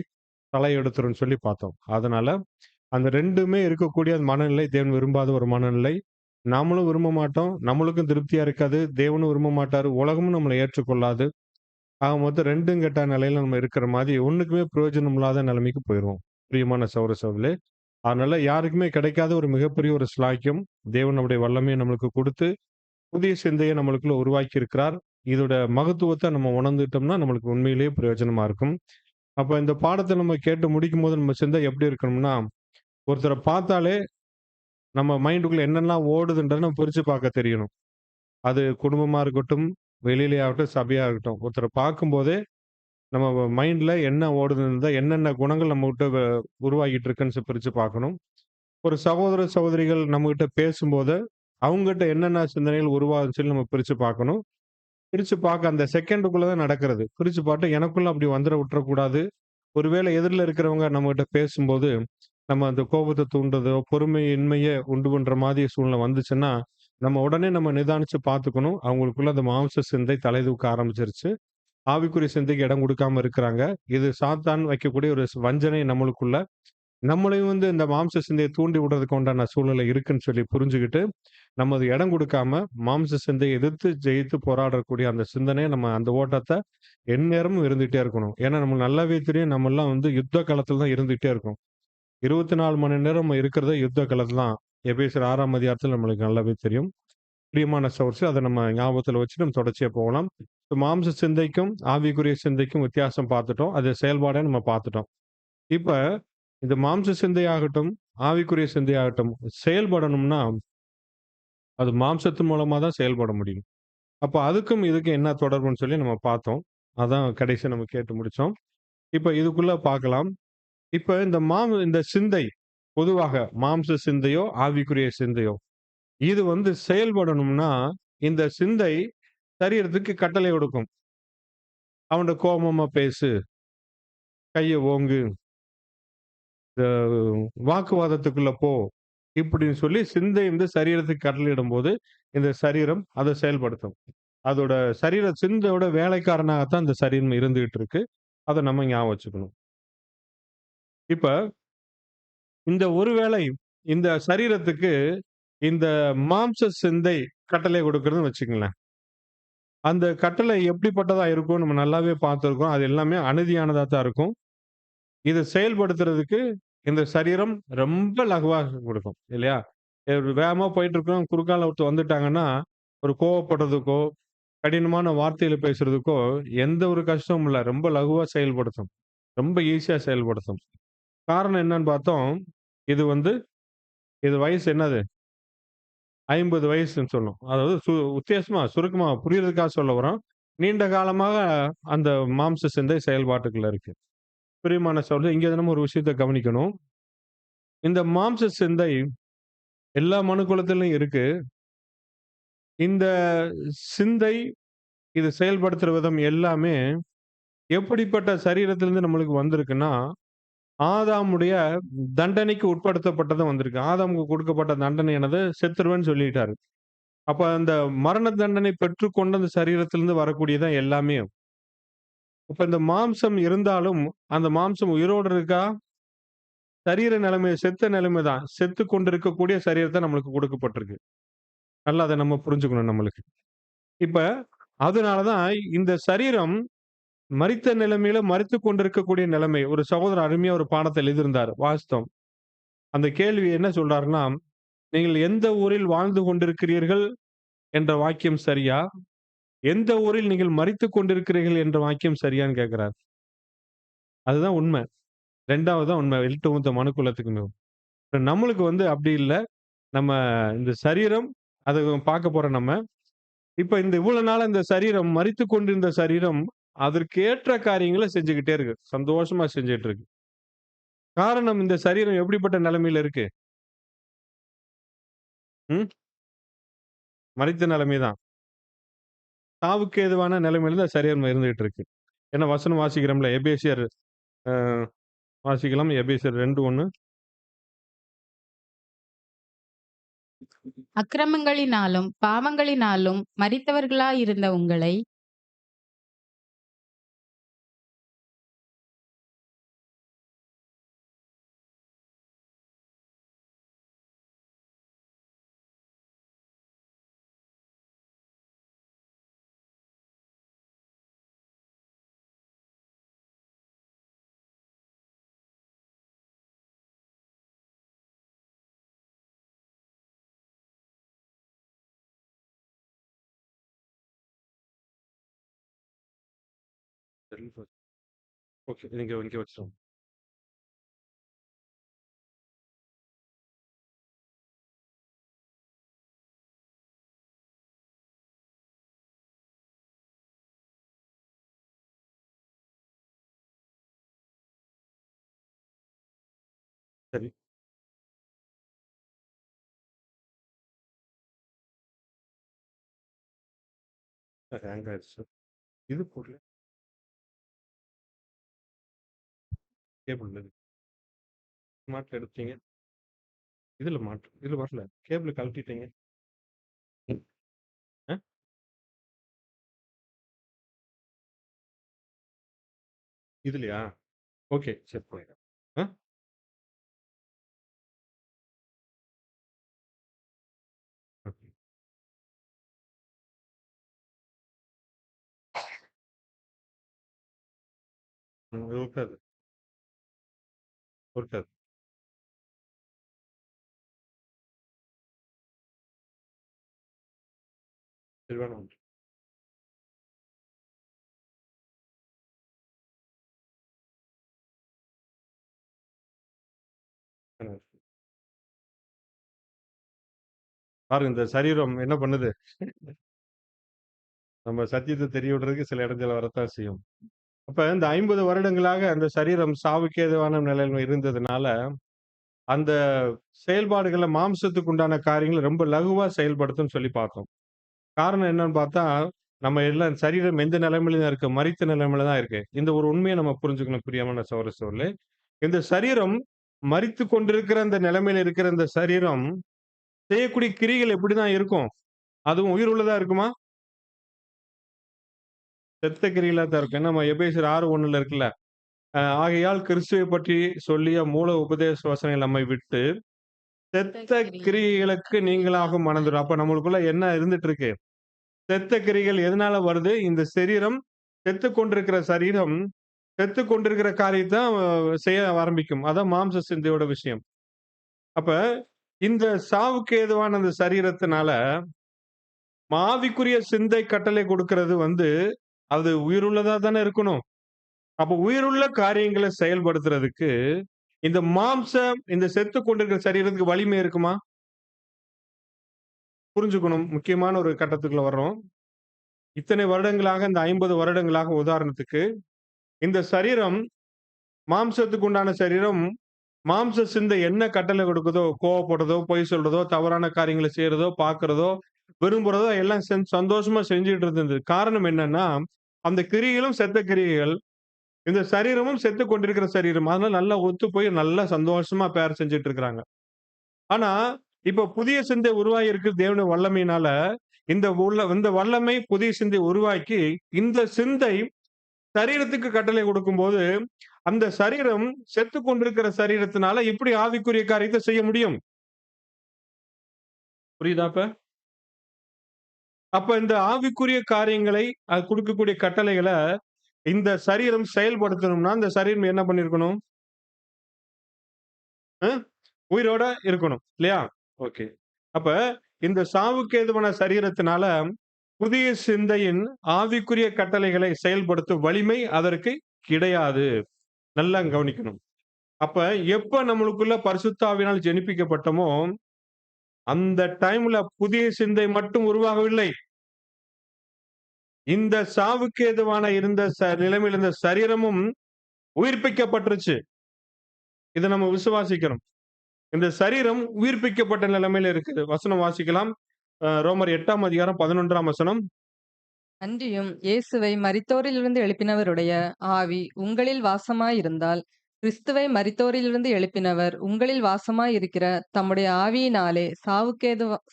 தலையெடுத்துரும்னு சொல்லி பார்த்தோம். அதனால அந்த 2மே இருக்கக்கூடிய அந்த மனநிலை தேவன் விரும்பாத ஒரு மனநிலை. நாமளும் விரும்ப மாட்டோம். நம்மளுக்கும் திருப்தியா இருக்காது. தேவனும் விரும்ப மாட்டாரு. உலகமும் நம்மள ஏற்றுக்கொள்ளாது. ஆக மொத்தம் 2ம் கெட்ட நிலையில நம்ம இருக்கிற மாரி, ஒண்ணுக்குமே பிரயோஜனம் இல்லாத நிலைமைக்கு போயிருவோம். பிரியமான சகோதர சகோதரிகளே! அதனால யாருக்குமே கிடைக்காத ஒரு மிகப்பெரிய ஒரு ஸ்லாக்கியம், தேவன் நம்முடைய வல்லமைய நம்மளுக்கு குடுத்து, புதிய சிந்தைய நம்மளுக்குள்ள உருவாக்கி இருக்கிறார். இதோட மகத்துவத்த நம்ம உணர்ந்துட்டோம்னா, நம்மளுக்கு உண்மையிலேயே பிரயோஜனமா இருக்கும். அப்ப இந்த பாடத்த நம்ம கேட்டு முடிக்கும்போது நம்ம சிந்தை எப்படி இருக்கணும்னா, ஒருத்தர பார்த்தாலே நம்ம மைண்டுக்குள்ள என்னெல்லாம் ஓடுதுன்றத நம்ம பிரிச்சு பார்க்க தெரியணும். அது குடும்பமா இருக்கட்டும், வெளியிலயே ஆகட்டும், சபையா இருக்கட்டும். ஒருத்தர பார்க்கும்போதே நம்ம மைண்ட்ல என்ன ஓடுதுன்னு என்னென்ன குணங்கள் நம்மகிட்ட உருவாகிட்டு இருக்குன்னு பிரிச்சு பார்க்கணும். ஒரு சகோதர, சகோதரிகள் நம்மகிட்ட பேசும்போது, அவங்ககிட்ட என்னென்ன சிந்தனைகள் உருவாகுதுன்னு சொல்லி நம்ம பிரிச்சு பார்க்கணும். பிரிச்சு பார்க்க அந்த செகண்டுக்குள்ள தான் நடக்கிறது. பிரிச்சு பார்த்து எனக்குள்ள அப்படி வந்துர விட்டுறக்கூடாது. ஒருவேளை எதிர்ல இருக்கிறவங்க நம்மகிட்ட பேசும்போது, நம்ம அந்த கோபத்த தூண்டுறதோ, பொறுமையின்மைய உண்டு பண்ற மாதிரி சூழ்நிலை வந்துச்சுன்னா, நம்ம உடனே நம்ம நிதானிச்சு பார்த்துக்கணும். அவங்களுக்குள்ள அந்த மாம்ச சிந்தை தலை தூக்க ஆரம்பிச்சிருச்சு. ஆவிக்குரிய சிந்தைக்கு இடம் குடுக்காம இருக்கிறாங்க. இது சாத்தான் வைக்கக்கூடிய ஒரு வஞ்சனை நம்மளுக்குள்ள. நம்மளையும் வந்து இந்த மாம்ச சிந்தைய தூண்டி விடுறதுக்கு உண்டான சூழ்நிலை இருக்குன்னு சொல்லி புரிஞ்சுகிட்டு, நம்ம அது இடம் குடுக்காம, மாம்ச சிந்தைய எதிர்த்து ஜெயித்து போராடக்கூடிய அந்த சிந்தனைய நம்ம அந்த ஓட்டத்த எந்நேரமும் இருந்துட்டே இருக்கணும். ஏன்னா, நமக்கு நல்லாவே தெரியும் நம்மல்லாம் வந்து யுத்த களத்துல தான் இருந்துட்டே இருக்கோம். 24 மணி நேரம் நம்ம இருக்கிறதே யுத்த களத்துல தான். எபேசியர் 6ஆம் அதிகாரத்துல நம்மளுக்கு நல்லாவே தெரியும். பிரியமான சகோதரர்களே, அத நம்ம ஞாபகத்துல வச்சு நம்ம தொடர்ச்சியா போகலாம். இப்ப மாம்ச சிந்தைக்கும், ஆவிக்குரிய சிந்தைக்கும் வித்தியாசம் பார்த்துட்டோம். அது செயல்பாட நம்ம பார்த்துட்டோம். இப்ப இந்த மாம்ச சிந்தையாகட்டும், ஆவிக்குரிய சிந்தையாகட்டும் செயல்படணும்னா, அது மாம்சத்தின் மூலமா தான் செயல்பட முடியும். அப்ப அதுக்கும் இதுக்கும் என்ன தொடர்புன்னு சொல்லி நம்ம பார்த்தோம். அதான் கடைசியா நம்ம கேட்டு முடிச்சோம். இப்ப இதுக்குள்ள பார்க்கலாம். இப்ப இந்த சிந்தை பொதுவாக மாம்ச சிந்தையோ, ஆவிக்குரிய சிந்தையோ, இது வந்து செயல்படணும்னா, இந்த சிந்தை சரீரத்துக்கு கட்டளை கொடுக்கும். அவன்ட்ட கோபமா பேசு, கைய ஓங்கு, அ வாக்குவாதத்துக்குள்ள போ. இப்படின்னு சொல்லி சிந்தை வந்து சரீரத்துக்கு கட்டளையிடும்போது, இந்த சரீரம் அத செயல்படுத்தும். அதோட சிந்தையோட வேலைக்காரனாகத்தான் இந்த சரீரம் இருந்துகிட்டு இருக்கு. அத நம்ம ஞாபகம் வச்சுக்கணும். இப்ப இந்த ஒரு வேளை இந்த சரீரத்துக்கு இந்த மாம்ச சிந்தை கட்டளை கொடுக்குறதுன்னு வச்சுக்கங்களேன். அந்த கட்டளை எப்படிப்பட்டதா இருக்கும் நம்ம நல்லாவே பார்த்திருக்கோம். அது எல்லாமே அநீதியானதா தான் இருக்கும். இத செயல்படுத்துறதுக்கு இந்த சரீரம் ரொம்ப லகுவா கொடுக்கும். இல்லையா? வேகமா போயிட்டு இருக்கோம். குறுக்கால ஒருத்தர் வந்துட்டாங்கன்னா, ஒரு கோவப்படுறதுக்கோ, கடினமான வார்த்தையில பேசுறதுக்கோ எந்த ஒரு கஷ்டமும் இல்ல. ரொம்ப லகுவா செயல்படுத்தும். ரொம்ப ஈஸியா செயல்படுத்தும். காரணம் என்னன்னு பார்த்தோம். இது வந்து இது வயசு என்னது? 50 வயசுன்னு சொல்லும். அதாவது வித்தியாசமா சுருக்கமா புரியறதுக்காக சொல்ல வரோம். நீண்ட காலமாக அந்த மாம்ச சிந்தை செயல்பாட்டுக்குள்ள இருக்கு. பிரியமான சகோதரர்களே, இங்க நம்ம ஒரு விஷயத்த கவனிக்கணும். இந்த மாம்ச சிந்தை எல்லா மனுக்குலத்திலும் இருக்கு. இந்த சிந்தை இது செயல்படுத்துற விதம் எல்லாமே எப்படிப்பட்ட சரீரத்திலிருந்து நம்மளுக்கு வந்திருக்குன்னா, ஆதாமுடைய தண்டனைக்கு உட்படுத்தப்பட்டதும் வந்திருக்கு. ஆதாமுக்கு கொடுக்கப்பட்ட தண்டனை என்னது? செத்துருவேன்னு சொல்லிட்டாரு. அப்ப அந்த மரண தண்டனை பெற்றுக்கொண்ட அந்த சரீரத்திலிருந்து வரக்கூடியதான் எல்லாமே. அப்ப இந்த மாம்சம் இருந்தாலும், அந்த மாம்சம் உயிரோடு இருக்கா? சரீர நிலைமை செத்த நிலைமை தான். செத்துக் கொண்டிருக்கக்கூடிய சரீரத்த நம்மளுக்கு கொடுக்கப்பட்டிருக்கு. நல்லா அத நம்ம புரிஞ்சுக்கணும் நம்மளுக்கு. இப்ப அதனால தான் இந்த சரீரம் மரித்த நிலைமையில மரித்துக் கொண்டிருக்கக்கூடிய நிலைமை. ஒரு சகோதரர் அருமையா ஒரு பாடத்தை எழுதியிருந்தார். வாஸ்தவம். அந்த கேள்வி என்ன சொல்றாருன்னா, "நீங்கள் எந்த ஊரில் வாழ்ந்து கொண்டிருக்கிறீர்கள் என்ற வாக்கியம் சரியா? எந்த ஊரில் நீங்கள் மரித்துக் கொண்டிருக்கிறீர்கள் என்ற வாக்கியம் சரியான்னு?" கேட்கிறார். அதுதான் உண்மை. 2வது தான் உண்மை. எட்டு மனுக்குலத்துக்குமே. நம்மளுக்கு அப்படி இல்ல. நம்ம இந்த சரீரம் அத பார்க்க போறோம் நம்ம. இப்ப இந்த இவ்வளவு நாளா இந்த சரீரம் மரித்துக் கொண்டிருந்த சரீரம் அதற்கு ஏற்ற காரியங்கள செஞ்சுகிட்டே இருக்கு. சந்தோஷமா செஞ்சுட்டு இருக்கு. காரணம் இந்த சரீரம் எப்படிப்பட்ட நிலைமையில இருக்கு? ம். மரித்த நிலைமை தான். சாவுக்கு ஏதுவான நிலைமையில தான் சரீரம் இருந்துகிட்டு இருக்கு. ஏன்னா வசனம் வாசிக்கிறோம்ல. எபேசியர் அ வாசிக்கலாம். எபேசியர் 2:1. அக்கிரமங்களினாலும் பாவங்களினாலும் மரித்தவர்களாயிருந்த உங்களை ஓகே. நீங்க இங்க வச்சுருங்க. சரி. ஹேங் ஆயிடுச்சு. இது போடல. கேபிள் இது. ஸ்மார்ட்ல எடுத்தீங்க. இதுல மாட்டு. இதுல வரல. கேபிள கழட்டிட்டீங்க. அ இதுலயா? ஓகே. சரி போயிடுறேன். அ ஓகே. இருக்காது. இருக்காது. சரி வேணாம். வேணாம். பாருங்க இந்த சரீரம் என்ன பண்ணுது? நம்ம சத்தியத்த தெரிய விடுறதுக்கு சில இடத்துல வரத்தான் செய்யும். அப்ப இந்த 50 வருடங்களாக அந்த சரீரம் சாவுக்கு ஏதுவான நிலையில இருந்ததுனால, அந்த செயல்பாடுகள மாம்சத்துக்கு உண்டான காரியங்கள ரொம்ப லகுவா செயல்படுத்தும்னு சொல்லி பார்த்தோம். காரணம் என்னன்னு பார்த்தா, நம்ம எல்லாம் சரீரம் எந்த நிலைமையில தான் இருக்கு? மரித்த நிலைமையில தான் இருக்கு. இந்த ஒரு உண்மைய நம்ம புரிஞ்சுக்கணும் பிரியமான சகோதர சகோதரிகளே. இந்த சரீரம் மரித்துக் கொண்டிருக்கிற அந்த நிலைமையில இருக்கிற இந்த சரீரம், செய்யக்கூடிய கிரியைகள் எப்படிதான் இருக்கும்? அதுவும் உயிர் உள்ளதா இருக்குமா? செத்த கிரிகளா தான் இருக்கும். நம்ம எபேசியர் 6:1 இருக்குல்ல. ஆகையால் கிறிஸ்துவை பற்றி சொல்லிய மூல உபதேச வசனங்கள் நம்மை விட்டு, செத்த கிரியைகளுக்கு நீங்களாக மனந்திரும். அப்ப நம்மளுக்குள்ள என்ன இருந்துட்டு இருக்கு? செத்த கிரிகள் எதனால வருது? இந்த சரீரம் செத்துக் கொண்டிருக்கிற சரீரம், செத்துக் கொண்டிருக்கிற காரியத்த செய்ய ஆரம்பிக்கும். அதான் மாம்ச சிந்தையோட விஷயம். அப்ப இந்த சாவுக்கு ஏதுவான அந்த சரீரத்தினால, ஆவிக்குரிய சிந்தை கட்டளை கொடுக்கிறது அது உயிருள்ளதா தானே இருக்கணும். அப்ப உயிருள்ள காரியங்கள செயல்படுத்துறதுக்கு, இந்த மாம்சம் இந்த செத்துக் கொண்டிருக்கிற சரீரத்துக்கு வலிமை இருக்குமா? புரிஞ்சுக்கணும். முக்கியமான ஒரு கட்டத்துக்குள்ள வர்றோம். இத்தனை வருடங்களாக இந்த 50 வருடங்களாக உதாரணத்துக்கு, இந்த சரீரம் மாம்சத்துக்கு உண்டான சரீரம், மாம்ச சிந்தை என்ன கட்டளை கொடுக்குதோ, கோவப்படுறதோ, பொய் சொல்றதோ, தவறான காரியங்கள செய்றதோ, பார்க்கிறதோ, விரும்புறதோ எல்லாம் சந்தோஷமா செஞ்சுட்டு இருந்தது. காரணம் என்னன்னா, அந்த கிரியைகளும் செத்த கிரியைகள். இந்த சரீரமும் செத்து கொண்டிருக்கிற சரீரம். அதனால நல்லா ஒத்து போய் நல்லா சந்தோஷமா பேர் செஞ்சுட்டு இருக்கிறாங்க. ஆனா, இப்ப புதிய சிந்தை உருவாகி இருக்கு தேவனுடைய வல்லமையினால, இந்த வல்லமை புதிய சிந்தை உருவாக்கி, இந்த சிந்தை சரீரத்துக்கு கட்டளை கொடுக்கும்போது, அந்த சரீரம் செத்துக் கொண்டிருக்கிற சரீரத்தினால எப்படி ஆவிக்குரிய காரியத்தை செய்ய முடியும்? புரியுதா இப்ப? அப்ப இந்த ஆவிக்குரிய காரியங்களை அது குடுக்கக்கூடிய கட்டளைகள, இந்த சரீரம் செயல்படுத்தணும்னா, அந்த சரீரம் என்ன பண்ணியிருக்கணும்? அ உயிரோட இருக்கணும். இல்லையா? ஓகே. அப்ப இந்த சாவுக்கு ஏதுவான சரீரத்தினால, புதிய சிந்தையின் ஆவிக்குரிய கட்டளைகளை செயல்படுத்தும் வலிமை அதற்கு கிடையாது. நல்லா கவனிக்கணும். அப்ப எப்ப நம்மளுக்குள்ள பரிசுத்த ஆவியினால் ஜெனிப்பிக்கப்பட்டோமோ, அந்த டைம்ல புதிய சிந்தை மட்டும் உருவாகவில்லை. இந்த சாவுக்கு ஏதுவான இருந்த நிலைமையில் இருந்த சரீரமும் உயிர்ப்பிக்கப்பட்டுருச்சு. இத நம்ம விசுவாசிக்கணும். இந்த சரீரம் உயிர்ப்பிக்கப்பட்ட நிலைமையில இருக்குது. வசனம் வாசிக்கலாம். ரோமர் 8ஆம் அதிகாரம் 11ஆம் வசனம். அன்றியும் இயேசுவை மரித்தோரிலிருந்து எழுப்பினவருடைய ஆவி உங்களில் வாசமாயிருந்தால், கிறிஸ்துவை மரித்தோரிலிருந்து எழுப்பினவர் உங்களில் வாசமாயிருக்கிற தம்முடைய ஆவியினாலே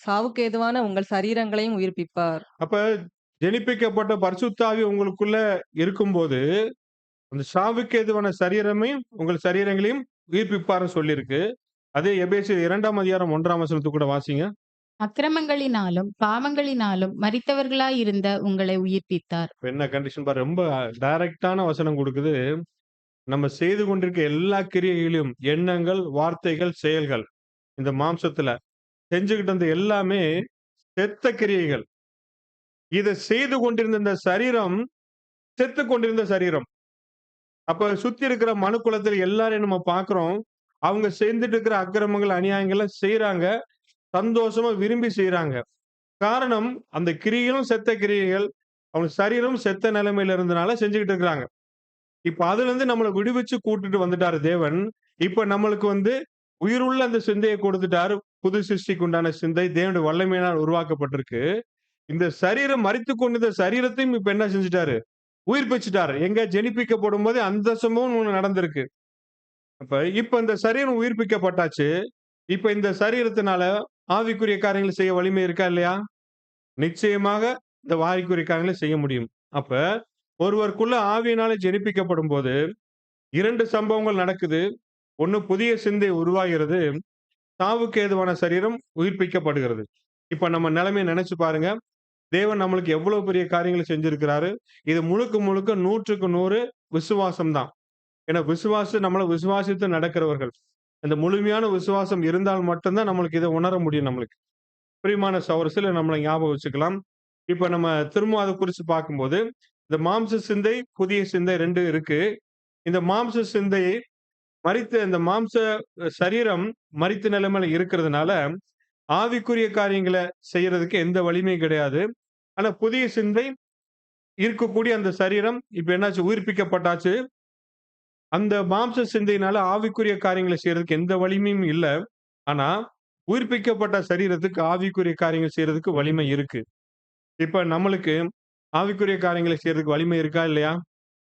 சாவுக்கேதுவான உங்கள் சரீரங்களையும் உயிர்ப்பிப்பார். அப்ப ஜெனிப்பிக்கப்பட்ட பரிசுத்த ஆவி உங்களுக்குள்ள இருக்கும்போது, அந்த சாவுக்கு ஏதுவான சரீரமையும் உங்கள் சரீரங்களையும் உயிர்ப்பிப்பார்ன்னு சொல்லியிருக்கு. அதே எபேசியர் 2ஆம் அதிகாரம் 1ஆம் வசனத்த கூட வாசிங்க. அக்கிரமங்களினாலும் பாவங்களினாலும் மரித்தவர்களாயிருந்த உங்களை உயிர்ப்பித்தார். இப்ப என்ன கண்டிஷன் பாரு, ரொம்ப டைரக்ட்டான வசனம் குடுக்குது. நம்ம செய்து கொண்டிருக்க எல்லா கிரியைகளையும் எண்ணங்கள், வார்த்தைகள், செயல்கள் இந்த மாம்சத்துல செஞ்சுகிட்டு இருந்த எல்லாமே செத்த கிரியைகள். இத செய்து கொண்டிருந்த இந்த சரீரம் செத்துக் கொண்டிருந்த சரீரம். அப்ப சுத்தி இருக்கிற மனுக்குலத்துல எல்லாரையும் நம்ம பார்க்கிறோம். அவங்க செய்துட்டு இருக்கிற அக்கிரமங்கள், அநியாயங்கள செய்றாங்க. சந்தோஷமா விரும்பி செய்றாங்க. காரணம் அந்த கிரியைகளும் செத்த கிரியைகள். அவங்க சரீரம் செத்த நிலைமையில இருந்தனால செஞ்சுகிட்டு இருக்கிறாங்க. இப்ப அதுலருந்து நம்மள விடுவிச்சு கூட்டிட்டு வந்துட்டாரு தேவன். இப்ப நம்மளுக்கு உயிருள்ள அந்த சிந்தைய கொடுத்துட்டாரு. புது சிருஷ்டிக்கு உண்டான சிந்தை தேவனுடைய வல்லமையினால் உருவாக்கப்பட்டிருக்கு. இந்த சரீரம் மரித்துக் கொண்டிருந்த சரீரத்தையும் இப்ப என்ன செஞ்சுட்டாரு? உயிர்ப்பிச்சுட்டாரு. எங்க ஜெனிப்பிக்கப்படும்போதே அந்த சம்பவம் ஒண்ணு நடந்திருக்கு. இப்ப இந்த சரீரம் உயிர்ப்பிக்கப்பட்டாச்சு. இப்ப இந்த சரீரத்தினால ஆவிக்குரிய காரியங்களை செய்ய வலிமை இருக்கா இல்லையா? நிச்சயமாக இந்த ஆவிக்குரிய காரியங்களை செய்ய முடியும். அப்ப ஒருவருக்குள்ள ஆவியினாலே ஜெனிப்பிக்கப்படும்போது 2 சம்பவங்கள் நடக்குது. ஒண்ணு புதிய சிந்தை உருவாகிறது. சாவுக்கு ஏதுவான சரீரம் உயிர்ப்பிக்கப்படுகிறது. இப்ப நம்ம நிலைமைய நினைச்சு பாருங்க. தேவன் நம்மளுக்கு எவ்வளவு பெரிய காரியங்களை செஞ்சிருக்கிறாரு. இது முழுக்க முழுக்க 100க்கு 100 விசுவாசம் தான். ஏன்னா நம்மள விசுவாசித்து நடக்கிறவர்கள். அந்த முழுமையான விசுவாசம் இருந்தால் மட்டும் தான் நம்மளுக்கு இத உணர முடியும் நம்மளுக்கு. பிரியமான சகோதரர்களே நம்மள ஞாபகம் வச்சுக்கலாம். இப்ப நம்ம திரும்ப அத குறிச்சு பார்க்கும்போது, இந்த மாம்ச சிந்தை, புதிய சிந்தை 2 இருக்கு. இந்த மாம்ச சிந்தையை இந்த மாம்ச சரீரம் மரித்த நிலைமையில இருக்கிறதுனால, ஆவிக்குரிய காரியங்கள செய்யறதுக்கு எந்த வலிமையும் கிடையாது. ஆனா புதிய சிந்தை இருக்கக்கூடிய அந்த சரீரம் இப்ப என்னாச்சு? உயிர்ப்பிக்கப்பட்டாச்சு. அந்த மாம்ச சிந்தையினால ஆவிக்குரிய காரியங்கள செய்யறதுக்கு எந்த வலிமையும் இல்ல. ஆனா, உயிர்ப்பிக்கப்பட்ட சரீரத்துக்கு ஆவிக்குரிய காரியங்கள் செய்யறதுக்கு வலிமை இருக்கு. இப்ப நம்மளுக்கு ஆவிக்குரிய காரியங்களை செய்யறதுக்கு வலிமை இருக்கா? இல்லையா?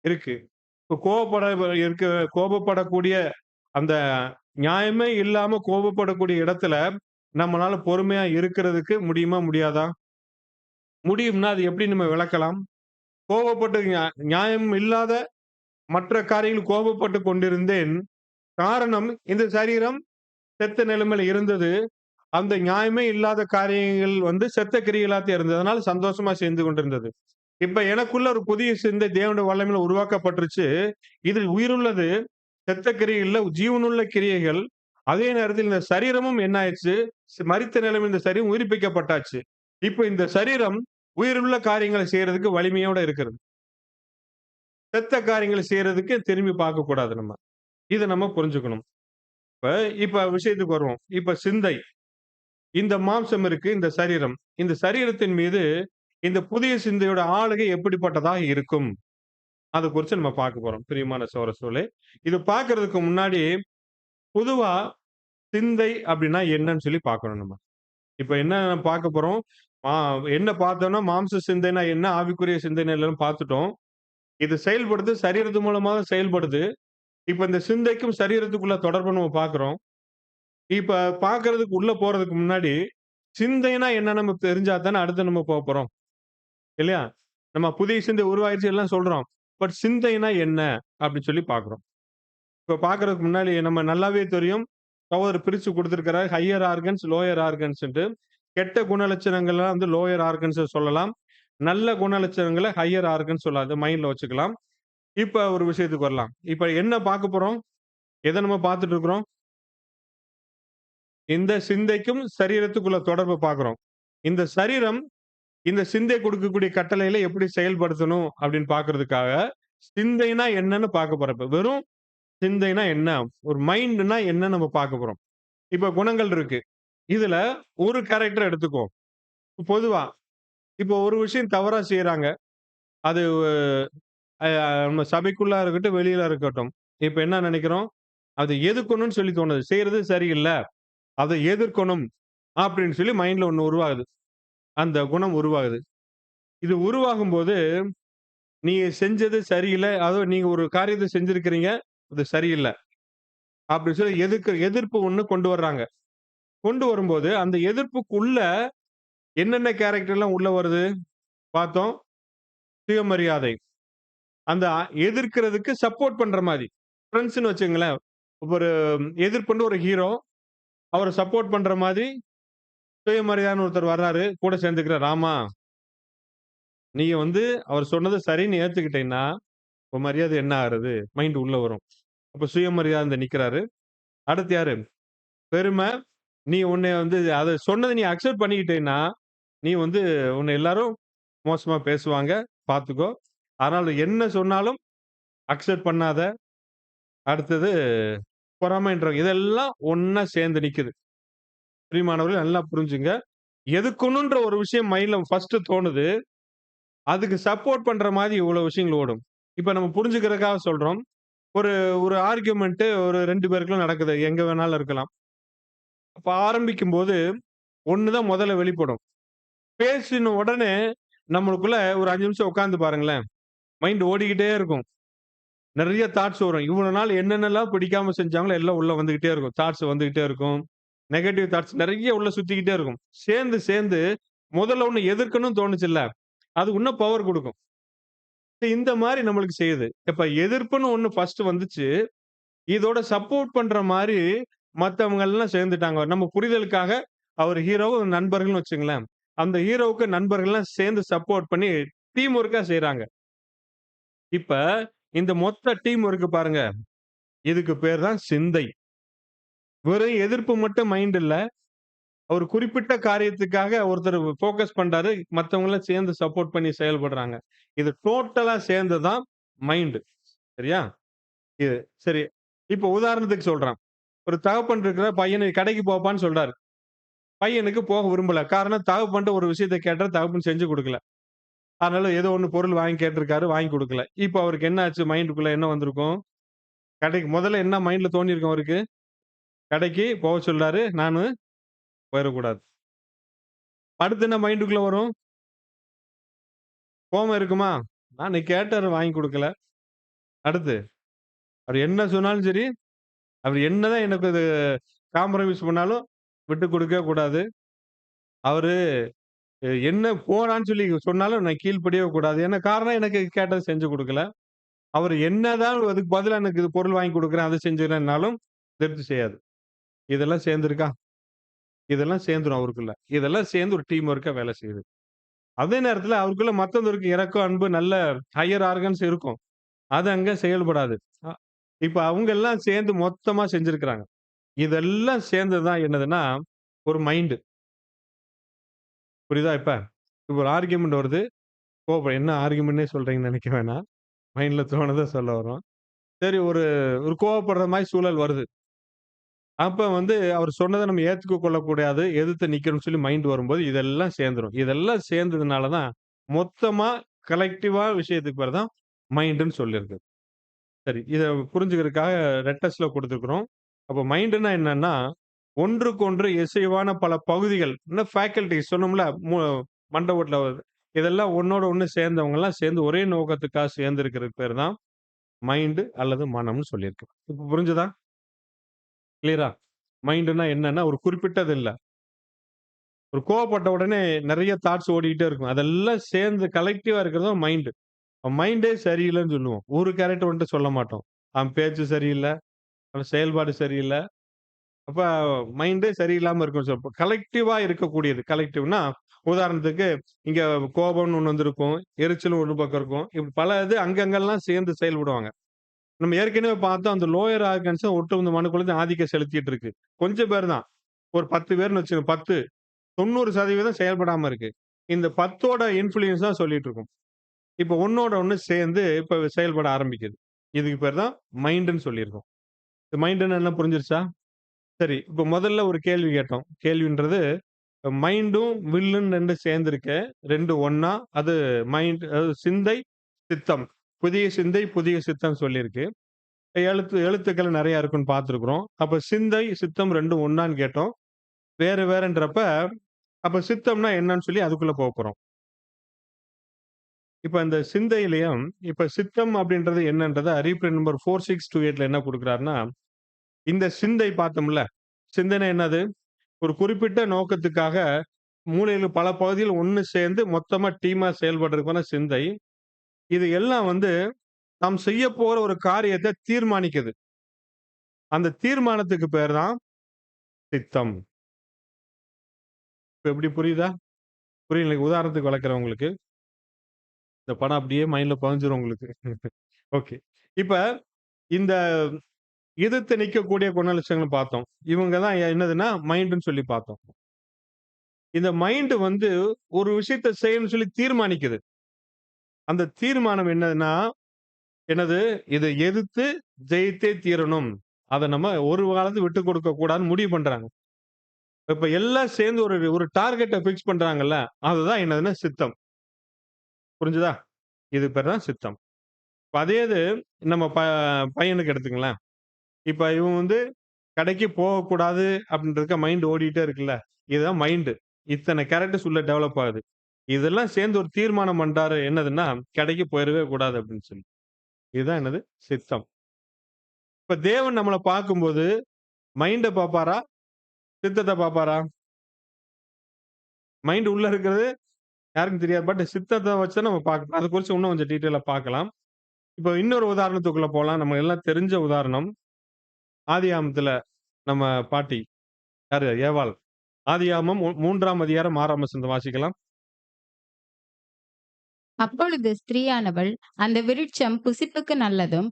இருக்கு. இப்ப கோபப்படக்கூடிய அந்த நியாயமே இல்லாம கோபப்படக்கூடிய இடத்துல, நம்மளால பொறுமையா இருக்கிறதுக்கு முடியுமா? முடியாதா? முடியும்னா, அது எப்படி நம்ம விளக்கலாம்? கோபப்பட்டு நியாயம் இல்லாத மற்ற காரியங்கள் கோபப்பட்டு கொண்டிருந்தேன். காரணம் இந்த சரீரம் செத்த நிலைமையில இருந்தது. அந்த நியாயமே இல்லாத காரியங்கள் செத்த கிரியைகளாத்தான் இருந்தது. அதனால சந்தோஷமா செய்து கொண்டிருந்தது. இப்ப எனக்குள்ள ஒரு புதிய சிந்தை தேவனுடைய வல்லமையில உருவாக்கப்பட்டுருச்சு. இதில் உயிருள்ளது, செத்த கிரியை இல்ல, ஜீவனுள்ள கிரியைகள். அதே நேரத்தில் இந்த சரீரமும் என்ன ஆயிடுச்சு? மரித்த நிலைமையில் இந்த சரீரம் உயிர்ப்பிக்கப்பட்டாச்சு. இப்ப இந்த சரீரம் உயிருள்ள காரியங்களை செய்யறதுக்கு வலிமையோட இருக்கிறது. செத்த காரியங்களை செய்யறதுக்கு திரும்பி பார்க்க கூடாது நம்ம. இத நம்ம புரிஞ்சுக்கணும். இப்ப விஷயத்துக்கு வருவோம். இப்ப சிந்தை. இந்த மாம்சம் இருக்கு, இந்த சரீரம். இந்த சரீரத்தின் மீது இந்த புதிய சிந்தையோட ஆளுகை எப்படிப்பட்டதா இருக்கும்? அத குறிச்சு நம்ம பார்க்க போறோம். பிரியமான சகோதரர்களே, இது பார்க்கிறதுக்கு முன்னாடி பொதுவா சிந்தை அப்படின்னா என்னன்னு சொல்லி பார்க்கணும் நம்ம. இப்ப என்ன பார்க்க போறோம்? என்ன பார்த்தோம்னா, மாம்ச சிந்தைனா என்ன? ஆவிக்குரிய சிந்தனை என்னன்னு பார்த்துட்டோம். இது செயல்படுது, சரீரத்து மூலமாக செயல்படுது. இப்ப இந்த சிந்தைக்கும் சரீரத்துக்குள்ள தொடர்பு நம்ம பார்க்கிறோம். இப்ப பார்க்கறதுக்கு உள்ள போறதுக்கு முன்னாடி, சிந்தைனா என்னன்னு நமக்கு தெரிஞ்சா தானே அடுத்து நம்ம போப்போறோம். இல்லையா? நம்ம புதிய சிந்தை உருவாயிருச்சு எல்லாம் சொல்றோம். பட் சிந்தைனா என்ன? அப்படின்னு சொல்லி பார்க்கிறோம். இப்ப பார்க்கறதுக்கு முன்னாடி நம்ம நல்லாவே தெரியும். சகோதரர் பிரிச்சு குடுத்திருக்கிறார். ஹையர் ஆர்கன்ஸ், லோயர் ஆர்கன்ஸ்ன்ட்டு. கெட்ட குணலட்சணங்கள்லாம் வந்து லோயர் ஆர்கன்ஸ சொல்லலாம். நல்ல குணலட்சணங்கள ஹையர் ஆர்கன்ஸ் சொல்லலாம். அத மைண்ட்ல வச்சுக்கலாம். இப்ப ஒரு விஷயத்துக்கு வரலாம். இப்ப என்ன பார்க்க போறோம்? எத நம்ம பார்த்துட்டு இருக்கிறோம்? இந்த சிந்தைக்கும் சரீரத்துக்குள்ள தொடர்பு பார்க்கிறோம். இந்த சரீரம் இந்த சிந்தை கொடுக்கக்கூடிய கட்டளையில எப்படி செயல்படுத்தணும் அப்படின்னு பார்க்கிறதுக்காக, சிந்தைனா என்னன்னு பார்க்க போறோம். இப்ப வெறும் சிந்தைனா என்ன? ஒரு மைண்ட்னா என்னன்னு நம்ம பார்க்க போறோம். இப்ப குணங்கள் இருக்கு. இதுல ஒரு கேரக்டர் எடுத்துக்குவோம். பொதுவா, இப்போ ஒரு விஷயம் தவறா செய்றாங்க. அது அ நம்ம சபைக்குள்ளா இருக்கட்டும், வெளியில இருக்கட்டும். இப்ப என்ன நெனைக்கிறோம்? அத எதிர்க்கணும்னு சொல்லி தோணுது. செய்றது சரியில்ல. அத எதிர்க்கணும் அப்படின்னு சொல்லி மைண்ட்ல ஒண்ணு உருவாகுது. அந்த குணம் உருவாகுது. இது உருவாகும்போது, நீங்க செஞ்சது சரியில்ல. அதுவும் நீங்க ஒரு காரியத்த செஞ்சிருக்கிறீங்க. அது சரியில்ல. அப்படின்னு சொல்லி எதிர்ப்பு ஒண்ணு கொண்டு வர்றாங்க. கொண்டு வரும்போது, அந்த எதிர்ப்புக்குள்ள என்னென்ன கேரக்டர்லாம் உள்ள வருது? பார்த்தோம். சுயமரியாதை. அந்த எதிர்க்கிறதுக்கு சப்போர்ட் பண்ற மாரி. ஃபிரெண்ட்ஸ்ன்னு வச்சுக்கங்களேன். ஒரு எதிர்ப்புன்னு ஒரு ஹீரோ. அவர சப்போர்ட் பண்ற மாதிரி சுயமரியாதைன்னு ஒருத்தர் வர்றாரு. கூட சேர்ந்துக்கிறார். ஆமா, நீங்க வந்து அவர் சொன்னது சரின்னு ஏத்துக்கிட்டீங்கன்னா, உன் மரியாதை என்ன ஆகுறது? மைண்ட் உள்ள வரும். அப்ப சுயமரியாதை நிக்கிறாரு. அடுத்து யாரு? பெருமை. நீ உன்னைய வந்து அத சொன்னத நீ அக்செப்ட் பண்ணிக்கிட்டீன்னா, நீ வந்து உன்ன எல்லாரும் மோசமா பேசுவாங்க. பார்த்துக்கோ. அதனால என்ன சொன்னாலும் அக்செப்ட் பண்ணாத. அடுத்தது பொறாமைன்ற இதெல்லாம் ஒண்ணா சேர்ந்து நிக்குது. பிரியமானவர்களே நல்லா புரிஞ்சுங்க. எதுக்கணுன்ற ஒரு விஷயம் மைண்ட்ல ஃபர்ஸ்ட் தோணுது. அதுக்கு சப்போர்ட் பண்ற மாரி இவ்வளவு விஷயங்கள் ஓடும். இப்ப நம்ம புரிஞ்சுக்கிறதுக்காக சொல்றோம். ஒரு ஒரு ஆர்கியூமென்ட் ஒரு 2 பேருக்குள்ள நடக்குது. எங்க வேணாலும் இருக்கலாம். அப்ப ஆரம்பிக்கும்போது ஒண்ணு தான் முதல்ல வெளிப்படும். பேசின உடனே நம்மளுக்குள்ள ஒரு 5 நிமிஷம் உட்கார்ந்து பாருங்களேன். மைண்ட் ஓடிக்கிட்டே இருக்கும். நெறைய தாட்ஸ் வரும். இவ்வளவு நாள் என்னென்னலாம் பிடிக்காம செஞ்சாங்களோ எல்லாம் உள்ள வந்துகிட்டே இருக்கும். தாட்ஸ் வந்துகிட்டே இருக்கும். நெகட்டிவ் தாட்ஸ் நெறைய உள்ள சுத்திக்கிட்டே இருக்கும். சேர்ந்து, சேர்ந்து முதல்ல ஒண்ணு எதிர்க்கணும்னு தோணுச்சுல்ல, அது இன்னும் பவர் குடுக்கும். இந்த மாரி நம்மளுக்கு செய்யுது. இப்ப எதிர்ப்புன்னு ஒண்ணு ஃபர்ஸ்ட் வந்துச்சு. இதோட சப்போர்ட் பண்ற மாரி மத்தவங்க எல்லாம் சேர்ந்துட்டாங்க. நம்ம புரிதலுக்காக அவர் ஹீரோவும் நண்பர்கள்னு வச்சுங்களேன். அந்த ஹீரோவுக்கு நண்பர்கள்லாம் சேர்ந்து சப்போர்ட் பண்ணி டீம் ஒர்க்கா செய்றாங்க. இப்ப இந்த மொத்த டீம் ஒர்க் பாருங்க. இதுக்கு பேர் தான் சிந்தை. வெறும் எதிர்ப்பு மட்டும் மைண்ட் இல்ல. ஒரு குறிப்பிட்ட காரியத்துக்காக ஒருத்தர் ஃபோக்கஸ் பண்றாரு. மத்தவங்கலாம் சேர்ந்து சப்போர்ட் பண்ணி செயல்படுறாங்க. இது டோட்டலா சேர்ந்து தான் மைண்ட். சரியா? இது சரி. இப்போ உதாரணத்துக்கு சொல்றேன். ஒரு தகப்பன் இருக்கிறார். பையன கடைக்கு போப்பான்னு சொல்றாரு. பையனுக்கு போக விரும்பல. காரணம் தகப்பன்ட்ட ஒரு விஷயத்த கேட்டா தகப்பன் செஞ்சு குடுக்கல. அதனால ஏதோ ஒண்ணு பொருள் வாங்கி கேட்டிருக்காரு. வாங்கி குடுக்கல. இப்போ அவருக்கு என்ன ஆச்சு? மைண்டுக்குள்ள என்ன வந்திருக்கும்? கடைக்கு முதல்ல என்ன மைண்ட்ல தோணியிருக்கும் அவருக்கு? கடைக்கு போக சொல்றாரு. நானு போயிறக்கூடாது. அடுத்து என்ன மைண்டுக்குள்ள வரும்? கோவம் இருக்குமா? நான் கேட்டாரு வாங்கி குடுக்கல. அடுத்து, அவரு என்ன சொன்னாலும் சரி, அவரு என்னதான் எனக்கு அது காம்ப்ரமைஸ் பண்ணாலும் விட்டு குடுக்கவே கூடாது. அவரு என்ன போடான்னு சொல்லி சொன்னாலும் நான் கீழ்ப்படியவே கூடாது. ஏன்னா காரணம் எனக்கு கேட்டத செஞ்சு குடுக்கல. அவரு என்னதான் அதுக்கு பதிலா எனக்கு இது பொருள் வாங்கி குடுக்குறேன், அத செஞ்சுக்கிறேன்னாலும் திருப்தி செய்யாது. இதெல்லாம் சேர்ந்திருக்கா? இதெல்லாம் சேர்ந்துரும் அவருக்குள்ள. இதெல்லாம் சேர்ந்து ஒரு டீம் ஒர்க்கா வேலை செய்யுது. அதே நேரத்துல அவருக்குள்ள மத்தவங்களுக்கு இரக்கம், அன்பு நல்ல ஹையர் ஆர்கன்ஸ் இருக்கும். அது அங்க செயல்படாது. அ இப்ப அவங்க எல்லாம் சேர்ந்து மொத்தமா செஞ்சிருக்கிறாங்க. இதெல்லாம் சேர்ந்தது தான் என்னதுன்னா, ஒரு மைண்ட். புரியுதா இப்ப? இப்ப ஒரு ஆர்கியூமென்ட் வருது. என்ன ஆர்கியூமென்ட்னே சொல்றீங்கன்னு நெனைக்க வேணாம். மைண்ட்ல தோணுத சொல்ல வரோம். சரி ஒரு ஒரு கோவப்படுற மாரி சூழல் வருது. அப்ப வந்து அவர் சொன்னத நம்ம ஏத்துக்க கொள்ளக்கூடாது. எதிர்த்து நிக்கணும்னு சொல்லி மைண்ட் வரும்போது இதெல்லாம் சேர்ந்துரும். இதெல்லாம் சேர்ந்ததுனால தான் மொத்தமா கலெக்டிவா விஷயத்துக்கு பேர் தான் மைண்ட்ன்னு சொல்லியிருக்கு. சரி. இத புரிஞ்சுக்கிறதுக்காக ரெட்டர்ஸ்ல குடுத்துருக்கிறோம். அப்ப மைண்டுன்னா என்னன்னா, ஒன்றுக்கொன்று இசைவான பல பகுதிகள். இன்னும் ஃபேக்கல்டீஸ் சொன்னோம்ல, மண்ட ஓட்ல வருது. இதெல்லாம் ஒண்ணோட ஒண்ணு சேர்ந்தவங்கலாம் சேர்ந்து ஒரே நோக்கத்துக்காக சேர்ந்து இருக்கிறதுக்கு பேர் தான் மைண்ட் அல்லது மனம்னு சொல்லியிருக்கு. இப்ப புரிஞ்சுதா? கிளியரா? மைண்டுன்னா என்னன்னா, ஒரு குறிப்பிட்டது இல்ல. ஒரு கோவப்பட்ட உடனே நெறைய தாட்ஸ் ஓடிக்கிட்டே இருக்கும். அதெல்லாம் சேர்ந்து கலெக்டிவா இருக்கிறது தான் மைண்ட். மைண்டே சரியில்லன்னு சொல்லுவோம். ஒரு கேரக்டர் வந்துட்டு சொல்ல மாட்டோம். அவன் பேச்சு சரியில்ல, அவன் செயல்பாடு சரியில்ல. அப்ப மைண்டே சரியில்லாம இருக்கும். கலெக்டிவா இருக்கக்கூடியது. கலெக்டிவ்னா உதாரணத்துக்கு இங்க கோபம்னு ஒண்ணு வந்திருக்கும். எரிச்சலும் ஒரு பக்கம் இருக்கும். இப்படி பல இது அங்கங்கெல்லாம் சேர்ந்து செயல்படுவாங்க. நம்ம ஏற்கனவே பார்த்தோம் அந்த லோயர் ஆர்கன்ஸ் ஒட்டுமொத்த மனுக்குள்ளயும் ஆதிக்கம் செலுத்திட்டு இருக்கு. கொஞ்சம் பேர் தான். ஒரு 10 பேர்ன்னு வச்சுக்கோங்க. 10 90% செயல்படாம இருக்கு. இந்த 10ஓட இன்ஃப்ளூயன்ஸ் தான் சொல்லிட்டு இருக்கும். இப்ப ஒண்ணோட ஒண்ணு சேர்ந்து இப்ப செயல்பட ஆரம்பிக்குது. இதுக்கு பேர் தான் மைண்ட்ன்னு சொல்லியிருக்கோம். மைண்ட்ன்னா என்ன புரிஞ்சிருச்சா? சரி. இப்ப முதல்ல ஒரு கேள்வி கேட்டோம். கேள்வின்றது மைண்டும், வில்லுன்னு 2 சேர்ந்திருக்கு. 2 ஒண்ணா அது மைண்ட் அதாவது சிந்தை, சித்தம். புதிய சிந்தை, புதிய சித்தம் சொல்லியிருக்கு. எழுத்துக்கள் நெறைய இருக்குன்னு பார்த்திருக்கிறோம். அப்ப சிந்தை, சித்தம் 2ம் ஒண்ணான்னு கேட்டோம். வேறு வேறன்றப்ப, அப்ப சித்தம்னா என்னன்னு சொல்லி அதுக்குள்ள போப்போறோம். இப்ப இந்த சிந்தையிலயும், இப்ப சித்தம் அப்படின்றது என்னன்றத ரீப்ரிண்ட் நம்பர் 4628ல என்ன குடுக்குறாருன்னா, இந்த சிந்தை பார்த்தோம்ல, சிந்தனை என்னது? ஒரு குறிப்பிட்ட நோக்கத்துக்காக மூளையில பல பகுதிகள் ஒண்ணு சேர்ந்து மொத்தமா டீமா செயல்படுறதுக்கான சிந்தை. இது எல்லாம் வந்து நாம் செய்யப்போற ஒரு காரியத்த தீர்மானிக்குது. அந்த தீர்மானத்துக்கு பேர் தான் சித்தம். இப்ப எப்படி புரியுதா? புரியல. உதாரணத்துக்கு விளக்குறேன் உங்களுக்கு. இந்த படம் அப்படியே மைண்ட்ல பதிஞ்சிரும் உங்களுக்கு. ஓகே. இப்ப இந்த எதிர்த்து நிக்கக்கூடிய குணலட்சணங்கள் பார்த்தோம். இவங்க தான் என்னதுன்னா மைண்ட்ன்னு சொல்லி பார்த்தோம். இந்த மைண்ட் வந்து ஒரு விஷயத்த செய்யணும்னு சொல்லி தீர்மானிக்குது. அந்த தீர்மானம் என்னதுன்னா, என்னது? இத எதிர்த்து ஜெயித்தே தீரணும். அத நம்ம ஒரு காலத்தும் விட்டுக் கொடுக்க கூடாதுன்னு முடிவு பண்றாங்க. இப்ப எல்லாம் சேர்ந்து ஒரு ஒரு டார்கெட்ட பிக்ஸ் பண்றாங்கல்ல, அதுதான் என்னதுன்னா சித்தம். புரிஞ்சுதா? இது பேர் தான் சித்தம். இப்ப அதே இது நம்ம பையனுக்கு எடுத்துக்கங்களேன். இப்ப இவன் வந்து கடைக்கு போகக்கூடாது அப்படின்றதுக்கு மைண்ட் ஓடிட்டே இருக்குல்ல. இதுதான் மைண்ட். இத்தன கேரக்டர்ஸ் உள்ள டெவலப் ஆகுது. இதெல்லாம் சேர்ந்து ஒரு தீர்மானம் பண்றாரு. என்னதுன்னா, கடைக்கு போயிறவே கூடாது அப்படின்னு சொல்லி. இதுதான் என்னது? சித்தம். இப்ப தேவன் நம்மள பார்க்கும்போது மைண்ட பார்ப்பாரா? சித்தத்த பார்ப்பாரா? மைண்ட் உள்ள இருக்கிறது யாருக்கும் தெரியாது. பட் சித்தத்த வச்சு தான் நம்ம பார்க்கணும். அத குறிச்சு இன்னும் கொஞ்சம் டீட்டெயிலா பார்க்கலாம். இப்ப இன்னொரு உதாரணத்துக்குள்ள போலாம். நம்ம எல்லாம் தெரிஞ்ச உதாரணம். ஆதியாகமத்துல நம்ம பாட்டி யாரு? ஏவாள். ஆதியாகமம் 3ஆம் அதிகாரம் 6ஆம் வசனத்த வாசிக்கலாம். அப்பொழுது ஸ்திரீயானவள் அந்த விருட்சம் புசிப்புக்கு நல்லதும்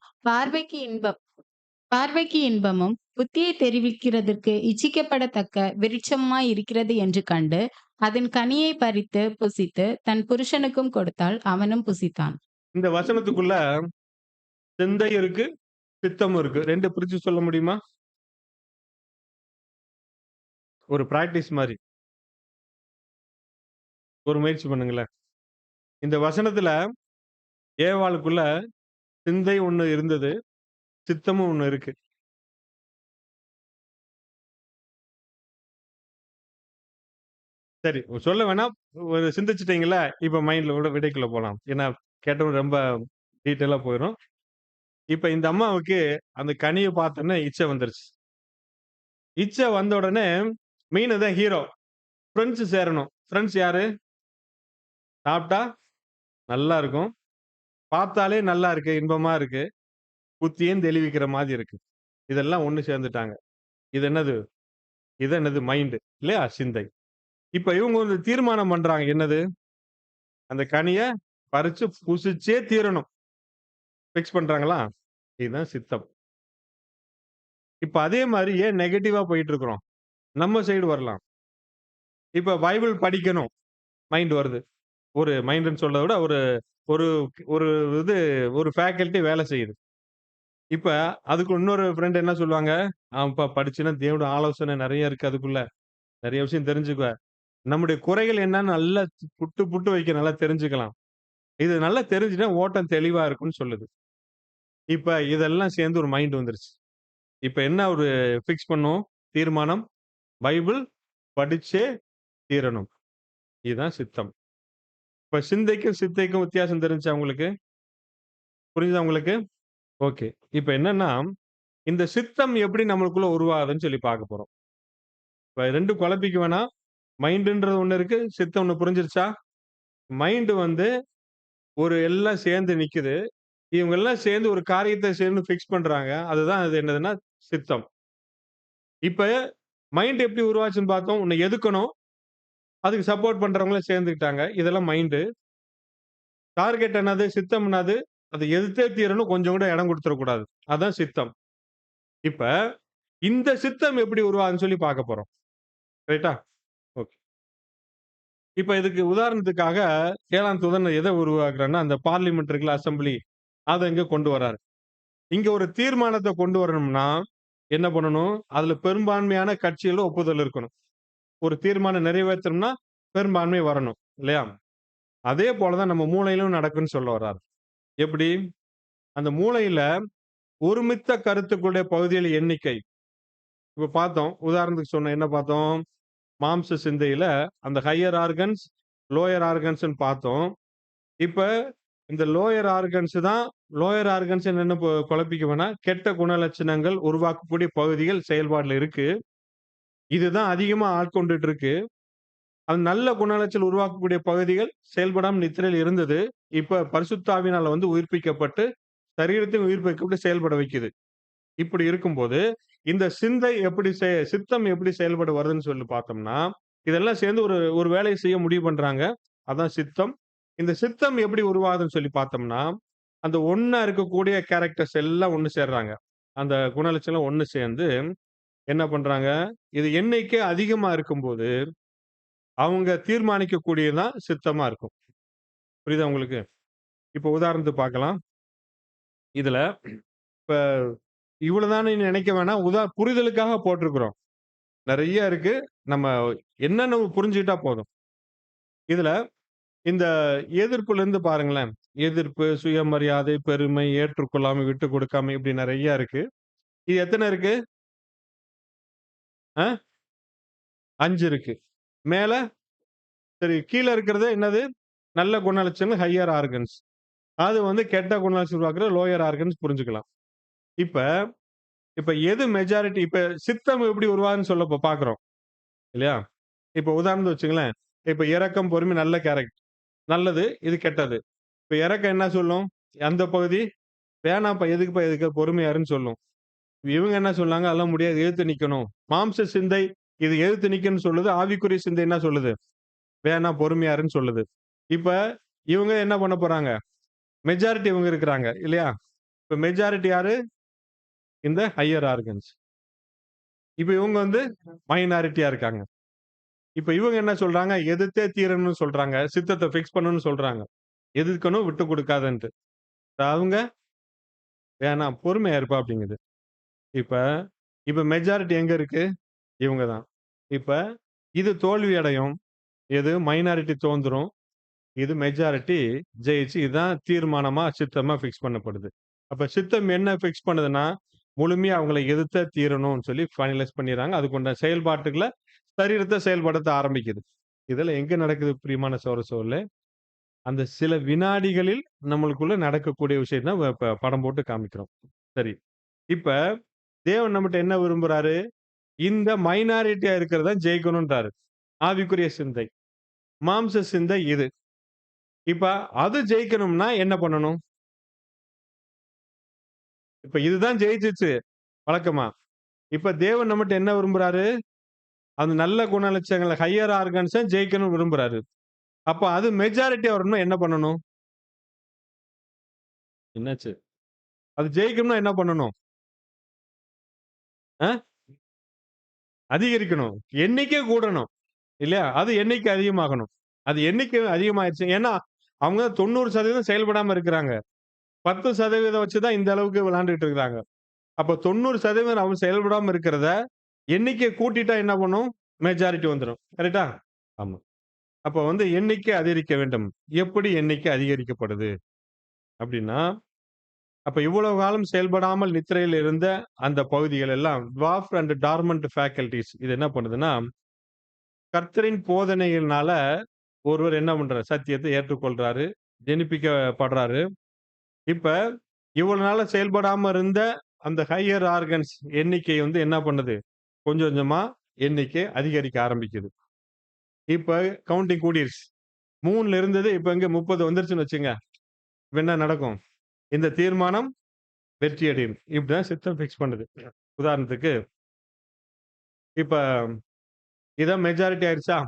பார்வைக்கு இன்பமும் புத்தியை தெரிவிக்கிறதற்கு இச்சிக்கப்படத்தக்க விருட்சமாய் இருக்கிறது என்று கண்டு அதன் கனியை பறித்து புசித்து தன் புருஷனுக்கும் கொடுத்தாள், அவனும் புசித்தான். இந்த வசனத்துக்குள்ள சிந்தை இருக்கு, சித்தம் இருக்கு. 2 பிரிச்சு சொல்ல முடியுமா? ஒரு பிராக்டிஸ் மாரி. ஒரு முயற்சி பண்ணுங்களேன். இந்த வசனத்துல ஏவாளுக்குள்ள சிந்தை ஒண்ணு இருந்தது, சித்தமும் ஒண்ணு இருக்கு. சரி சொல்ல வேணாம். ஒரு சிந்திச்சுட்டீங்கல்ல, இப்ப மைண்ட்ல விடைக்குள்ள போலாம். ஏன்னா கேட்டவன் ரொம்ப டீட்டெயிலா போயிரும். இப்ப இந்த அம்மாவுக்கு அந்த கனிய பார்த்தோனே இச்சை வந்துருச்சு. இச்சை வந்த உடனே மீனு தான் ஹீரோ. ஃப்ரெண்ட்ஸ் சேரணும். ஃப்ரெண்ட்ஸ் யாரு? சாப்பிட்டா நல்லா இருக்கும். பார்த்தாலே நல்லா இருக்கு, இன்பமா இருக்கு. புத்தியும் தெளிவிக்கிற மாதிரி இருக்கு. இதெல்லாம் ஒண்ணு சேர்ந்துட்டாங்க. இது என்னது? இது என்னது? மைண்ட் இல்லையா? சிந்தை. இப்ப இவங்க வந்து தீர்மானம் பண்றாங்க. என்னது? அந்த கனிய பறிச்சு புசிச்சே தீரணும். ஃபிக்ஸ் பண்றாங்களா? இதுதான் சித்தம். இப்ப அதே மாரி ஏன் நெகட்டிவா போயிட்டு இருக்கிறோம்? நம்ம சைடு வரலாம். இப்ப பைபிள் படிக்கணும். மைண்ட் வருது. ஒரு மைண்ட்ன்னு சொல்றத விட ஒரு ஒரு ஒரு இது ஒரு ஃபேக்கல்டி வேலை செய்யுது. இப்ப அதுக்கு இன்னொரு ஃப்ரெண்ட் என்ன சொல்லுவாங்க? "ஆமாப்பா படிச்சீன்னா தேவனுடைய ஆலோசனை நெறைய இருக்கு அதுக்குள்ள. நெறைய விஷயம் தெரிஞ்சுக்குவ. நம்முடைய குறைகள் என்னன்னு நல்லா புட்டு புட்டு வைக்க நல்லா தெரிஞ்சுக்கலாம். இது நல்லா தெரிஞ்சுட்டா ஓட்டம் தெளிவா இருக்கும்னு சொல்லுது." இப்ப இதெல்லாம் சேர்ந்து ஒரு மைண்ட் வந்துருச்சு. இப்ப என்ன ஒரு ஃபிக்ஸ் பண்ணோம்? தீர்மானம். பைபிள் படிச்சே தீரணும். இதுதான் சித்தம். இப்ப சிந்தைக்கும், சித்தைக்கும் வித்தியாசம் தெரிஞ்சுச்சா உங்களுக்கு? புரிஞ்சுதா உங்களுக்கு? ஓகே. இப்ப என்னன்னா, இந்த சித்தம் எப்படி நம்மளுக்குள்ள உருவாகுதுன்னு சொல்லி பார்க்க போறோம். இப்ப 2 குழப்பிக்க வேணாம். மைண்டுன்றது ஒண்ணு இருக்கு. சித்தம் ஒண்ணு புரிஞ்சிருச்சா? மைண்ட் வந்து ஒரு எல்லாம் சேர்ந்து நிக்குது. இவங்க எல்லாம் சேர்ந்து ஒரு காரியத்த செய்யணும்னு ஃபிக்ஸ் பண்றாங்க. அதுதான் அது என்னதுன்னா, சித்தம். இப்ப மைண்ட் எப்படி உருவாச்சுன்னு பார்த்தோம். உன்னை எதுக்கணும். அதுக்கு சப்போர்ட் பண்றவங்களும் சேர்ந்துக்கிட்டாங்க. இதெல்லாம் மைண்டு. டார்கெட் என்னது? சித்தம் என்னது? அத எதிர்த்தே தீரணும். கொஞ்சம் கூட இடம் குடுத்துறக்கூடாது. அதான் சித்தம். இப்ப இந்த சித்தம் எப்படி உருவாகுதுன்னு சொல்லி பார்க்க போறோம். ரைட்டா? ஓகே. இப்ப இதுக்கு உதாரணத்துக்காக 7ஆம் தூதன் எத உருவாக்குறார்ன்னா, அந்த பார்லிமென்ட் இருக்குல்ல அசெம்பிளி. அத இங்க கொண்டு வர்றாரு. இங்க ஒரு தீர்மானத்த கொண்டு வரணும்னா, என்ன பண்ணணும்? அதுல பெரும்பான்மையான கட்சிகள ஒப்புதல் இருக்கணும். ஒரு தீர்மானம் நிறைவேத்தணும்னா, பெரும்பான்மை வரணும். இல்லையா? அதே போல தான் நம்ம மூளையிலும் நடக்குன்னு சொல்ல வர்றாரு. எப்படி? அந்த மூளையில ஒருமித்த கருத்துக்களுடைய பகுதிகள் எண்ணிக்கை. இப்ப பார்த்தோம். உதாரணத்துக்கு சொன்னேன். என்ன பார்த்தோம்? மாம்ச சிந்தையில அந்த ஹையர் ஆர்கன்ஸ், லோயர் ஆர்கன்ஸ்ன்னு பார்த்தோம். இப்ப இந்த லோயர் ஆர்கன்ஸ் என்னன்னு குழப்பிக்க வேணாம். கெட்ட குணலட்சணங்கள் உருவாக்கக்கூடிய பகுதிகள் செயல்பாடுல இருக்கு. இதுதான் அதிகமா ஆட்கொண்டுட்டு இருக்கு. அது நல்ல குணலட்சணம் உருவாக்கக்கூடிய பகுதிகள் செயல்படாம நித்திரையில் இருந்தது. இப்ப பரிசுத்த ஆவியினால வந்து உயிர்ப்பிக்கப்பட்டு, சரீரத்தையும் உயிர்ப்பிக்கப்பட்டு செயல்பட வைக்குது. இப்படி இருக்கும்போது, இந்த சிந்தை எப்படி சித்தம் எப்படி செயல்பட வருதுன்னு சொல்லி பார்த்தோம்னா, இதெல்லாம் சேர்ந்து ஒரு ஒரு வேலைய செய்ய முடிவு பண்றாங்க. அதான் சித்தம். இந்த சித்தம் எப்படி உருவாகுதுன்னு சொல்லி பார்த்தோம்னா, அந்த ஒண்ணா இருக்கக்கூடிய கேரக்டர்ஸ் எல்லாம் ஒண்ணு சேர்றாங்க. அந்த குணலட்சணம் ஒண்ணு சேர்ந்து என்ன பண்றாங்க, இது எண்ணிக்கை அதிகமா இருக்கும்போது, அவங்க தீர்மானிக்கக்கூடியது தான் சித்தமா இருக்கும். புரியுதா உங்களுக்கு? இப்ப உதாரணத்துக்கு பார்க்கலாம். இதுல இப்ப இவ்வளவுதான்னு நினைக்க வேணாம். புரிதலுக்காக போட்டிருக்கிறோம். நெறைய இருக்கு. நம்ம என்னன்னு புரிஞ்சுக்கிட்டா போதும். இதுல இந்த எதிர்ப்புல இருந்து பாருங்களேன். எதிர்ப்பு, சுயமரியாதை, பெருமை, ஏற்றுக்கொள்ளாமை, விட்டுக் கொடுக்காமை இப்படி நெறைய இருக்கு. இது எத்தன இருக்கு? அ 5 இருக்கு. மேல சரி கீழ இருக்கிறது என்னது? நல்ல குணலட்சணம் ஹையர் ஆர்கன்ஸ். அது வந்து கெட்ட குணலட்சணம் உருவாக்குற லோயர் ஆர்கன்ஸ் புரிஞ்சுக்கலாம். இப்ப இப்ப எது மெஜாரிட்டி இப்ப சித்தம் எப்படி உருவாகுதுன்னு சொல்ல பார்க்கிறோம். இல்லையா? இப்ப உதாரணத்துக்கு வச்சுங்களேன். இப்ப இரக்கம், பொறுமை நல்ல நல்லது. இது கெட்டது. இப்ப இரக்கம் என்ன சொல்லும்? அந்த பகுதி வேணாம்ப்பா, எதுக்குப்பா எதுக்கு பொறுமையா இருன்னு சொல்லும். இவங்க என்ன சொன்னாங்க? அதெல்லாம் முடியாது. எதிர்த்து நிக்கணும். மாம்ச சிந்தை இது எதிர்த்து நிக்கணும்னு சொல்லுது. ஆவிக்குரிய சிந்தை என்ன சொல்லுது? வேணாம் பொறுமையா இருன்னு சொல்லுது. இப்ப இவங்க என்ன பண்ண போறாங்க? மெஜாரிட்டி இவங்க இருக்கிறாங்க. இல்லையா? இப்ப மெஜாரிட்டி யாரு? இந்த ஹையர் ஆர்கன்ஸ். இப்ப இவங்க வந்து மைனாரிட்டியா இருக்காங்க. இப்ப இவங்க என்ன சொல்றாங்க? எதிர்த்தே தீரணும்னு சொல்றாங்க. சித்தத்த ஃபிக்ஸ் பண்ணணும்னு சொல்றாங்க. எதிர்க்கணும், விட்டு குடுக்காதன்ட்டு. அவங்க வேணாம் பொறுமையா இருப்பா அப்படிங்குது. இப்ப இப்ப மெஜாரிட்டி எங்க இருக்கு? இவங்க தான். இப்ப இது தோல்வி அடையும். எது மைனாரிட்டி தோந்துரும். இது மெஜாரிட்டி ஜெயிச்சு இதான் தீர்மானமா, சித்தமா ஃபிக்ஸ் பண்ணப்படுது. அப்ப சித்தம் என்ன ஃபிக்ஸ் பண்ணுதுன்னா, முழுமையா அவங்கள எதிர்த்தே தீரணும்னு சொல்லி ஃபைனலைஸ் பண்ணிர்றாங்க. அதுக்குண்டான செயல்பாட்டுகள சரீரத்த செயல்படுத்த ஆரம்பிக்குது. இதெல்லாம் எங்க நடக்குது பிரியமான சகோதர சகோதரிகளே? அந்த சில வினாடிகளில் நம்மளுக்குள்ள நடக்கக்கூடிய விஷயம் தான் படம் போட்டு காமிக்கிறோம். சரி. இப்ப தேவன் நம்மட்ட என்ன விரும்புறாரு? இந்த மைனாரிட்டியா இருக்கிறத ஜெயிக்கணும்ன்றாரு. ஆவிக்குரிய சிந்தை. மாம்ச சிந்தை இது. இப்ப அது ஜெயிக்கணும்னா என்ன பண்ணணும்? இப்ப இதுதான் ஜெயிச்சுச்சு வழக்கமா. இப்ப தேவன் நம்மட்ட என்ன விரும்புறாரு? அந்த நல்ல குணலட்சணங்கள ஹையர் ஆர்கன்ஸ ஜெயிக்கணும்னு விரும்புறாரு. அப்ப அது மெஜாரிட்டியா வரணும்னா என்ன பண்ணணும்? என்னாச்சு? அது ஜெயிக்கணும்னா என்ன பண்ணணும்? அ? அதிகரிக்கணும். எண்ணிக்கை கூடணும். இல்லையா? அது எண்ணிக்கை அதிகமாகணும். அது எண்ணிக்கை அதிகமாயிருச்சு. ஏன்னா, அவங்க 90% செயல்படாம இருக்கிறாங்க. 10% வச்சு தான் இந்த அளவுக்கு விளையாண்டுட்டு இருக்கிறாங்க. அப்ப 90% அவங்க செயல்படாம இருக்கிறத, எண்ணிக்கைய கூட்டிட்டா என்ன பண்ணும்? மெஜாரிட்டி வந்துரும். கரெக்ட்டா? ஆமா. அப்ப வந்து எண்ணிக்கை அதிகரிக்க வேண்டும். எப்படி எண்ணிக்கை அதிகரிக்கப்படுது? அப்படின்னா, அப்ப இவ்வளவு காலம் செயல்படாமல் நித்திரையில் இருந்த அந்த பகுதிகள் எல்லாம் ட்வார்ஃப் அண்ட் டார்மன்ட் ஃபேக்கல்டீஸ் இது என்ன பண்ணுதுன்னா, கர்த்தரின் போதனையினால ஒருவர் என்ன பண்றாரு? சத்தியத்தை ஏற்றுக்கொள்றாரு. ஜெனிப்பிக்கப்படுறாரு. இப்ப இவ்வளவு நாளா செயல்படாம இருந்த அந்த ஹையர் ஆர்கன்ஸ் எண்ணிக்கை வந்து என்ன பண்ணுது? கொஞ்சம் கொஞ்சமா எண்ணிக்கை அதிகரிக்க ஆரம்பிக்குது. இப்ப கவுண்டிங் கூடிருச்சு. 3ல இருந்தது இப்ப இங்க 30 வந்துருச்சுன்னு வச்சுங்க. இப்ப என்ன நடக்கும்? இந்த தீர்மானம் வெற்றி அடையும். இப்படிதான் சிஸ்டம் ஃபிக்ஸ் பண்ணுது. உதாரணத்துக்கு, இப்ப இதான் மெஜாரிட்டி ஆயிருச்சா?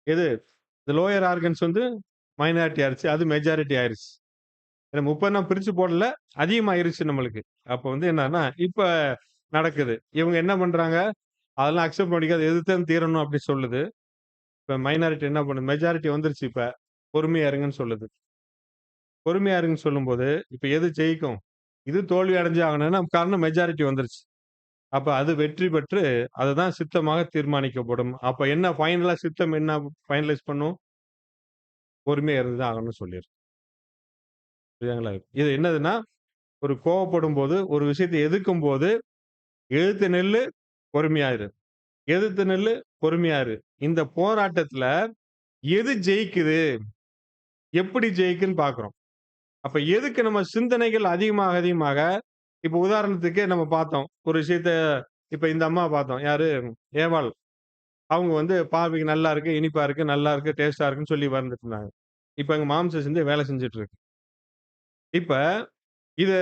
எது? இந்த லோயர் ஆர்கன்ஸ் வந்து மைனாரிட்டி ஆயிருச்சு. அது மெஜாரிட்டி ஆயிருச்சு. ஏன்னா 30 நான் பிரிச்சு போடல. அதிகமாயிருச்சு நம்மளுக்கு. அப்ப வந்து என்னன்னா, இப்ப நடக்குது. இவங்க என்ன பண்றாங்க? அதெல்லாம் அக்செப்ட் பண்ணிக்காது. எதிர்த்து தீரணும் அப்படி சொல்லுது. இப்ப மைனாரிட்டி என்ன பண்ணுது? மெஜாரிட்டி வந்துருச்சு இப்ப. பொறுமையா இருங்கன்னு சொல்லுது. பொறுமையா இருங்கன்னு சொல்லும்போது, இப்ப எது ஜெயிக்கும்? இது தோல்வி அடைஞ்சே ஆகணும்னா, காரணம் மெஜாரிட்டி வந்துருச்சு. அப்ப அது வெற்றி பெற்று, அதுதான் சித்தமாக தீர்மானிக்கப்படும். அப்ப என்ன ஃபைனலா சித்தம் என்ன ஃபைனலைஸ் பண்ணும்? பொறுமையா இருந்து தான் ஆகணும்னு சொல்லிரும். புரியுதுங்களா? இது என்னதுன்னா, ஒரு கோவப்படும்போது, ஒரு விஷயத்த எதிர்க்கும்போது, எதிர்த்து நில்லு, பொறுமையா இரு. எதிர்த்து நில்லு, பொறுமையா இரு. இந்த போராட்டத்துல எது ஜெயிக்குது? எப்படி ஜெயிக்குன்னு பார்க்கிறோம். அப்ப எதுக்கு நம்ம சிந்தனைகள் அதிகமாக, அதிகமாக இப்ப உதாரணத்துக்கு நம்ம பார்த்தோம். ஒரு விஷயத்த இப்ப இந்த அம்மாவ பார்த்தோம். யாரு? ஏவாள். அவங்க வந்து பார்வைக்கு நல்லா இருக்கு, இனிப்பா இருக்கு, நல்லா இருக்கு, டேஸ்ட்டா இருக்குன்னு சொல்லி வந்துட்டு இருந்தாங்க. இப்ப எங்க மாமிச சிந்தை வேலை செஞ்சுட்டு இருக்கு. இப்ப இத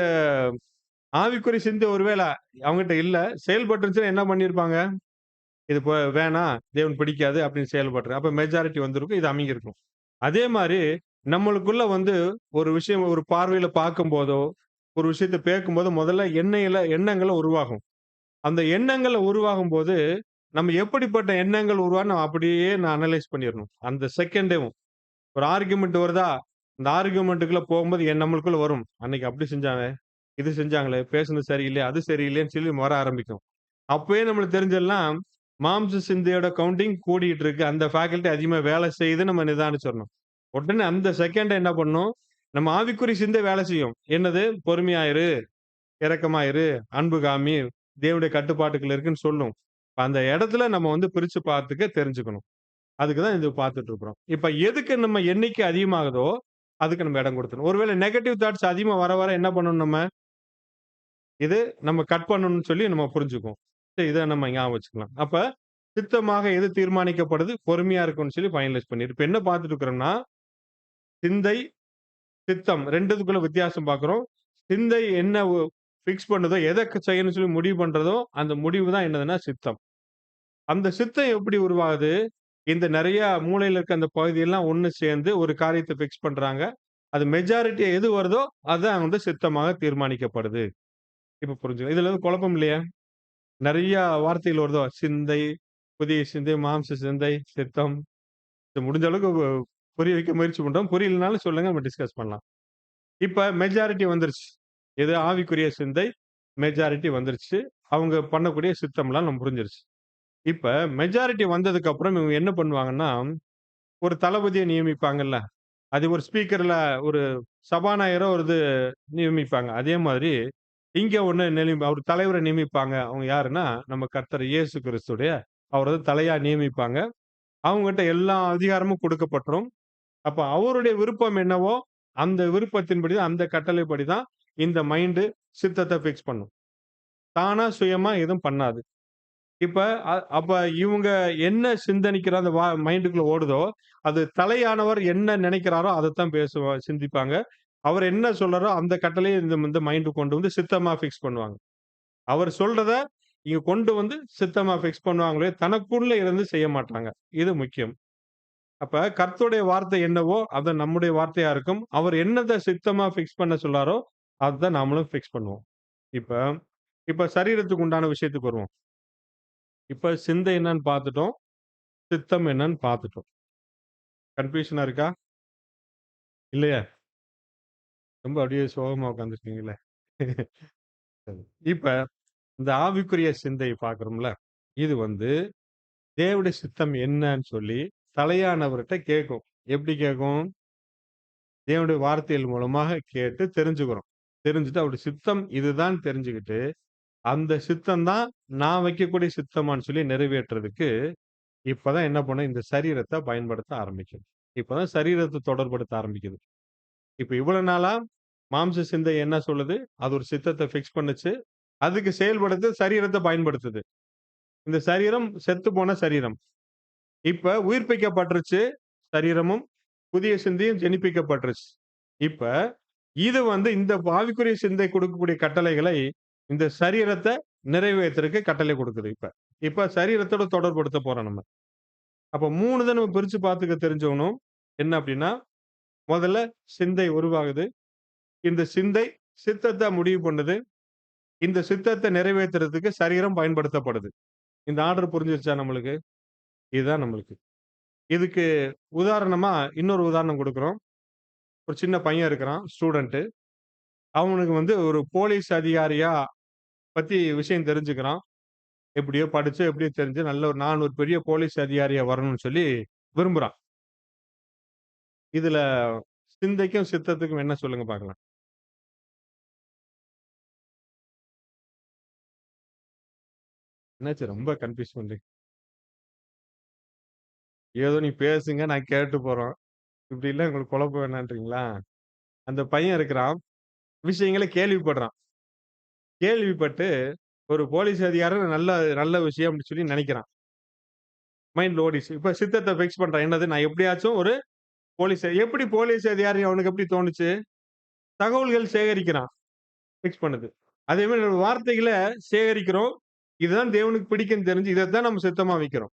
ஆவிக்குறி சிந்தை ஒருவேள அவங்ககிட்ட இல்ல, செயல்பட்டுருந்துச்சுன்னா என்ன பண்ணியிருப்பாங்க? இது வேணாம், தேவனுக்கு பிடிக்காது அப்படின்னு செயல்பட்டுரும். அப்ப மெஜாரிட்டி வந்திருக்கும். இது அமுங்கியிருக்கும். அதே மாரி நம்மளுக்குள்ள வந்து ஒரு விஷயம் ஒரு பார்வையில பார்க்கும்போதோ, ஒரு விஷயத்த பேக்கும்போதோ முதல்ல எண்ணங்கள உருவாகும். அந்த எண்ணங்கள உருவாகும்போது, நம்ம எப்படிப்பட்ட எண்ணங்கள் உருவாகும்னு அப்படியே நான் அனலைஸ் பண்ணிறணும். அந்த செகண்டேவும். ஒரு ஆர்கியுமென்ட் வருதா, இந்த ஆர்கியுமென்ட்க்குள்ள போகும்போது நம்மளுக்குள்ள வரும். அன்னைக்கு அப்படி செஞ்சாங்க, இது செஞ்சாங்களே, பேசுனது சரியில்லையே, அது சரியில்லையேன்னு சொல்லி வர ஆரம்பிக்கும். அப்பயே நம்மளுக்கு தெரிஞ்சிடலாம், மாம்ச சிந்தையோட கவுண்டிங் கூடிட்டு இருக்கு. அந்த ஃபேக்கல்டி அதிகமா வேலை செய்யுதுன்னு நம்ம நிதானிச்சிரணும். உடனே அந்த செகண்ட் என்ன பண்ணும், நம்ம ஆவிக்குறி சிந்தை வேலை செய்யும். என்னது? பொறுமையா இரு, இரக்கமா இரு, அன்பு காமி, தேவனுடைய கட்டுப்பாட்டுக்குள்ள இருக்குன்னு சொல்லும். அந்த இடத்துல நம்ம வந்து பிரிச்சு பார்த்துக்க தெரிஞ்சுக்கணும். அதுக்கு தான் இது பார்த்துட்டு இருக்கிறோம். இப்ப எதுக்கு நம்ம எண்ணிக்கை அதிகமாகுதோ, அதுக்கு நம்ம இடம் குடுத்துறணும். ஒருவேளை நெகட்டிவ் தாட்ஸ் அதிகமா வர, வர என்ன பண்ணணும் நம்ம? இது நம்ம கட் பண்ணணும்னு சொல்லி நம்ம புரிஞ்சுக்குவோம். இத நம்ம ஞாபகம் வச்சுக்கலாம். அப்ப சித்தமாக எது தீர்மானிக்கப்படுது? பொறுமையா இருக்கணும்னு சொல்லி ஃபைனலைஸ் பண்ணிரு. இப்ப என்ன பார்த்துட்டு இருக்கிறோம்னா, சிந்தை, சித்தம் 2த்துக்குள்ள வித்தியாசம் பார்க்கிறோம். சிந்தை என்ன ஃபிக்ஸ் பண்ணுதோ, எத செய்யணும்னு சொல்லி முடிவு பண்றதோ, அந்த முடிவு தான் என்னதுன்னா சித்தம். அந்த சித்தம் எப்படி உருவாகுது? இந்த நெறைய மூளையில இருக்க அந்த பகுதியெல்லாம் ஒண்ணு சேர்ந்து ஒரு காரியத்த ஃபிக்ஸ் பண்றாங்க. அது மெஜாரிட்டியா எது வருதோ, அதான் வந்து சித்தமாக தீர்மானிக்கப்படுது. இப்ப புரிஞ்சுது. இதுல எதுவும் குழப்பம் இல்லையா? நெறைய வார்த்தைகள் வருதோ, சிந்தை, புதிய சிந்தை, மாம்ச சிந்தை, சித்தம். இது முடிஞ்ச அளவுக்கு புரிய வைக்க முயற்சி பண்றோம். புரியலனாலும் சொல்லுங்க நம்ம டிஸ்கஸ் பண்ணலாம். இப்ப மெஜாரிட்டி வந்துருச்சு. எது? ஆவிக்குரிய சிந்தை மெஜாரிட்டி வந்துருச்சு. அவங்க பண்ணக்கூடிய சித்தம்லாம் நம்ம புரிஞ்சிருச்சு. இப்ப மெஜாரிட்டி வந்ததுக்கு அப்புறம் இவங்க என்ன பண்ணுவாங்கன்னா, ஒரு தளபதிய நியமிப்பாங்கல்ல. அது ஒரு ஸ்பீக்கர்ல ஒரு சபாநாயகரோ ஒரு இது நியமிப்பாங்க. அதே மாதிரி இங்க ஒண்ணு ஒரு தலைவர நியமிப்பாங்க. அவங்க யாருன்னா, நம்ம கர்த்தர் இயேசு கிறிஸ்துடைய அவர வந்து தலையா நியமிப்பாங்க. அவங்ககிட்ட எல்லா அதிகாரமும் கொடுக்கப்பட்டுரும். அப்ப அவருடைய விருப்பம் என்னவோ, அந்த விருப்பத்தின்படி தான், அந்த கட்டளைப்படி தான் இந்த மைண்ட் சித்தத்த ஃபிக்ஸ் பண்ணும். தானா சுயமா எதுவும் பண்ணாது. இப்ப அப்ப இவங்க என்ன சிந்தனிக்கிற அந்த மைண்டுக்குள்ள ஓடுதோ, அது தலையானவர் என்ன நினைக்கிறாரோ அதத்தான் சிந்திப்பாங்க. அவர் என்ன சொல்றாரோ அந்த கட்டளைய இந்த மைண்ட் கொண்டு வந்து சித்தமா ஃபிக்ஸ் பண்ணுவாங்க. அவர் சொல்றத இங்க கொண்டு வந்து சித்தமா ஃபிக்ஸ் பண்ணுவாங்களே, தனக்குள்ள இருந்து செய்ய மாட்டாங்க. இது முக்கியம். அப்ப கர்த்தருடைய வார்த்தை என்னவோ, அது நம்முடைய வார்த்தையா இருக்கும். அவர் என்னத சித்தமா ஃபிக்ஸ் பண்ண சொல்றாரோ, அதுதான் நாமளும் ஃபிக்ஸ் பண்ணுவோம். இப்ப இப்ப சரீரத்துக்கு உண்டான விஷயத்துக்கு வருவோம். இப்ப சிந்தை என்னன்னு பார்த்துட்டோம். சித்தம் என்னன்னு பார்த்துட்டோம். கன்ஃப்யூஷனா இருக்கா? இல்லையா? ரொம்ப அப்படியே சோகமா உட்கார்ந்துருக்கீங்களே. சரி. இப்ப இந்த ஆவிக்குரிய சிந்தை பார்க்கிறோம்ல, இது வந்து தேவனுடைய சித்தம் என்னன்னு சொல்லி தலையானவர்ட்ட கேட்கும். எப்படி கேட்கும்? தேவனுடைய வார்த்தைகள் மூலமாக கேட்டு தெரிஞ்சுக்கிறோம். தெரிஞ்சுட்டு அவருடைய சித்தம் இதுதான் தெரிஞ்சுக்கிட்டு, அந்த சித்தம் தான் நான் வைக்கக்கூடிய சித்தமான்னு சொல்லி நிறைவேற்றுறதுக்கு இப்பதான் என்ன பண்ணும்? இந்த சரீரத்த பயன்படுத்த ஆரம்பிக்கும். இப்பதான் சரீரத்த தொடர்படுத்த ஆரம்பிக்குது. இப்ப இவ்வளவு நாளா மாம்ச சிந்தை என்ன சொல்லுது? அது ஒரு சித்தத்த ஃபிக்ஸ் பண்ணுச்சு. அதுக்கு செயல்படுத்த சரீரத்த பயன்படுத்துது. இந்த சரீரம் செத்துப்போன சரீரம். இப்ப உயிர்ப்பிக்கப்பட்டுருச்சு சரீரமும், புதிய சிந்தையும் ஜெனிப்பிக்கப்பட்டுருச்சு. இப்ப இது இந்த ஆவிக்குரிய சிந்தை கொடுக்கக்கூடிய கட்டளைகளை இந்த சரீரத்த நிறைவேத்துறதுக்கு கட்டளை கொடுக்குது இப்ப. இப்ப சரீரத்தோட தொடர்புபடுத்த போறோம் நம்ம. அப்ப 3 தான் நம்ம பிரிச்சு பார்த்துக்க தெரிஞ்சவனும். என்ன அப்டின்னா, முதல்ல சிந்தை உருவாகுது. இந்த சிந்தை சித்தத்த முடிவு பண்ணுது. இந்த சித்தத்த நிறைவேத்துறதுக்கு சரீரம் பயன்படுத்தப்படுது. இந்த ஆர்டர் புரிஞ்சிருச்சா நம்மளுக்கு? இதுதான் நம்மளுக்கு. இதுக்கு உதாரணமா இன்னொரு உதாரணம் குடுக்குறோம். ஒரு சின்ன பையன் இருக்கிறான், ஸ்டூடண்ட். அவனுக்கு ஒரு போலீஸ் அதிகாரியா பத்தி விஷயம் தெரிஞ்சுக்கிறான். எப்படியோ படிச்சு, எப்படியோ தெரிஞ்சு நான் ஒரு பெரிய போலீஸ் அதிகாரியா வரணும்னு சொல்லி விரும்புறான். இதுல சிந்தைக்கும், சித்தத்துக்கும் என்ன சொல்லுங்க பார்க்கலாம்? என்னாச்சு ரொம்ப கன்ஃப்யூஸ் பண்றீங்க? ஏதோ நீ பேசுங்க, நான் கேட்டு போறோம். இப்படிலாம் உங்களுக்கு குழப்பம் வேணான்றீங்களா? அந்த பையன் இருக்கிறான். விஷயங்கள கேள்விப்படுறான். கேள்விப்பட்டு ஒரு போலீஸ் அதிகாரி நல்ல நல்ல விஷயம் அப்படின்னு சொல்லி நினைக்கிறான். மைண்ட்ல ஓடிச்சு. இப்ப சித்தத்த ஃபிக்ஸ் பண்றான். என்னது? நான் எப்படியாச்சும் ஒரு எப்படி போலீஸ் அதிகாரி அவனுக்கு எப்படி தோணுச்சு? தகவல்கள் சேகரிக்கிறான். ஃபிக்ஸ் பண்ணுது. அதே மாரி நம்ம வார்த்தைகள சேகரிக்கிறோம். இதுதான் தேவனுக்கு பிடிக்கும்னு தெரிஞ்சு, இதத்தான் நம்ம சித்தமா வைக்கிறோம்.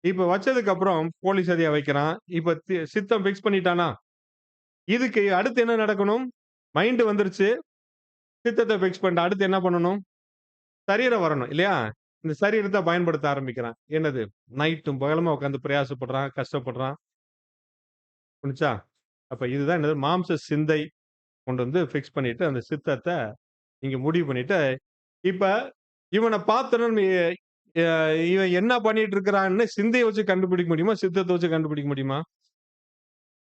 இப்ப வச்சதுக்கு அப்புறம் போலீஸ் அதிகாரி வைக்கிறான். இப்ப சித்தம் ஃபிக்ஸ் பண்ணிட்டானா? இதுக்கு அடுத்து என்ன நடக்கணும்? மைண்ட் வந்துருச்சு. சித்தத்த ஃபிக்ஸ் பண்ணிட்டு அடுத்து என்ன பண்ணணும்? சரீரம் வரணும் இல்லையா? இந்த சரீரத்த பயன்படுத்த ஆரம்பிக்கிறான். என்னது? நைட்டும் பகலுமா உட்கார்ந்து பிரயாசப்படுறான், கஷ்டப்படுறான். புரிஞ்சுச்சா? அப்ப இதுதான் என்னது? மாம்ச சிந்தை கொண்டு ஃபிக்ஸ் பண்ணிட்டு, அந்த சித்தத்த இங்க முடிவு பண்ணிட்டு, இப்ப இவன பார்த்தோனே இவன் என்ன பண்ணிட்டு இருக்கிறான்னு சிந்தைய வச்சு கண்டுபிடிக்க முடியுமா? சித்தத்த வச்சு கண்டுபிடிக்க முடியுமா?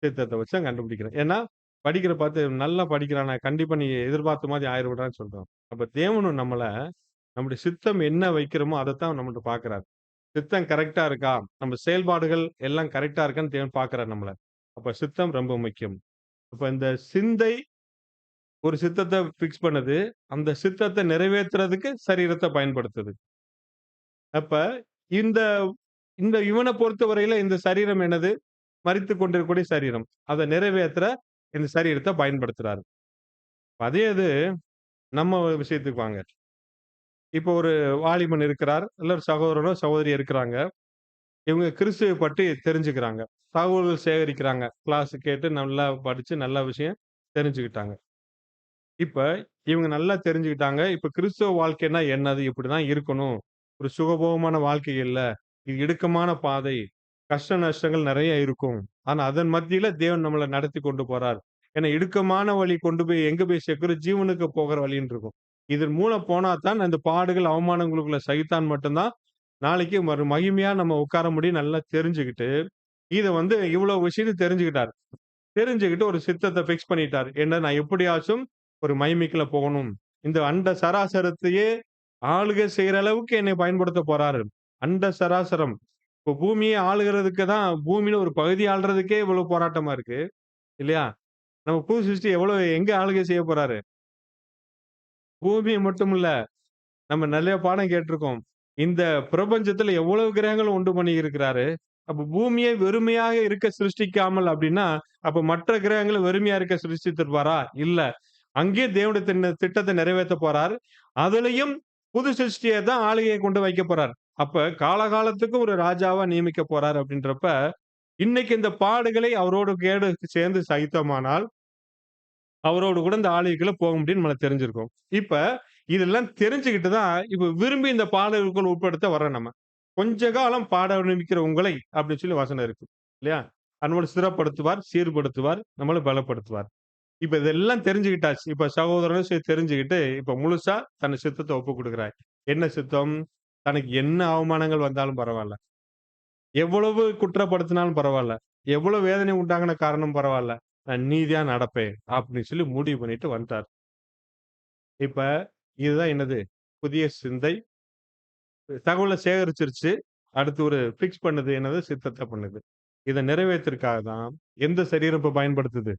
சித்தத்த வச்சு தான் கண்டுபிடிக்கிறேன். ஏன்னா, படிக்கிற பார்த்து நல்லா படிக்கிறானே, கண்டிப்பா நீ எதிர்பார்த்த மாரி ஆயிரவிடான்னு சொல்றோம். அப்ப தேவனும் நம்முடைய சித்தம் என்ன வைக்கிறோமோ, அதத்தான் நம்மள்ட்ட பார்க்கிறார். சித்தம் கரெக்ட்டா இருக்கா? நம்ம செயல்பாடுகள் எல்லாம் கரெக்ட்டா இருக்கான்னு தேவன் பார்க்கிறார் நம்மள. அப்ப சித்தம் ரொம்ப முக்கியம். அப்ப இந்த சிந்தை ஒரு சித்தத்த ஃபிக்ஸ் பண்ணுது. அந்த சித்தத்த நிறைவேத்துறதுக்கு சரீரத்த பயன்படுத்துது. அப்ப இந்த இந்த இவன பொறுத்தவரையில இந்த சரீரம் என்னது? மரித்துக் கொண்டிருக்கக்கூடிய சரீரம். அத நிறைவேத்துற இந்த சரீரத்த பயன்படுத்துறாரு. அதே இது நம்ம விஷயத்துக்கு வாங்க. இப்போ ஒரு வாலிபன் இருக்கிறார். இல்ல ஒரு சகோதரனோ, சகோதரி இருக்கிறாங்க. இவங்க கிறிஸ்துவ பற்றி தெரிஞ்சுக்கிறாங்க. தகவல்கள் சேகரிக்கிறாங்க. கிளாஸ் கேட்டு நல்லா படிச்சு நல்ல விஷயம் தெரிஞ்சுக்கிட்டாங்க. இப்ப இவங்க நல்லா தெரிஞ்சுக்கிட்டாங்க. இப்ப கிறிஸ்தவ வாழ்க்கைன்னா என்னது? இப்படிதான் இருக்கணும். ஒரு சுகபோகமான வாழ்க்கை இல்ல. இது இடுக்கமான பாதை. கஷ்ட நஷ்டங்கள் நெறைய இருக்கும். ஆனா அதன் மத்தியில தேவன் நம்மள நடத்தி கொண்டு போறார். ஏன்னா இடுக்கமான வழி கொண்டு போய் எங்க போய் சேர்க்கிறோம்? ஜீவனுக்கு போகிற வழின்னு இருக்கும். இதன் மூலம் போனா தான் அந்த பாடுகள், அவமானங்களுக்குள்ள சகித்தான் மட்டும் தான் நாளைக்கு மகிமையா நம்ம உட்கார முடியும் நல்லா தெரிஞ்சுக்கிட்டு, இத இவ்வளவு விஷயத்த தெரிஞ்சுக்கிட்டாரு. தெரிஞ்சுகிட்டு ஒரு சித்தத்த ஃபிக்ஸ் பண்ணிட்டாரு. என்ன நான் எப்படியாச்சும் ஒரு மகிமைக்குள்ள போகணும். இந்த அண்ட சராசரத்தையே ஆளுகை செய்ற அளவுக்கு என்னை பயன்படுத்த போறாரு. அண்ட சராசரம். இப்போ பூமிய ஆளுகிறதுக்கு தான் பூமியில ஒரு பகுதி ஆள்றதுக்கே இவ்வளவு போராட்டமா இருக்கு. இல்லையா? நம்ம புது சிருஷ்டி எங்க ஆளுகை செய்ய போறாரு? பூமிய மட்டும் இல்ல. நம்ம நெறைய பாடம் கேட்டிருக்கோம். இந்த பிரபஞ்சத்துல எவ்வளவு கிரகங்கள் உண்டு பண்ணி இருக்கிறாரு. அப்ப பூமியை வெறுமையாக இருக்க சிருஷ்டிக்காமல் அப்படின்னா, அப்ப மற்ற கிரகங்கள வெறுமையா இருக்க சிருஷ்டித்திருப்பாரா? இல்ல. அங்கே தேவனுடைய திட்டத்த நிறைவேத்த போறார். அதுலயும் புது சிருஷ்டிய தான் ஆளுகையை கொண்டு வைக்க போறார். அப்ப காலகாலத்துக்கு ஒரு ராஜாவா நியமிக்க போறார் அப்படின்றப்ப, இன்னைக்கு இந்த பாடுகளை அவரோடு சேர்ந்து சகித்தோமானால், அவரோடு கூட இந்த ஆளுகைக்குள்ள போக முடியும்னு நம்மளுக்கு தெரிஞ்சிருக்கும். இப்ப இதெல்லாம் தெரிஞ்சுக்கிட்டு தான், இப்ப விரும்பி இந்த பாடல்களுக்குள் உட்படுத்த வர்றோம் நம்ம. "கொஞ்ச காலம் பாட அனுமதிக்கிற உங்களை" அப்படின்னு சொல்லி வசனம் இருக்கு. இல்லையா? நம்மள ஸ்திரப்படுத்துவார், சீர்படுத்துவார், நம்மள பலப்படுத்துவார். இப்ப இதெல்லாம் தெரிஞ்சுக்கிட்டாச்சு. இப்ப சகோதரனும் தெரிஞ்சுக்கிட்டு, இப்ப முழுசா தன் சித்தத்த ஒப்புக் குடுக்குறார். என்ன சித்தம்? தனக்கு என்ன அவமானங்கள் வந்தாலும் பரவால்ல. எவ்வளவு குற்றப்படுத்தினாலும் பரவால்ல. எவ்வளவு வேதனை உண்டாகுன காரணம் பரவால்ல. நான் நீதியா நடப்பேன். அப்படின்னு சொல்லி முடிவு பண்ணிட்டு வந்துட்டார். இப்ப இதுதான் என்னது? புதிய சிந்தை. தகவல சேகரிச்சிருச்சு. அடுத்து ஒரு ஃபிக்ஸ் பண்ணுது. என்னது? சித்தத்த பண்ணுது. இத நிறைவேத்துறதுக்காக தான் எந்த சரீரம் இப்ப பயன்படுத்துது?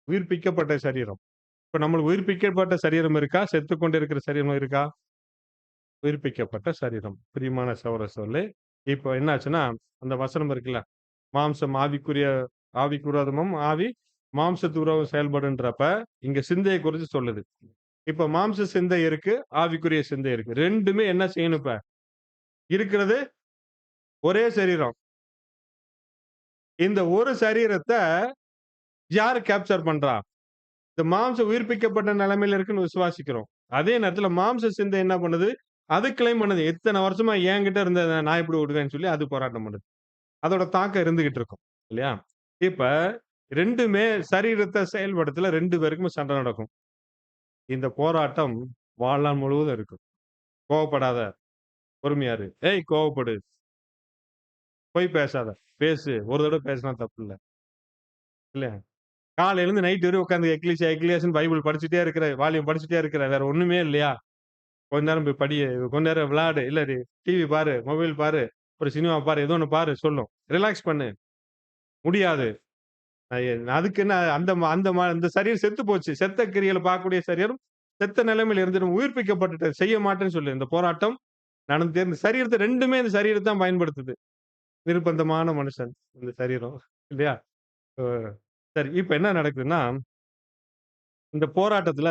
உயிர்ப்பிக்கப்பட்ட சரீரம். இப்ப நம்மளுக்கு உயிர்ப்பிக்கப்பட்ட சரீரம் இருக்கா? செத்துக் கொண்டிருக்கிற சரீரம் இருக்கா? உயிர்ப்பிக்கப்பட்ட சரீரம். பிரியமான சகோதர சகோதரிகளே, இப்ப என்ன ஆச்சுன்னா, அந்த வசனம் இருக்குல்ல, மாம்சம் ஆவிக்குரிய ஆவிக்கு விரோதமும், ஆவி மாம்சத்துக்கு விரோதமும் செயல்படுன்றப்ப, இங்க சிந்தைய குறிச்சு சொல்லுது. இப்ப மாம்ச சிந்தை இருக்கு, ஆவிக்குரிய சிந்தை இருக்கு. 2மே என்ன செய்யணும் இப்ப? இருக்கிறது ஒரே சரீரம். இந்த ஒரு சரீரத்த யாரு கேப்சர் பண்றா? இந்த மாம்சம் உயிர்ப்பிக்கப்பட்ட நிலைமையில இருக்குன்னு விசுவாசிக்கிறோம். அதே நேரத்துல மாம்ச சிந்தை என்ன பண்ணுது? அது கிளைம் பண்ணுது. இத்தன வருஷமா என்கிட்ட இருந்தத நான் எப்படி விடுவேன்னு சொல்லி அது போராட்டம் பண்ணுது. அதோட தாக்கம் இருந்துகிட்டு இருக்கும். இல்லையா? இப்ப 2மே சரீரத்த செயல்படுத்தல 2 பேருக்குமே சண்டை நடக்கும். இந்த போராட்டம் வாழ்நாள் முழுவதும் இருக்கும். கோவப்படாத, பொறுமையா இரு. ஏய் கோவப்படு, பொய் பேசாத. பேசு. ஒரு தடவ பேசினா தப்பில்ல. இல்லையா? காலையில இருந்து நைட் வரையும் உட்கார்ந்து எக்லீசியா, எக்லியாஸ்ன்னு பைபிள் படிச்சுட்டே இருக்கிற, வால்யூம் படிச்சுட்டே இருக்கிற. வேற ஒண்ணுமே இல்லையா? கொஞ்ச நேரம் போய் படி, கொஞ்ச நேரம் விளையாடு, இல்ல டிவி பாரு, மொபைல் பாரு, ஒரு சினிமா பாரு, ஏதோ ஒண்ணு பாரு சொல்லும். ரிலாக்ஸ் பண்ணு. முடியாது. அதுக்கு என்ன அந்த சரீரம் செத்து போச்சு. செத்த கிரியைகள பார்க்கக்கூடிய சரீரம் செத்த நிலைமையில இருந்துட்டு உயிர்ப்பிக்கப்பட்டுட்டு செய்ய மாட்டேன்னு சொல்லு. இந்த போராட்டம் நடந்துட்டே இந்த சரீரத்த 2மே இந்த சரீரத்த தான் பயன்படுத்துது. நிர்பந்தமான மனுஷன் இந்த சரீரம். இல்லையா? அ சரி. இப்ப என்ன நடக்குதுன்னா, இந்த போராட்டத்துல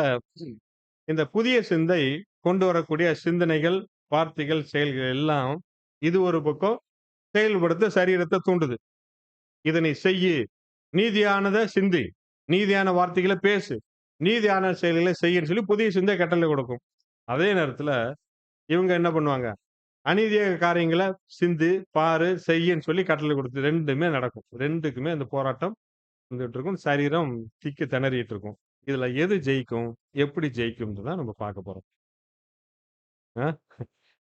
இந்த புதிய சிந்தை கொண்டு வரக்கூடிய சிந்தனைகள், வார்த்தைகள், செயல்கள் எல்லாம் இது ஒரு பக்கம் செயல்படுத்த சரீரத்த தூண்டுது. இத நீ செய்யு. நீதியானத சிந்தி. நீதியான வார்த்தைகள பேசு. நீதியான செயல்கள செய்யுன்னு சொல்லி புதிய சிந்தை கட்டளை கொடுக்கும். அதே நேரத்துல இவங்க என்ன பண்ணுவாங்க? அநீதிய காரியங்கள சிந்து, பாரு, செய்யுன்னு சொல்லி கட்டளை கொடுத்து 2மே நடக்கும். 2க்குமே அந்த போராட்டம் இருந்துட்டு இருக்கும். சரீரம் திக்கி திணறிட்டு இருக்கும். இதுல எது ஜெயிக்கும்? எப்படி ஜெயிக்கும்ன்றத நம்ம பார்க்க போறோம். அ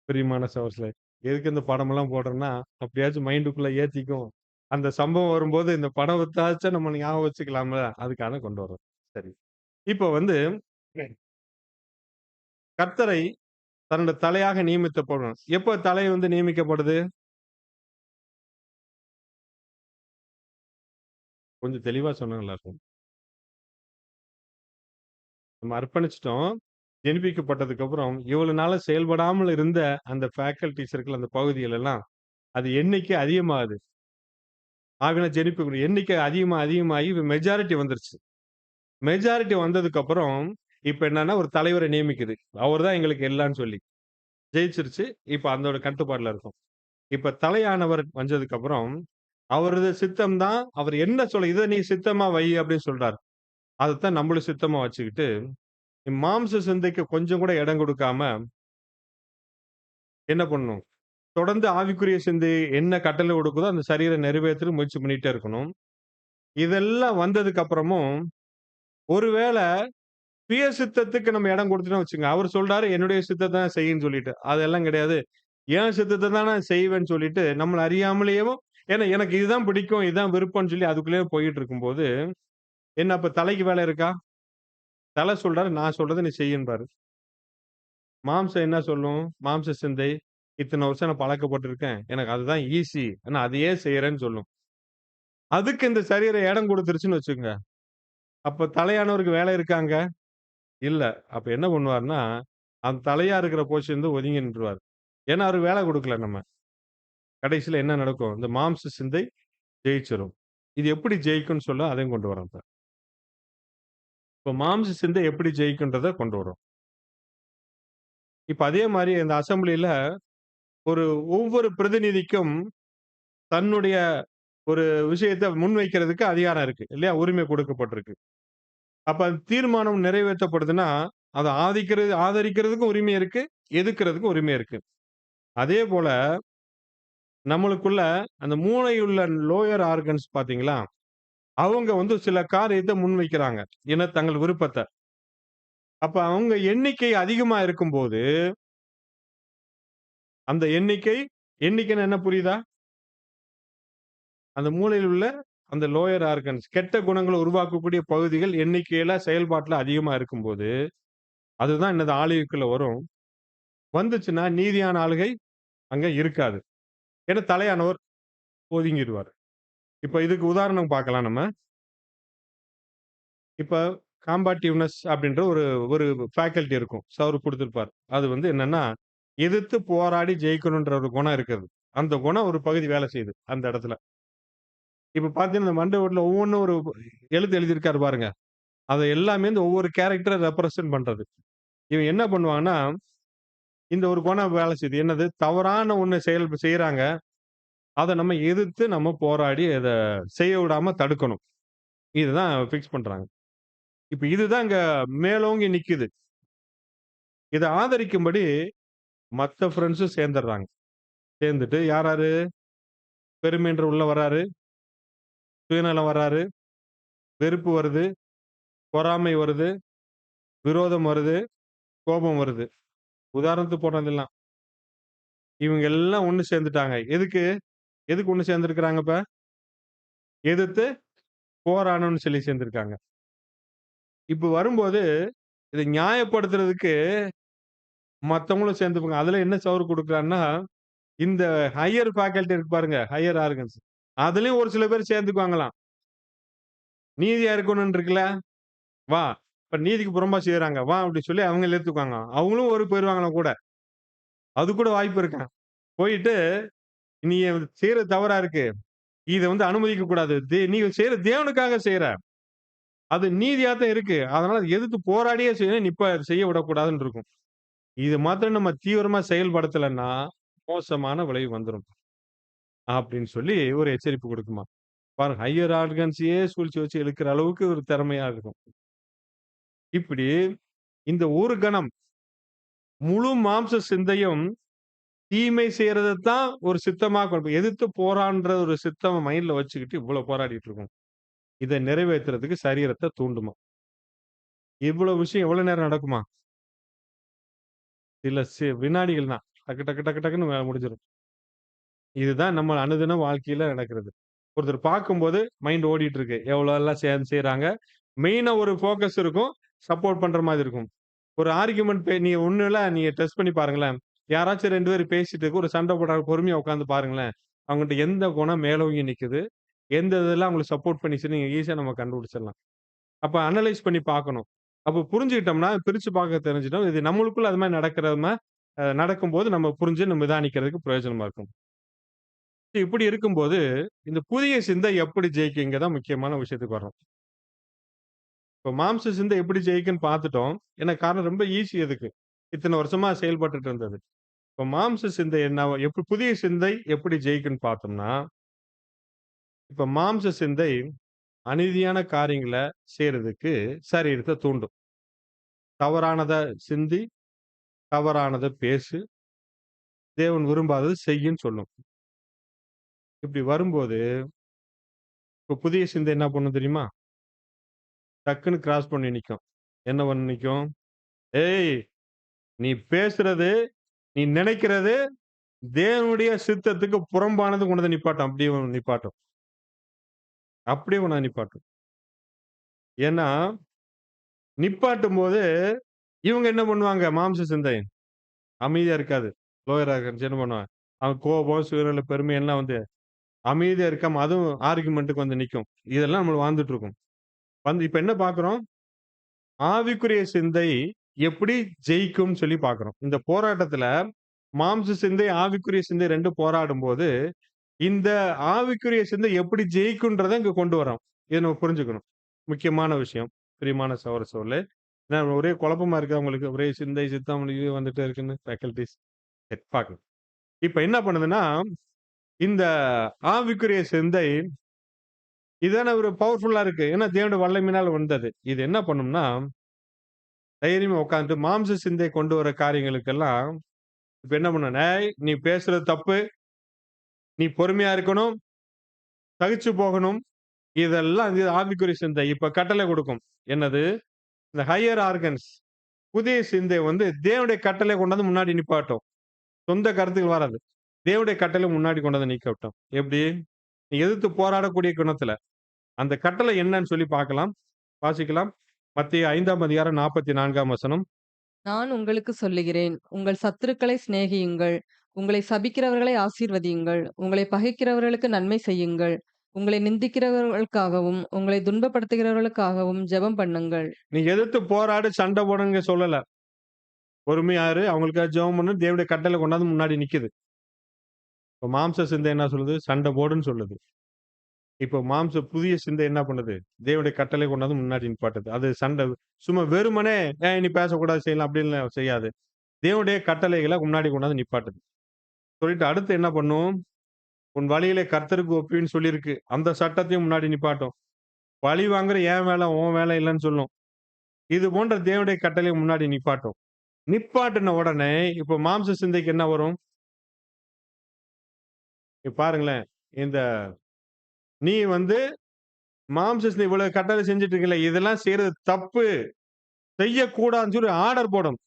பிரியமான சகோதரர்களே, எதுக்கு இந்த படமெல்லாம் போடுறேன்னா, அப்படியாச்சும் மைண்டுக்குள்ள ஏத்திக்கும். அந்த சம்பவம் வரும்போது இந்த படத்தாச்சும் நம்ம ஞாபகம் வச்சுக்கலாம்ல, அதுக்காக கொண்டு வர்றோம். சரி. இப்ப வந்து கர்த்தரை தன்னுடைய தலையாக நியமித்தப்படும். எப்ப தலை வந்து நியமிக்கப்படுது? கொஞ்சம் தெளிவா சொன்னா நல்லா இருக்கும். நம்ம அர்ப்பணிச்சுட்டோம். ஜெனிபிக்கப்பட்டதுக்கு அப்புறம் இவ்வளவு நாளா செயல்படாமல் இருந்த அந்த ஃபேக்கல்டீஸ் இருக்குல்ல, அந்த பகுதிகள் எல்லாம், அது எண்ணிக்கை அதிகமாகுது. ஆவியில ஜெனிப்பிக்கக்கூடிய எண்ணிக்கை அதிகமாகி மெஜாரிட்டி வந்துருச்சு. மெஜாரிட்டி வந்ததுக்கு அப்புறம், இப்ப என்னன்னா ஒரு தலைவரை நியமிக்குது. அவர் தான் எங்களுக்கு எல்லாம்ன்னு சொல்லி. ஜெயிச்சிருச்சு. இப்ப அதோட கட்டுப்பாட்டுல இருக்கும். இப்ப தலையானவர் வந்ததுக்கு அப்புறம், அவரது சித்தம் தான் அவர் என்ன சொல்ல "இத நீ சித்தமா வை" அப்படின்னு சொல்றாரு. அதத்தான் நம்மளும் சித்தமா வச்சுக்கிட்டு, மாம்ச சிந்தைக்கு கொஞ்சம் கூட இடம் கொடுக்காம என்ன பண்ணணும்? தொடர்ந்து ஆவிக்குரிய சிந்தை என்ன கட்டளை கொடுக்குதோ, அந்த சரீரம் நிறைவேத்த முயற்சி பண்ணிட்டே இருக்கணும். இதெல்லாம் வந்ததுக்கு அப்புறமும், ஒருவேள சுய சித்தத்துக்கு நம்ம இடம் குடுத்துட்டோம்னு வச்சுக்கங்க. அவரு சொல்றாரு, என்னுடைய சித்தத்த தான் செய்யுன்னு சொல்லிட்டு. அதெல்லாம் கிடையாது. என் சித்தத்த தான் நான் செய்வேன்னு சொல்லிட்டு, நம்மள அறியாமலேயேவும் ஏன்னா எனக்கு இதுதான் பிடிக்கும், இதுதான் விருப்பம்ன்னு சொல்லி அதுக்குள்ளேயே போயிட்டு இருக்கும்போது, என்ன அப்ப தலைக்கு வேலை இருக்கா? தல சொல்றாரு, நான் சொல்றத நீ செய்யுன்றாரு. மாம்சம் என்ன சொல்லும்? மாம்ச சிந்தை, இத்தன வருஷம் நான் பழக்கப்பட்டுருக்கேன். எனக்கு அதுதான் ஈஸி. நான் அதையே செய்றேன்னு சொல்லும். அதுக்கு இந்த சரீரம் இடம் குடுத்துருச்சுன்னு வச்சுக்கங்க. அப்ப தலையானவருக்கு வேலை இருக்காங்க? இல்ல. அப்ப என்ன பண்ணுவாருன்னா, அந்த தலையா இருக்கிற பொசிஷன்ல இருந்து ஒதுங்கி நின்றுவாரு. ஏன்னா, அவருக்கு வேலை குடுக்கல நம்ம. கடைசியில என்ன நடக்கும்? இந்த மாம்ச சிந்தை ஜெயிச்சிரும். இது எப்படி ஜெயிக்கும்னு சொல்ல அதையும் கொண்டு வரோம் இப்ப. இப்ப மாம்ச சிந்தை எப்படி ஜெயிக்கும்ன்றத கொண்டு வரோம். இப்ப அதே மாரி இந்த அசெம்பிளில ஒரு ஒவ்வொரு பிரதிநிதிக்கும் தன்னுடைய ஒரு விஷயத்த முன்வைக்கிறதுக்கு அதிகாரம் இருக்கு. இல்லையா? உரிமை கொடுக்கப்பட்டிருக்கு. அப்ப அது தீர்மானம் நிறைவேற்றப்படுதுன்னா, அத ஆதரிக்கிறதுக்கும் உரிமை இருக்கு, எதிர்க்கிறதுக்கும் உரிமை இருக்கு. அதேபோல நம்மளுக்குள்ள அந்த மூளையுள்ள லோயர் ஆர்கன்ஸ் பார்த்தீங்களா? அவங்க வந்து சில காரியத்த முன்வைக்கிறாங்க. ஏன்னா தங்கள் விருப்பத்த. அப்ப அவங்க எண்ணிக்கை அதிகமா இருக்கும்போது, அந்த எண்ணிக்கைன்னா என்ன புரியுதா? அந்த மூளையில் உள்ள அந்த லோயர் ஆர்கன்ஸ் கெட்ட குணங்கள உருவாக்கக்கூடிய பகுதிகள் எண்ணிக்கையில, செயல்பாட்டுல அதிகமா இருக்கும்போது, அதுதான் என்னது ஆளுகைக்குள்ள வரும். வந்துச்சுன்னா நீதியான ஆளுகை அங்க இருக்காது. ஏன்னா தலையானவர் ஒதுங்கிருவாரு. இப்ப இதுக்கு உதாரணம் பார்க்கலாம் நம்ம. இப்ப காம்பாட்டிவ்னஸ் அப்படின்ற ஒரு ஒரு ஃபேக்கல்டி இருக்கும். அவரு குடுத்திருப்பார். அது வந்து என்னன்னா, எதிர்த்து போராடி ஜெயிக்கணுன்ற ஒரு குணம் இருக்குது. அந்த குணம் ஒரு பகுதி வேலை செய்யுது அந்த இடத்துல. இப்ப பார்த்தீங்கன்னா, இந்த மண்டை ஓட்ல ஒவ்வொன்னும் ஒரு எழுத்து எழுதியிருக்காரு பாருங்க. அத எல்லாமே இந்த ஒவ்வொரு கேரக்டர ரெப்ரசன்ட் பண்றது. இவன் என்ன பண்ணுவான்னா, இந்த ஒரு குணம் வேலை செய்யுது. என்னது? தவறான ஒண்ணு செய்றாங்க. அத நம்ம எதிர்த்து நம்ம போராடி அத செய்ய விடாம தடுக்கணும். இதுதான் ஃபிக்ஸ் பண்றாங்க. இப்ப இதுதான் இங்க மேலோங்கி நிக்குது. இத ஆதரிக்கும்படி மத்த ஃபிரெண்ட்ஸும் சேர்ந்துடுறாங்க. சேர்ந்துட்டு யார் யாரு? பெருமைன்ற உள்ள வராரு, சுயநலம் வராரு, வெறுப்பு வருது, பொறாமை வருது, விரோதம் வருது, கோபம் வருது. உதாரணத்துக்கு போடுறதெல்லாம். இவங்க எல்லாம் ஒண்ணு சேர்ந்துட்டாங்க. எதுக்கு? எதுக்கு ஒண்ணு சேர்ந்திருக்கிறாங்க இப்ப? எதிர்த்து போராடணும்னு சொல்லி சேர்ந்திருக்காங்க. இப்ப வரும்போது, இத நியாயப்படுத்துறதுக்கு மத்தவங்களும் சேர்ந்துப்பாங்க. அதுல என்ன சவுறு குடுக்குறான்னா, இந்த ஹையர் ஃபேக்கல்டி இருக்கு பாருங்க. Higher organs. அதுலயும் ஒரு சில பேர் சேர்ந்துக்குவாங்களாம். நீதியா இருக்கணும்னு இருக்குல்ல, வா. இப்ப நீதிக்கு புறம்பா செய்றாங்க. வா அப்படி சொல்லி அவங்க இழுத்துக்குவாங்க. அவங்களும் ஒரு போயிருவாங்களாம் கூட. அது கூட வாய்ப்பு இருக்காம். போயிட்டு, நீ செய்றது தவறா இருக்கு. இத வந்து அனுமதிக்க கூடாது. நீ செய்ற தேவனுக்காக செய்ற. அது நீதியா தான் இருக்கு. அதனால அத எதிர்த்து போராடியே செய்யணும். இப்ப செய்ய விடக்கூடாதுன்னு இருக்கும். இது மாத்திரம் நம்ம தீவிரமா செயல்படுத்தலன்னா, மோசமான விளைவு வந்துரும். அப்படின்னு சொல்லி ஒரு எச்சரிப்பு குடுக்குமாம். பாருங்க ஹையர் ஆர்கன்ஸையே சூழ்ச்சி வச்சு இழுக்கிற அளவுக்கு ஒரு திறமையா இருக்கும். இப்படி இந்த ஒரு கணம் முழு மாம்ச சிந்தையும் தீமை செய்யறத தான் ஒரு சித்தமா எதிர்த்து போராடுற ஒரு சித்தம் மைண்ட்ல வச்சுக்கிட்டு இவ்வளவு போராடிட்டு இருக்கும். இத நிறைவேத்துறதுக்கு சரீரத்த தூண்டுமாம். இவ்வளவு விஷயம் எவ்வளவு நேரம் நடக்குமா? சில வினாடிகள் தான். டக்கு டக்கு டக்கு டக்குன்னு வேல முடிஞ்சிரும். இதுதான் நம்ம அனுதின வாழ்க்கையில நடக்கிறது. ஒருத்தர் பார்க்கும்போது மைண்ட் ஓடிட்டு இருக்கு. எவ்வளோலாம் சேர்ந்து செய்றாங்க. மெயினா ஒரு ஃபோக்கஸ் இருக்கும். சப்போர்ட் பண்ற மாதிரி இருக்கும். ஒரு ஆர்கியுமென்ட் நீங்க ஒண்ணுல நீங்க டெஸ்ட் பண்ணி பாருங்களேன். யாராச்சும் 2 பேரும் பேசிட்டு ஒரு சண்டை போடுறாங்க. பொறுமையா உட்கார்ந்து பாருங்களேன். அவங்ககிட்ட எந்த குணம் மேலோங்கி நிக்குது. எந்த இதெல்லாம் அவங்களுக்கு சப்போர்ட் பண்ணிச்சுன்னு நீங்க ஈஸியா நம்ம கண்டுபிடிச்சிடலாம். அப்ப அனலைஸ் பண்ணி பார்க்கணும். அப்ப புரிஞ்சுக்கிட்டோம்னா, பிரிச்சு பார்க்க தெரிஞ்சுட்டோம். இது நம்மளுக்குள்ள அது மாரி நடக்கும்போது நம்ம புரிஞ்சு நம்ம நிதானிக்கிறதுக்கு பிரயோஜனமா இருக்கும். இப்படி இருக்கும்போது, இந்த புதிய சிந்தை எப்படி ஜெயிக்குங்க தான் முக்கியமான விஷயத்துக்கு வர்றோம். இப்ப மாம்ச சிந்தை எப்படி ஜெயிக்கும்ன்னு பார்த்துட்டோம். ஏன்னா காரணம் ரொம்ப ஈஸி அதுக்கு. இத்தன வருஷமா செயல்பட்டுட்டு இருந்தது. இப்ப மாம்ச சிந்தை என்ன புதிய சிந்தை எப்படி ஜெயிக்கும்ன்னு பார்த்தோம்னா, இப்ப மாம்ச சிந்தை அநீதியான காரியங்கள செய்றதுக்கு சரீரத்த தூண்டும். தவறானத சிந்தி, தவறானத பேசு, தேவன் விரும்பாதது செய்யின்னு சொல்லும். இப்படி வரும்போது, இப்ப புதிய சிந்தை என்ன பண்ணும் தெரியுமா? டக்குன்னு கிராஸ் பண்ணி நிக்கும். என்ன பண்ணி நிக்கும்? "ஏய்! நீ பேசுறது, நீ நினைக்கிறது தேவனுடைய சித்தத்துக்கு புறம்பானது கொண்டு வந்து நிப்பாட்டும்." அப்படியே நிப்பாட்டும். அப்படியே கொண்டு வந்து நிப்பாட்டும். ஏன்னா, நிப்பாட்டும்போது இவங்க என்ன பண்ணுவாங்க? மாம்ச சிந்தை அமைதியா இருக்காது. லோயர் ஆர்கன்ஸ் என்ன பண்ணுவான்? அவன் கோபம், சுயநல, பெருமை எல்லாம் வந்து அமைதியா இருக்காம அதுவும் ஆர்குமென்ட்க்கு வந்து நிக்கும். இதெல்லாம் நம்ம வாழ்ந்துட்டு இருக்கோம். இப்ப என்ன பார்க்கிறோம்? ஆவிக்குரிய சிந்தை எப்படி ஜெயிக்கும்னு சொல்லி பார்க்கிறோம். இந்த போராட்டத்துல மாம்ச சிந்தை, ஆவிக்குரிய சிந்தை 2 போராடும்போது, இந்த ஆவிக்குரிய சிந்தை எப்படி ஜெயிக்கும்ன்றத இங்க கொண்டு வரோம். இத நம்ம புரிஞ்சுக்கணும். முக்கியமான விஷயம். பிரியமான சகோதர சகோதரிகளே. ஏன்னா ஒரே குழப்பமா இருக்கு அவங்களுக்கு. ஒரே சிந்தை, சித்தம் இது வந்துட்டே இருக்குன்னு ஃபேக்கல்டீஸ். சரி பார்க்கலாம். இப்ப என்ன பண்ணுதுன்னா, இந்த ஆவிக்குரிய சிந்தை இதான ஒரு பவர்ஃபுல்லா இருக்கு. ஏன்னா தேவனுடைய வல்லமையினால வந்தது. இது என்ன பண்ணும்னா, தைரியமா உட்கார்ந்துட்டு மாம்ச சிந்தை கொண்டு வர காரியங்களுக்கெல்லாம் இப்ப என்ன பண்ணணும்? "ஏய்! நீ பேசுறது தப்பு. நீ பொறுமையா இருக்கணும். சகிச்சு போகணும்." இதெல்லாம் இது ஆவிக்குரிய சிந்தை. இப்ப கட்டளை கொடுக்கும். என்னது? இந்த ஹையர் ஆர்கன்ஸ் புதிய சிந்தை வந்து தேவனுடைய கட்டளை கொண்டு வந்து முன்னாடி நிப்பாட்டும். சொந்த கருத்துக்கள் வராது. தேவனுடைய கட்டளை முன்னாடி கொண்டு வந்து நிக்கட்டும். எப்படி? நீ எதிர்த்து போராடக்கூடிய குணத்துல. அந்த கட்டளை என்னன்னு சொல்லி பார்க்கலாம். வாசிக்கலாம். மத்தேயு 5ஆம் அதிகாரம் 44ஆம் வசனம். நான் உங்களுக்கு சொல்லுகிறேன், உங்கள் சத்துருக்களை சிநேகியுங்கள், உங்களை சபிக்கிறவர்களை ஆசீர்வதியுங்கள். உங்களை பகைக்கிறவர்களுக்கு நன்மை செய்யுங்கள். உங்களை நிந்திக்கிறவர்களுக்காகவும், உங்களை துன்பப்படுத்துகிறவர்களுக்காகவும் ஜெபம் பண்ணுங்கள். நீ எதிர்த்து போராடு, சண்டை போடுங்க சொல்லல. பொறுமையா இரு, அவங்களுக்காக ஜெபம் பண்ணு. தேவனுடைய கட்டளை கொண்டாந்து முன்னாடி நிக்குது. இப்ப மாம்ச சிந்தை என்ன சொல்லுது? சண்டை போடுன்னு சொல்லுது. இப்போ புதிய சிந்தை என்ன பண்ணுது? தேவனுடைய கட்டளை கொண்டாந்து முன்னாடி நிப்பாட்டுது. அது சண்டை சும்மா வெறுமனே, நீ பேசக்கூடாது, செய்யலாம் அப்படின்லாம் செய்யாது. தேவனுடைய கட்டளைகள முன்னாடி கொண்டாந்து நிப்பாட்டுது. சொல்லிட்டு அடுத்து என்ன பண்ணும்? உன் வழியிலே கர்த்தருக்கு ஒப்புவின்னு சொல்லியிருக்கு. அந்த சட்டத்தையும் முன்னாடி நிப்பாட்டும். பழி வாங்குற என் வேலை, உன் வேலை இல்லன்னு சொல்லும். இது போன்ற தேவனுடைய கட்டளைய முன்னாடி நிப்பாட்டும். நிப்பாட்டின உடனே இப்ப மாம்ச சிந்தைக்கு என்ன வரும்? இப்ப பாருங்களேன். இந்த நீ மாம்ச சிந்தை இவ்வளவு கட்டளை செஞ்சுட்டு இருக்கல, இதெல்லாம் செய்யறது தப்பு. செய்யக்கூடாதுன்னு சொல்லி ஆர்டர் போடும்.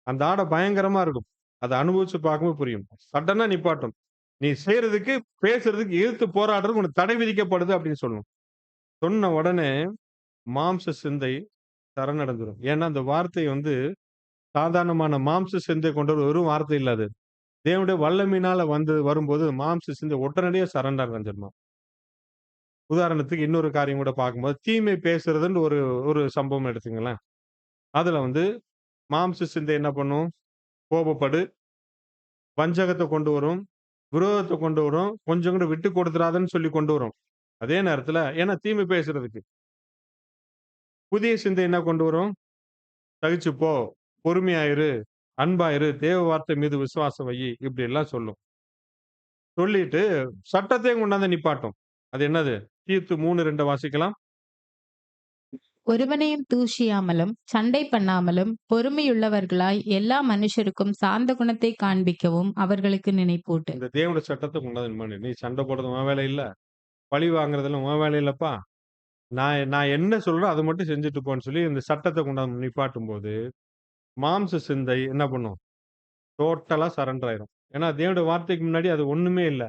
அந்த ஆர்டர் பயங்கரமா இருக்கும். அத அனுபவிச்சு பார்க்கும்போது புரியும். சடனா நிப்பாட்டும். நீ செய்யறதுக்கு, பேசுறதுக்கு, எதிர்த்து போராடுறதுக்கு உனக்கு தடை விதிக்கப்படுது அப்படின்னு சொல்லணும். சொன்ன உடனே மாம்ச சிந்தை சரணடைஞ்சிரும். ஏன்னா அந்த வார்த்தை சாதாரணமான மாம்ச சிந்தை கொண்ட ஒரு வெறும் வார்த்தை இல்ல அது. தேவனுடைய வல்லமையினால வரும்போது மாம்ச சிந்தை உடனடியா சரண்டர் அடைஞ்சிருமா. உதாரணத்துக்கு இன்னொரு காரியம் கூட பார்க்கும்போது, தீமை பேசுறதுன்னு ஒரு ஒரு சம்பவம் எடுத்துங்களேன். அதுல மாம்ச சிந்தை என்ன பண்ணும்? கோபப்படு, வஞ்சகத்த கொண்டு வரும், விரோதத்த கொண்டு வரும், கொஞ்சம் கூட விட்டு கொடுத்துறாதன்னு சொல்லி கொண்டு வரும். அதே நேரத்துல ஏன்னா தீமை பேசுறதுக்கு. புதிய சிந்தை என்ன கொண்டு வரும்? சகிச்சு போ, பொறுமையாயிரு, அன்பாயிரு, தேவ வார்த்தை மீது விசுவாசம் வையி, இப்படி எல்லாம் சொல்லும். சொல்லிட்டு சட்டத்தையும் கொண்டாந்து நிப்பாட்டும். அது என்னது? தீத்து 3:2 வாசிக்கலாம். ஒருவனையும் தூஷியாமலும் சண்டை பண்ணாமலும் பொறுமையுள்ளவர்களாய் எல்லா மனுஷருக்கும் சாந்த குணத்தை காண்பிக்கவும் அவர்களுக்கு நினைப்பூட்டு. இந்த தேவனுடைய சட்டத்தை கொண்டாந்து நிப்பாட்டு. நீ சண்டை போடுறது உன் வேலை இல்ல. பழி வாங்குறதெல்லாம் உன் வேலை இல்லப்பா. நான் நான் என்ன சொல்றேனோ அதை மட்டும் செஞ்சுட்டு போன்னு சொல்லி இந்த சட்டத்தை கொண்டாந்து நிப்பாட்டும்போது, மாம்ச சிந்தை என்ன பண்ணும்? டோட்டலா சரண்டர் ஆயிரும். ஏன்னா தேவனுடைய வார்த்தைக்கு முன்னாடி அது ஒண்ணுமே இல்ல.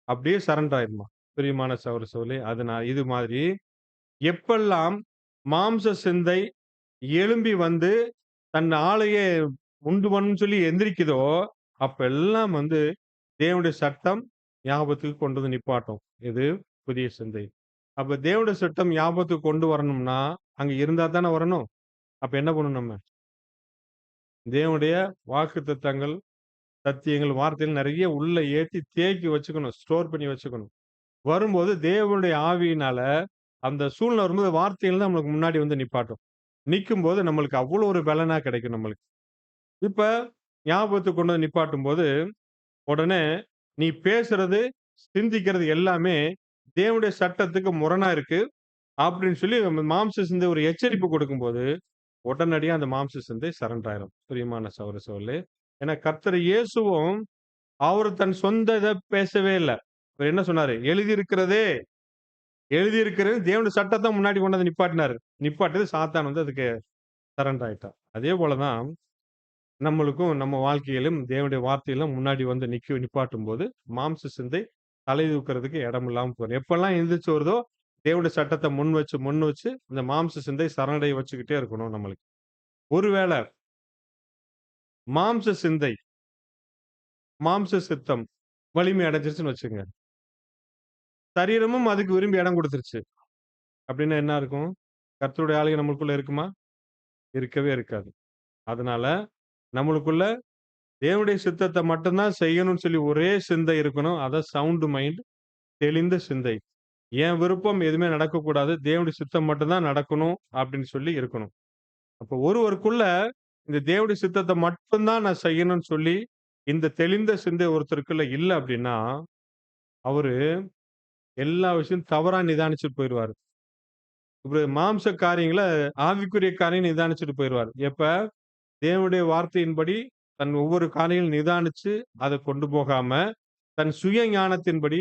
அப்படியே சரண்டர் ஆயிருமா. பிரியமான சகோதர சகோதரிகளே, அதனால் இது மாதிரி எப்பெல்லாம் மாம்ச சிந்தை எழும்பி தன் ஆளையே உண்டு பண்ணும்னு சொல்லி எந்திரிக்குதோ, அப்பெல்லாம் தேவனுடைய சட்டம் ஞாபகத்துக்கு கொண்டு நிப்பாட்டும். இது புதிய சிந்தை. அப்ப தேவனுடைய சட்டம் ஞாபகத்துக்கு கொண்டு வரணும்னா, அங்க இருந்தா தானே வரணும். அப்ப என்ன பண்ணணும் நம்ம? தேவனுடைய வாக்குத்தத்தங்கள், சத்தியங்கள், வார்த்தைகள் நெறைய உள்ள ஏத்தி தேக்கி வச்சுக்கணும். ஸ்டோர் பண்ணி வச்சுக்கணும். வரும்போது தேவனுடைய ஆவியினால அந்த சூழ்நிலை வரும்போது வார்த்தைகள் தான் நம்மளுக்கு முன்னாடி நிப்பாட்டும். நிக்கும்போது நம்மளுக்கு அவ்வளோ ஒரு பலனா கிடைக்கும் நம்மளுக்கு. இப்ப ஞாபகத்துக்கு கொண்டு நிப்பாட்டும்போது, உடனே நீ பேசுறது, சிந்திக்கிறது எல்லாமே தேவனுடைய சட்டத்துக்கு முரணா இருக்கு. அப்படின்னு சொல்லி மாம்ச சிந்தை ஒரு எச்சரிப்பு கொடுக்கும்போது, உடனடியா அந்த மாம்ச சிந்தை சரண்டர் ஆயிரும். பிரியமான சகோதர சகோதரிகளே. ஏன்னா கர்த்தர் இயேசுவும் அவரு தன் சொந்த இத பேசவே இல்ல. அவர் என்ன சொன்னாரு? எழுதியிருக்கிறது தேவனுடைய சட்டத்த முன்னாடி கொண்டு நிப்பாட்டினாரு. நிப்பாட்டியது சாத்தான் அதுக்கு சரண்டர் ஆயிட்டான். அதே போல தான் நம்மளுக்கும் நம்ம வாழ்க்கையிலும் தேவனுடைய வார்த்தையெல்லாம் முன்னாடி நிப்பாட்டும்போது, மாம்ச சிந்தை தலை தூக்குறதுக்கு இடம் இல்லாம போயிரும். எப்பல்லாம் எந்திரிச்சு வருதோ, தேவனுடைய சட்டத்த முன் வச்சு இந்த மாம்ச சிந்தை சரணடைய வச்சுக்கிட்டே இருக்கணும் நம்மளுக்கு. ஒருவேள மாம்ச சிந்தை, மாம்ச சித்தம் வலிமை அடைஞ்சிருச்சுன்னு வச்சுக்கங்க. சரீரமும் அதுக்கு விரும்பி இடம் குடுத்துருச்சு. அப்படின்னா என்ன இருக்கும்? கர்த்தருடைய ஆளுகை நம்மளுக்குள்ள இருக்குமா? இருக்கவே இருக்காது. அதனால நம்மளுக்குள்ள தேவனுடைய சித்தத்த மட்டும் தான் செய்யணும்னு சொல்லி ஒரே சிந்தை இருக்கணும். அதான் சவுண்ட் மைண்ட், தெளிந்த சிந்தை. என் விருப்பம் எதுவுமே நடக்கக்கூடாது. தேவனுடைய சித்தம் மட்டும் தான் நடக்கணும் அப்படின்னு சொல்லி இருக்கணும். அப்ப ஒருவருக்குள்ள இந்த தேவனுடைய சித்தத்த மட்டும் தான் நான் செய்யணும்னு சொல்லி இந்த தெளிந்த சிந்தை ஒருத்தருக்குள்ள இல்ல அப்படின்னா, அவரு எல்லா விஷயம் தவறா நிதானிச்சுட்டு போயிருவாரு. இப்ப மாம்ச காரியங்கள ஆவிக்குரிய காரியம் நிதானிச்சுட்டு போயிருவாரு. எப்ப? தேவனுடைய வார்த்தையின்படி தன் ஒவ்வொரு காரியங்களும் நிதானிச்சு அத கொண்டு போகாம, தன் சுய ஞானத்தின்படி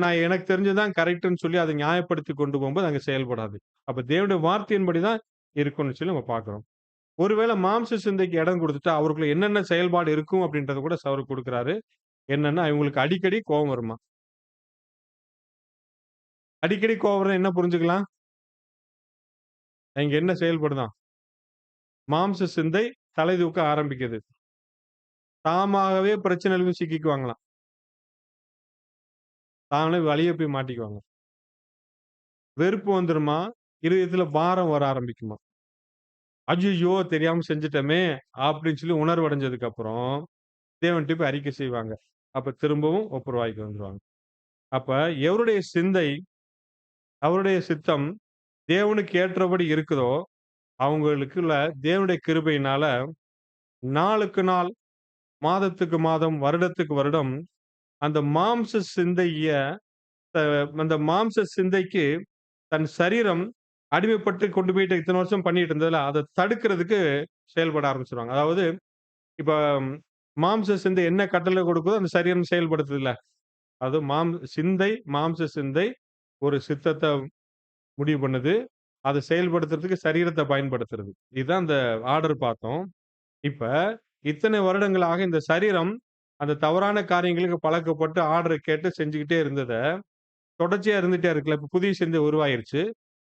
நான் எனக்கு தெரிஞ்சதுதான் கரெக்ட்ன்னு சொல்லி அத நியாயப்படுத்தி கொண்டு போகும்போது அங்க செயல்படாது. அப்ப தேவனுடைய வார்த்தையின்படி தான் இருக்கும்னு சொல்லி நம்ம பார்க்கிறோம். ஒருவேளை மாம்ச சிந்தைக்கு இடம் குடுத்துட்டா, அவருக்குள்ள என்னென்ன செயல்பாடு இருக்கும் அப்படின்றத கூட அவரு குடுக்குறாரு. என்னன்னா, இவங்களுக்கு அடிக்கடி கோபம் வருமாம். அடிக்கடி கோபம் வந்தா என்ன புரிஞ்சுக்கலாம்? இங்க என்ன செயல்படுதாம்? மாம்ச சிந்தை தலை தூக்க ஆரம்பிக்குது. தாமாகவே பிரச்சனையிலும் சிக்கிக்குவாங்களாம். தாங்களே வழிய போய் மாட்டிக்குவாங்க. வெறுப்பு வந்துருமா, இருதயத்துல பாரம் வர ஆரம்பிக்குமா. "அய்யய்யோ! தெரியாம செஞ்சுட்டோமே!" அப்படின்னு சொல்லி உணர்வு அடைஞ்சதுக்கு அப்புறம், தேவன்ட்ட போய் அறிக்கை செய்வாங்க. அப்ப திரும்பவும் ஒப்புரவாகிக்கு வந்துருவாங்க. அப்ப எவருடைய சிந்தை, அவருடைய சித்தம் தேவனுக்கு ஏற்றபடி இருக்குதோ, அவங்களுக்குள்ள தேவனுடைய கிருபையினால நாளுக்கு நாள், மாதத்துக்கு மாதம், வருடத்துக்கு வருடம் அந்த மாம்ச சிந்தைய த அந்த மாம்ச சிந்தைக்கு தன் சரீரம் அடிமைப்பட்டு கொண்டு போயிட்டு இத்தன வருஷம் பண்ணிட்டு இருந்ததுல, அத தடுக்கிறதுக்கு செயல்பட ஆரம்பிச்சுருவாங்க. அதாவது இப்ப மாம்ச சிந்தை என்ன கட்டளை கொடுக்குதோ, அந்த சரீரம் செயல்படுத்துதுல்ல. அது மாம்ச சிந்தை ஒரு சித்தத்த முடிவு பண்ணுது. அத செயல்படுத்துறதுக்கு சரீரத்த பயன்படுத்துறது. இதுதான் அந்த ஆர்டர் பார்த்தோம். இப்ப இத்தனை வருடங்களாக இந்த சரீரம் அந்த தவறான காரியங்களுக்கு பழக்கப்பட்டு ஆர்டர் கேட்டு செஞ்சுகிட்டே இருந்தத, தொடர்ச்சியா இருந்துட்டே இருக்குல்ல. இப்ப புதிய சிந்தை உருவாயிருச்சு.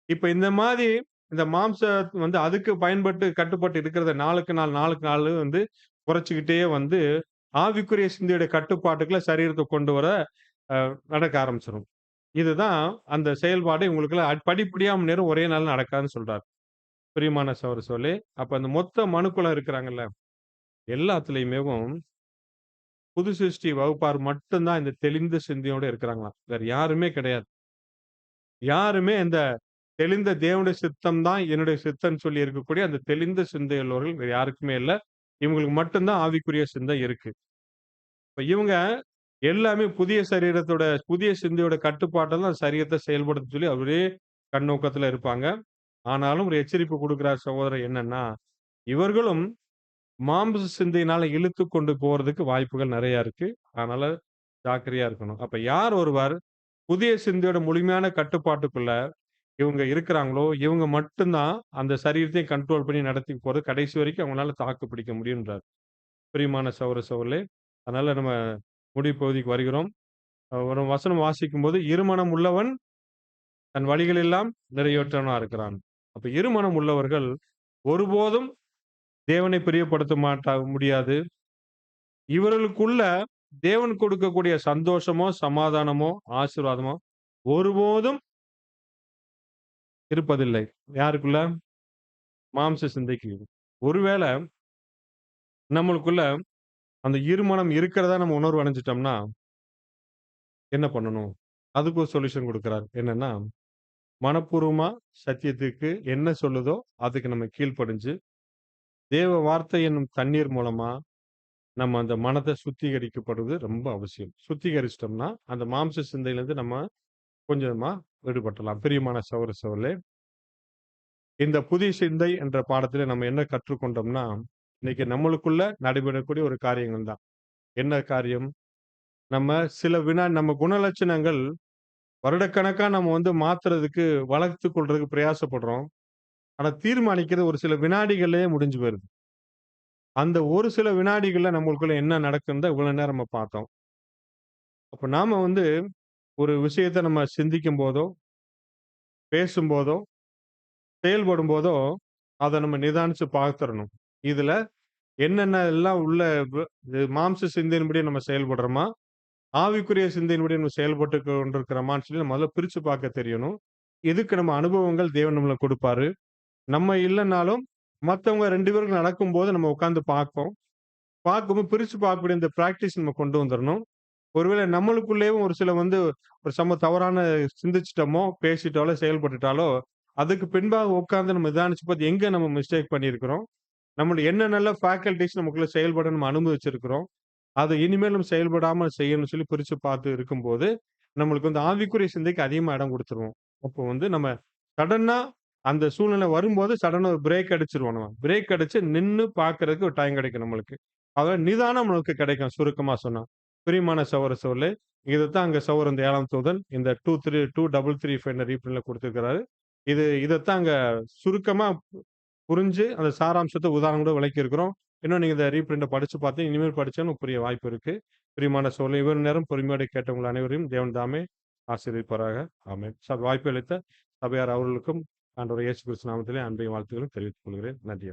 இப்ப இந்த மாரி இந்த வந்து அதுக்கு பயன்பட்டு கட்டுப்பட்டு இருக்கிறத நாளுக்கு நாள், நாளுக்கு நாள் வந்து குறைச்சுக்கிட்டே வந்து, ஆவிக்குரிய சிந்தையுடைய கட்டுப்பாட்டுக்குள்ள சரீரத்த கொண்டு வர அ நடக்க ஆரம்பிச்சுரும். இதுதான் அந்த செயல்பாடு உங்களுக்குள்ள படிப்படியா முன்னேறும். ஒரே நாள்ல நடக்காதுன்னு சொல்றாரு. பிரியமான சகோதர சகோதரிகளே, அப்ப அந்த மொத்த மனுக்குலம் இருக்கிறாங்கல்ல, எல்லாத்துலயுமேவும் புது சிருஷ்டி வகுப்பார் மட்டும் தான் இந்த தெளிந்த சிந்தையோட இருக்கிறாங்களாம். வேற யாருமே கிடையாது. யாருமே இந்த தெளிந்த தேவனுடைய சித்தம் தான் என்னுடைய சித்தம்ன்னு சொல்லி இருக்கக்கூடிய அந்த தெளிந்த சிந்தை உள்ளவர்கள் வேற யாருக்குமே இல்ல. இவங்களுக்கு மட்டும் தான் ஆவிக்குரிய சிந்தை இருக்கு. இப்ப இவங்க எல்லாமே புதிய சிந்தையோட கட்டுப்பாட்டுல தான் சரீரத்த செயல்படுத்த சொல்லி அவரே கண்ணோக்கத்துல இருப்பாங்க. ஆனாலும் ஒரு எச்சரிப்பு குடுக்கிறார் சகோதரர் என்னன்னா, இவர்களும் மாம்ச சிந்தையினால இழுத்து கொண்டு போறதுக்கு வாய்ப்புகள் நெறைய இருக்கு. அதனால ஜாக்கிரதையா இருக்கணும். அப்ப யார் ஒருவர் புதிய சிந்தையோட முழுமையான கட்டுப்பாட்டுக்குள்ள இவங்க இருக்கிறாங்களோ, இவங்க மட்டும் தான் அந்த சரீரத்தையும் கண்ட்ரோல் பண்ணி நடத்தி போறது கடைசி வரைக்கும் அவங்களால தாக்கு பிடிக்க முடியும்ன்றார். பிரியமான சகோதர சகோதரிகளே, அதனால நம்ம முடிவு பகுதிக்கு வருகிறோம். ஒரு வசனம் வாசிக்கும்போது, "இருமனம் உள்ளவன் தன் வழிகளெல்லாம் நிறைவேற்றவனா இருக்கிறான்." அப்ப இருமனம் உள்ளவர்கள் ஒருபோதும் தேவனை பிரியப்படுத்த முடியாது. இவர்களுக்குள்ள தேவன் கொடுக்கக்கூடிய சந்தோஷமோ, சமாதானமோ, ஆசீர்வாதமோ ஒருபோதும் இருப்பதில்லை. யாருக்குள்ள? மாம்ச சிந்தைக்கு. ஒருவேள நம்மளுக்குள்ள அந்த இருமனம் இருக்கிறதா நம்ம உணர்வு அடைஞ்சுட்டோம்னா, என்ன பண்ணணும்? அதுக்கு ஒரு சொல்யூஷன் குடுக்குறார். என்னன்னா, மனப்பூர்வமா சத்தியத்துக்கு என்ன சொல்லுதோ, அதுக்கு நம்ம கீழ்ப்படிஞ்சு, தேவ வார்த்தை என்னும் தண்ணீர் மூலமா நம்ம அந்த மனத சுத்திகரிக்கப்படுவது ரொம்ப அவசியம். சுத்திகரிச்சிட்டோம்னா, அந்த மாம்ச சிந்தையிலிருந்து நம்ம கொஞ்சமா விடுபட்டலாம். பிரியமான சகோதர சகோதரிகளே, இந்த புதிய சிந்தை என்ற பாடத்திலே நம்ம என்ன கற்றுக்கொண்டோம்னா, இன்னைக்கு நம்மளுக்குள்ள நடைபெறக்கூடிய ஒரு காரியங்கள் தான். என்ன காரியம்? நம்ம நம்ம குணலட்சணங்கள் வருடக்கணக்கா நம்ம வந்து மாத்துறதுக்கு, வளர்த்துக் கொள்றதுக்கு பிரயாசப்படுறோம். ஆனா தீர்மானிக்கிறது ஒரு சில வினாடிகள்லயே முடிஞ்சு போயிருது. அந்த ஒரு சில வினாடிகள்ல நம்மளுக்குள்ள என்ன நடக்குன்னு தான் இவ்வளவு நேரம் நம்ம பார்த்தோம். அப்ப நாம வந்து ஒரு விஷயத்த நம்ம சிந்திக்கும் போதோ, பேசும்போதோ, செயல்படும் போதோ, அத நம்ம நிதானிச்சு பார்த்துறணும். இதுல என்னென்ன எல்லாம் உள்ள மாம்ச சிந்தையின்படி நம்ம செயல்படுறோமா? ஆவிக்குரிய சிந்தையின்படி நம்ம செயல்பட்டு கொண்டிருக்கிறோமான்னு சொல்லி நம்ம முதல்ல பிரிச்சு பார்க்க தெரியணும். இதுக்கு நம்ம அனுபவங்கள் தேவன் நம்மளுக்கு குடுப்பாரு. நம்ம இல்லன்னாலும், மத்தவங்க 2 பேருக்கு நடக்கும்போது நம்ம உட்கார்ந்து பார்ப்போம். பார்க்கும்போது பிரிச்சு பார்க்கக்கூடிய இந்த பிராக்டிஸ் நம்ம கொண்டு வந்துரணும். ஒருவேளை நம்மளுக்குள்ளேயும் ஒரு சில வந்து ஒரு தவறான சிந்திச்சுட்டோமோ, பேசிட்டாலோ, செயல்பட்டுட்டாலோ, அதுக்கு பின்பாக உட்கார்ந்து நம்ம நிதானிச்சு பார்த்து எங்க நம்ம மிஸ்டேக் பண்ணியிருக்கிறோம்? நம்முடைய என்னென்னலாம் ஃபேக்கல்டீஸ் நமக்குள்ள செயல்பட நம்ம அனுமதிச்சிருக்கிறோம்? அத இனிமேல் நம்ம செயல்படாம செய்யணும்னு சொல்லி பிரிச்சு பார்த்து இருக்கும்போது, நம்மளுக்கு வந்து ஆவிக்குரிய சிந்தைக்கு அதிகமா இடம் குடுத்துருவோம். அப்போ வந்து நம்ம சடனா அந்த சூழ்நிலை வரும்போது சடனா ஒரு பிரேக் அடிச்சுருவோம் நம்ம. பிரேக் அடிச்சு நின்னு பார்க்கறதுக்கு ஒரு டைம் கிடைக்கும் நம்மளுக்கு. அதாவது நிதானம் நமக்கு கிடைக்கும் சுருக்கமா சொன்னா. பிரியமான சகோதர சகோதரிகளே, இதத்தான் அங்க சகோதரன் இந்த 7ஆம் தூதன் இந்த 2335 ரீப்ரிண்ட்ல குடுத்திருக்கிறாரு. இதத்தான் அங்க சுருக்கமா புரிஞ்சு அந்த சாராம்சத்த உதாரணங்களோட விளக்கியிருக்கிறோம். இன்னும் நீங்க இந்த ரீப்ரிண்ட்ட படிச்சு பார்த்து இனிமேல் படிச்சாலும் புரிய வாய்ப்பு இருக்கு. பிரியமான சகோதரர்களே, இவ்வளவு நேரம் பொறுமையோட கேட்ட உங்கள் அனைவரையும் தேவன் தாமே ஆசீர்வதிப்பாராக. ஆமென். வாய்ப்பு அளித்த சபையார் அவர்களுக்கும் ஆண்டவர் இயேசு கிறிஸ்து நாமத்திலே அன்பையும் வாழ்த்துக்களும் தெரிவித்துக் கொள்கிறேன். நன்றி.